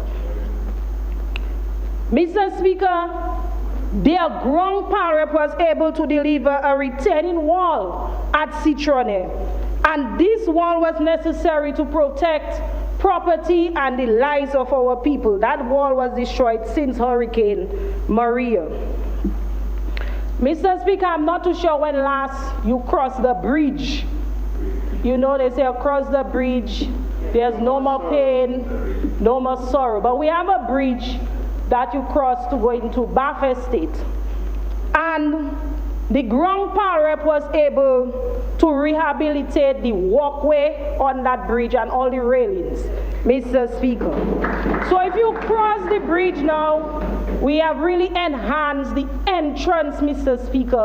Mr. Speaker, their Grong Pal Rep was able to deliver a retaining wall at Citrone, and this wall was necessary to protect property and the lives of our people. That wall was destroyed since Hurricane Maria. Mr. Speaker, I'm not too sure when last you crossed the bridge. You know, they say across the bridge, there's no more pain, no more sorrow. But we have a bridge that you cross to go into Bath Estate. And the Grand Pal Rep was able to rehabilitate the walkway on that bridge and all the railings, Mr. Speaker. So if you cross the bridge now, we have really enhanced the entrance, Mr. Speaker,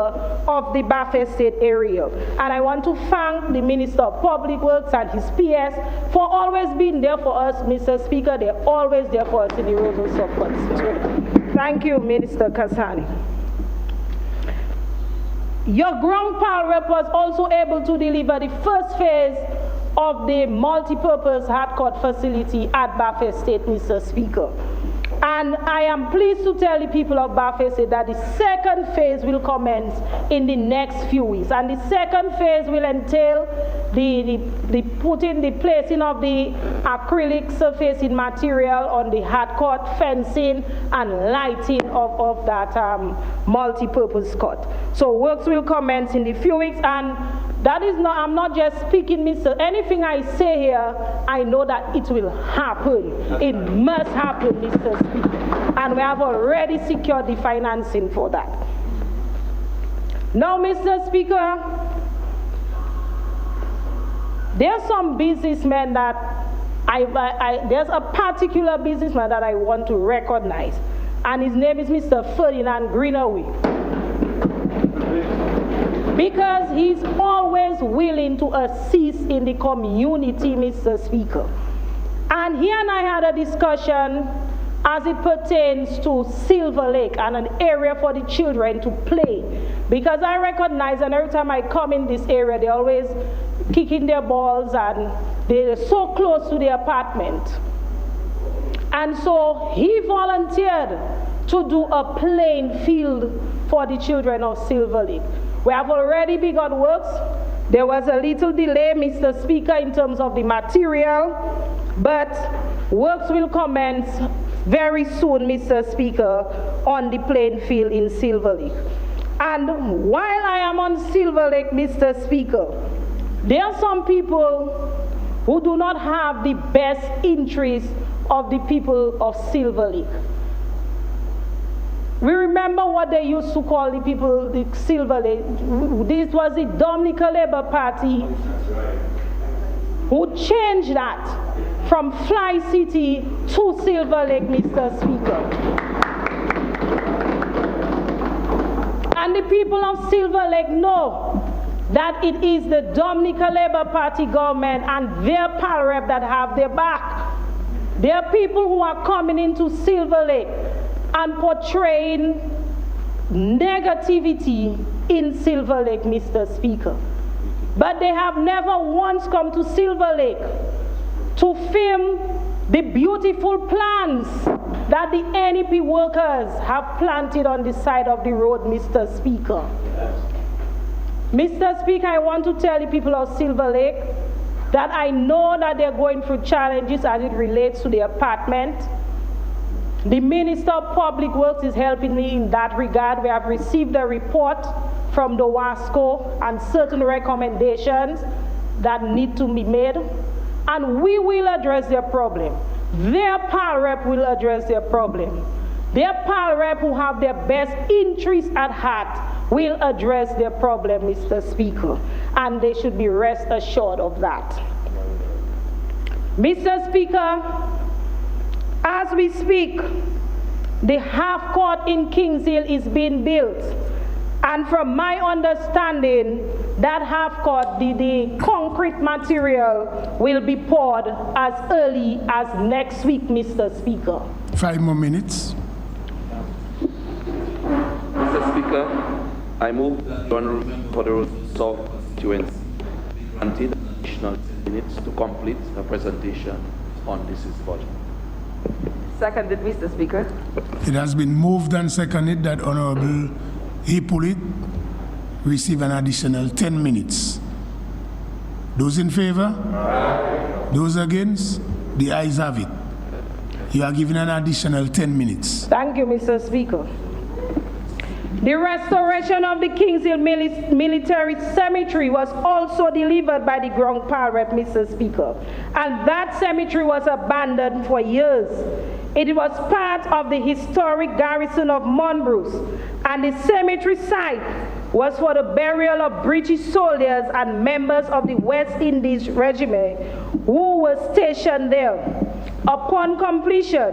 of the Baffin State area. And I want to thank the Minister of Public Works and his PS for always being there for us, Mr. Speaker. They're always there for us in the Rosal constituency. Thank you, Minister Kasani. Your Grand Pal Rep was also able to deliver the first phase of the multi-purpose hard court facility at Baffin State, Mr. Speaker. And I am pleased to tell the people of Baffin State that the second phase will commence in the next few weeks. And the second phase will entail the placing of the acrylic surfacing material on the hardcourt, fencing and lighting of that multi-purpose court. So works will commence in the few weeks, and that is not, I'm not just speaking, Mr. Anything I say here, I know that it will happen. It must happen, Mr. Speaker. And we have already secured the financing for that. Now, Mr. Speaker, there's some businessmen that there's a particular businessman that I want to recognize, and his name is Mr. Ferdinand Greenaway. Because he's always willing to assist in the community, Mr. Speaker. And he and I had a discussion as it pertains to Silver Lake and an area for the children to play. Because I recognize, and every time I come in this area, they're always kicking their balls and they're so close to the apartment. And so he volunteered to do a playing field for the children of Silver Lake. We have already begun works. There was a little delay, Mr. Speaker, in terms of the material, but works will commence very soon, Mr. Speaker, on the playing field in Silver Lake. And while I am on Silver Lake, Mr. Speaker, there are some people who do not have the best interest of the people of Silver Lake. We remember what they used to call the people, the Silver Lake. This was the Dominica Labour Party who changed that from Fly City to Silver Lake, Mr. Speaker. And the people of Silver Lake know that it is the Dominica Labour Party government and their Pal Rep that have their back. There are people who are coming into Silver Lake and portraying negativity in Silver Lake, Mr. Speaker. But they have never once come to Silver Lake to film the beautiful plants that the NEP workers have planted on the side of the road, Mr. Speaker. Mr. Speaker, I want to tell the people of Silver Lake that I know that they're going through challenges as it relates to the apartment. The Minister of Public Works is helping me in that regard. We have received a report from the WASCO and certain recommendations that need to be made, and we will address their problem. Their Pal Rep will address their problem. Their Pal Rep who have their best interests at heart will address their problem, Mr. Speaker, and they should be rest assured of that. Mr. Speaker, as we speak, the half court in Kings Hill is being built. And from my understanding, that half court, the concrete material will be poured as early as next week, Mr. Speaker. 5 more minutes. Mr. Speaker, I move that the Honourable for the South Constituency granted additional 10 minutes to complete the presentation on this budget. Seconded, Mr. Speaker. It has been moved and seconded that Honorable Hippolyte receive an additional 10 minutes. Those in favor? Aye. Those against? The ayes have it. You are given an additional 10 minutes. Thank you, Mr. Speaker. The restoration of the Kings Hill Military Cemetery was also delivered by the Grand Pal Rep, Mr. Speaker. And that cemetery was abandoned for years. It was part of the historic garrison of Monbruce, and the cemetery site was for the burial of British soldiers and members of the West Indies Regiment who were stationed there. Upon completion,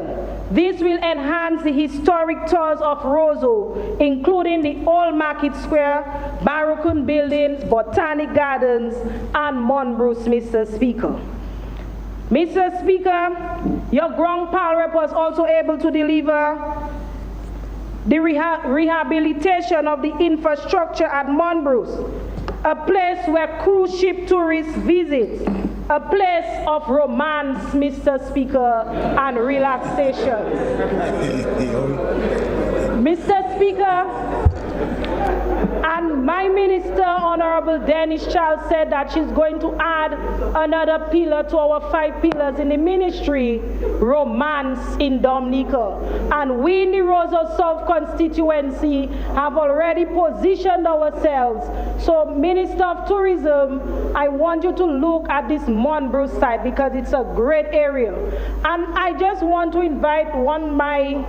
this will enhance the historic tours of Roseau, including the Old Market Square, Barracoon Buildings, Botanic Gardens, and Monbrose, Mr. Speaker. Mr. Speaker, your ground power rep was also able to deliver the rehabilitation of the infrastructure at Monbrose, a place where cruise ship tourists visit, a place of romance, Mr. Speaker, and relaxation. Mr. Speaker, and my minister, Honorable Dennis Charles, said that she's going to add another pillar to our 5 pillars in the ministry, romance in Dominica. And we in the Roseau South constituency have already positioned ourselves. So, Minister of Tourism, I want you to look at this Monbrose site because it's a great area. And I just want to invite my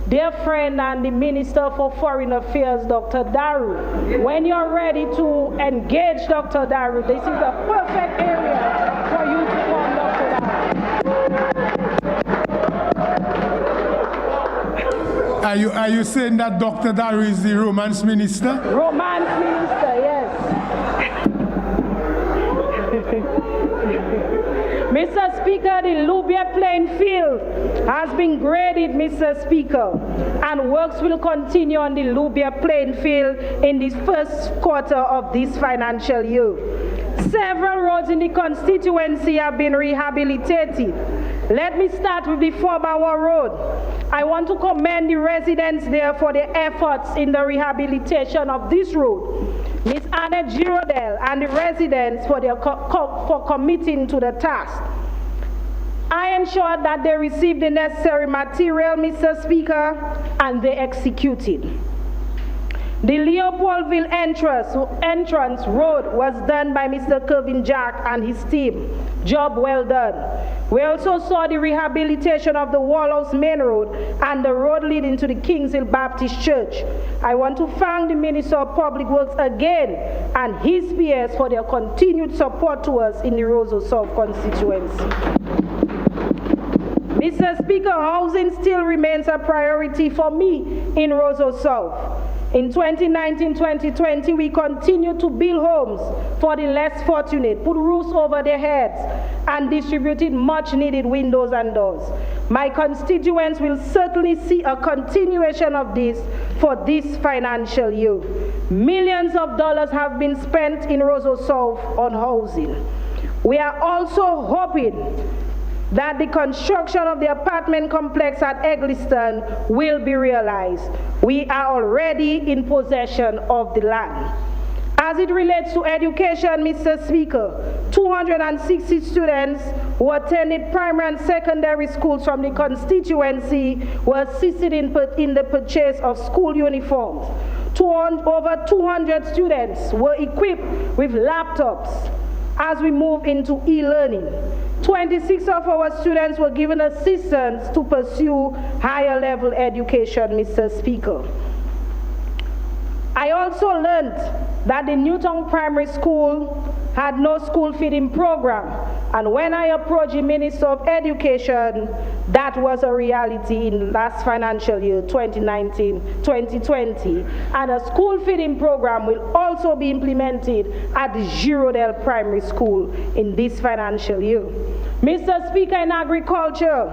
dear friend and the Minister for Foreign Affairs, Dr. Daru. When you're ready to engage Dr. Daru, this is a perfect area for you to come, Dr. Daru. Are you saying that Dr. Daru is the Romance Minister? Romance Minister, yes. Mr. Speaker, the Lubia playing field has been graded, Mr. Speaker, and works will continue on the Lubia playing field in the first quarter of this financial year. Several roads in the constituency have been rehabilitated. Let me start with the 4-Hour Road. I want to commend the residents there for their efforts in the rehabilitation of this road. Ms. Anna Girodel and the residents for committing to the task. I ensured that they received the necessary material, Mr. Speaker, and they executed. The Leopoldville entrance road was done by Mr. Kelvin Jack and his team. Job well done. We also saw the rehabilitation of the Wallhouse Main Road and the road leading to the Kings Hill Baptist Church. I want to thank the Minister of Public Works again and his PS for their continued support to us in the Roseau South constituency. Mr. Speaker, housing still remains a priority for me in Roseau South. In 2019-2020, we continue to build homes for the less fortunate, put roofs over their heads, and distributed much-needed windows and doors. My constituents will certainly see a continuation of this for this financial year. Millions of dollars have been spent in Roseau South on housing. We are also hoping that the construction of the apartment complex at Eggleston will be realized. We are already in possession of the land. As it relates to education, Mr. Speaker, 260 students who attended primary and secondary schools from the constituency were assisted in the purchase of school uniforms. Over 200 students were equipped with laptops as we move into e-learning. 26 of our students were given assistance to pursue higher level education, Mr. Speaker. I also learned that the Newtown Primary School had no school feeding program, and when I approached the Minister of Education, that was a reality in last financial year, 2019-2020, and a school feeding program will also be implemented at the Girodel Primary School in this financial year. Mr. Speaker, in agriculture,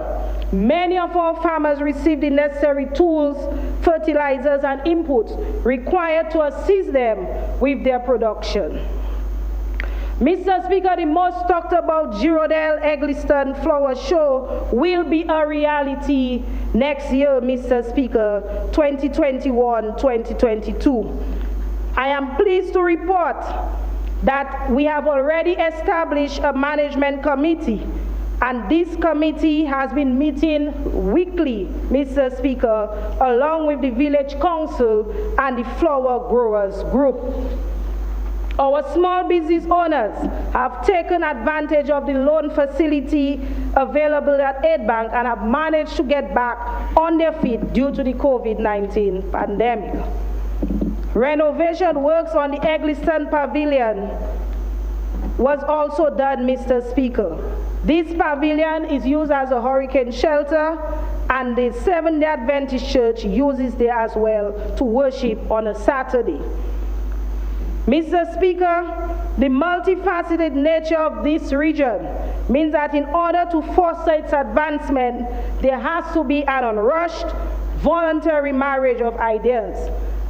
many of our farmers receive the necessary tools, fertilizers, and inputs required to assist them with their production. Mr. Speaker, the most talked about Girodel Eggleston Flower Show will be a reality next year, Mr. Speaker, 2021-2022. I am pleased to report that we have already established a management committee, and this committee has been meeting weekly, Mr. Speaker, along with the Village Council and the Flower Growers Group. Our small business owners have taken advantage of the loan facility available at Aid Bank and have managed to get back on their feet due to the COVID-19 pandemic. Renovation works on the Eggleston Pavilion was also done, Mr. Speaker. This pavilion is used as a hurricane shelter, and the Seventh-day Adventist Church uses there as well to worship on a Saturday. Mr. Speaker, the multifaceted nature of this region means that in order to foster its advancement, there has to be an unrushed, voluntary marriage of ideas.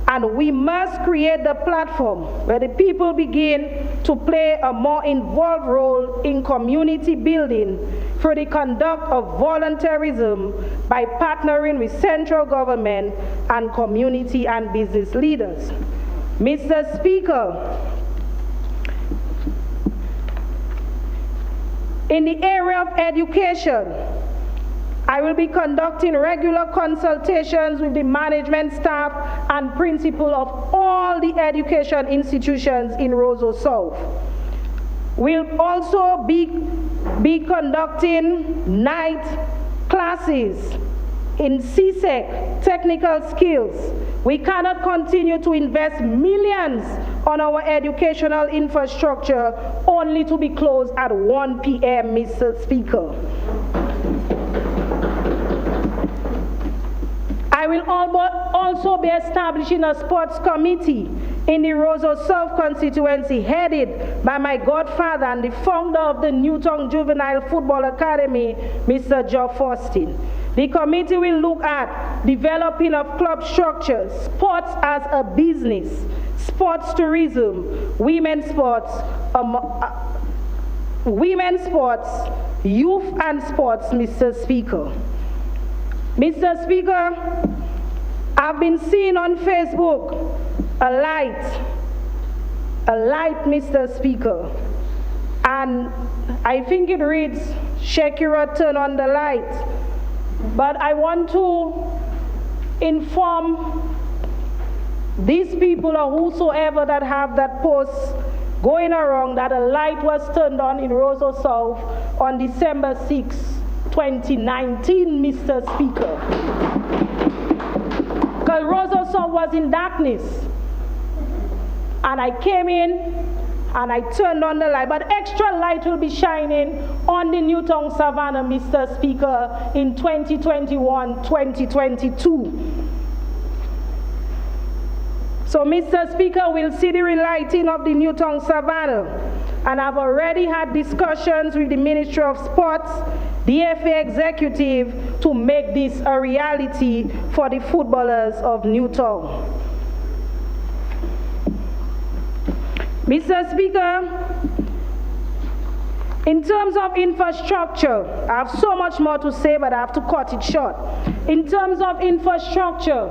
And we must create the platform where the people begin to play a more involved role in community building through the conduct of voluntarism by partnering with central government and community and business leaders. Mr. Speaker, in the area of education, I will be conducting regular consultations with the management staff and principal of all the education institutions in Roseau South. We'll also be conducting night classes in CSEC, technical skills. We cannot continue to invest millions on our educational infrastructure only to be closed at 1 p.m., Mr. Speaker. I will also be establishing a sports committee in the Roseau South constituency headed by my godfather and the founder of the Newtown Juvenile Football Academy, Mr. Joe Faustin. The committee will look at developing of club structures, sports as a business, sports tourism, women's sports, youth and sports, Mr. Speaker. Mr. Speaker, I've been seeing on Facebook a light, Mr. Speaker, and I think it reads, Shakira, turn on the light. But I want to inform these people or whosoever that have that post going around that a light was turned on in Roseau South on December 6, 2019, Mr. Speaker. Because Roseau South was in darkness. And I came in and I turned on the light, but extra light will be shining on the Newtown Savannah, Mr. Speaker, in 2021, 2022. So, Mr. Speaker, we'll see the relighting of the Newtown Savannah, and I've already had discussions with the Ministry of Sports, the FA executive, to make this a reality for the footballers of Newtown. Mr. Speaker, in terms of infrastructure, I have so much more to say, but I have to cut it short. In terms of infrastructure,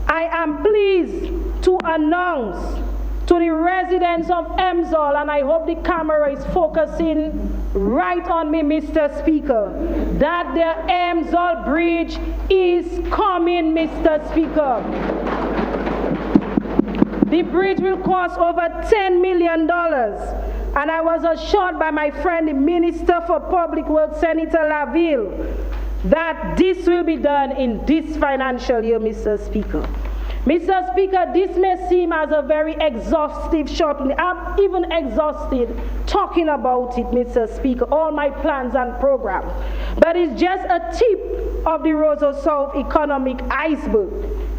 I am pleased to announce to the residents of Emsall, and I hope the camera is focusing right on me, Mr. Speaker, that the Emsall Bridge is coming, Mr. Speaker. The bridge will cost over $10 million, and I was assured by my friend, the Minister for Public Works, Senator Laville, that this will be done in this financial year, Mr. Speaker. Mr. Speaker, this may seem as a very exhaustive short. I'm even exhausted talking about it, Mr. Speaker, all my plans and programs. But it's just a tip of the Roseau South economic iceberg.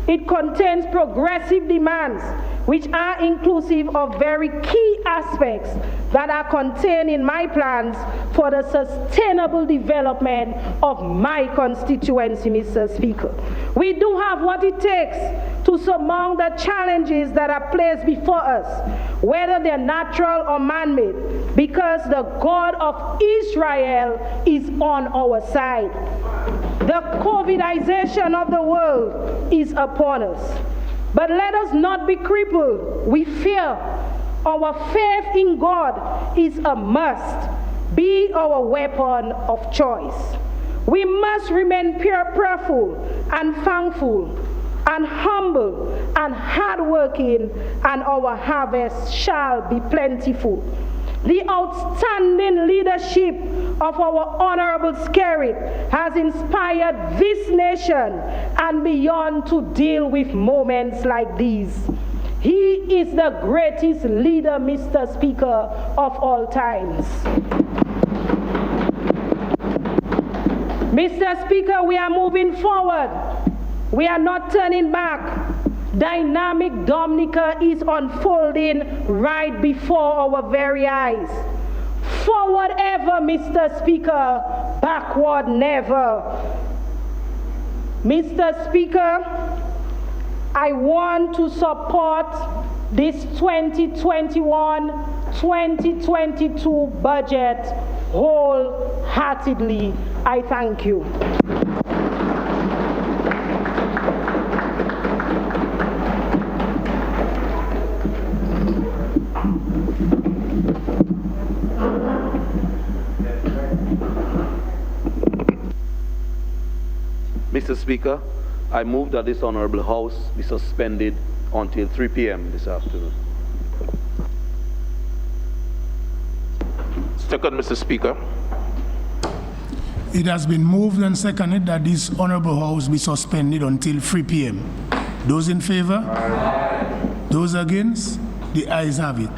It contains progressive demands, which are inclusive of very key aspects that are contained in my plans for the sustainable development of my constituency, Mr. Speaker. We do have what it takes to surmount the challenges that are placed before us, whether they're natural or man-made, because the God of Israel is on our side. The COVIDization of the world is upon us. But let us not be crippled with fear. Our faith in God is a must, be our weapon of choice. We must remain prayerful and thankful and humble and hardworking, and our harvest shall be plentiful. The outstanding leadership of our Honorable Skerrit has inspired this nation and beyond to deal with moments like these. He is the greatest leader, Mr. Speaker, of all times. Mr. Speaker, we are moving forward. We are not turning back. Dynamic Dominica is unfolding right before our very eyes. Forward ever, Mr. Speaker, backward never. Mr. Speaker, I want to support this 2021-2022 budget wholeheartedly. I thank you. Mr. Speaker, I move that this Honorable House be suspended until 3 p.m. this afternoon. Second, Mr. Speaker. It has been moved and seconded that this Honorable House be suspended until 3 p.m. Those in favor? Aye. Those against? The ayes have it.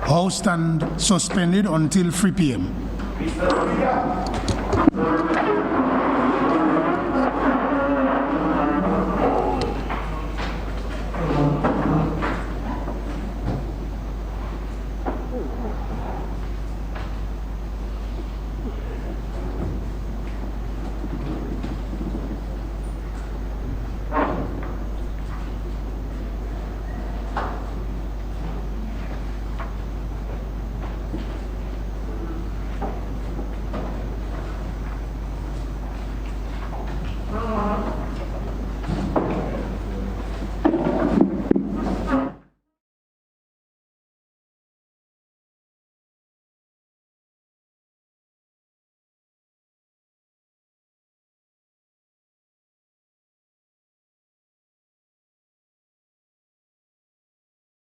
House stand suspended until 3 p.m.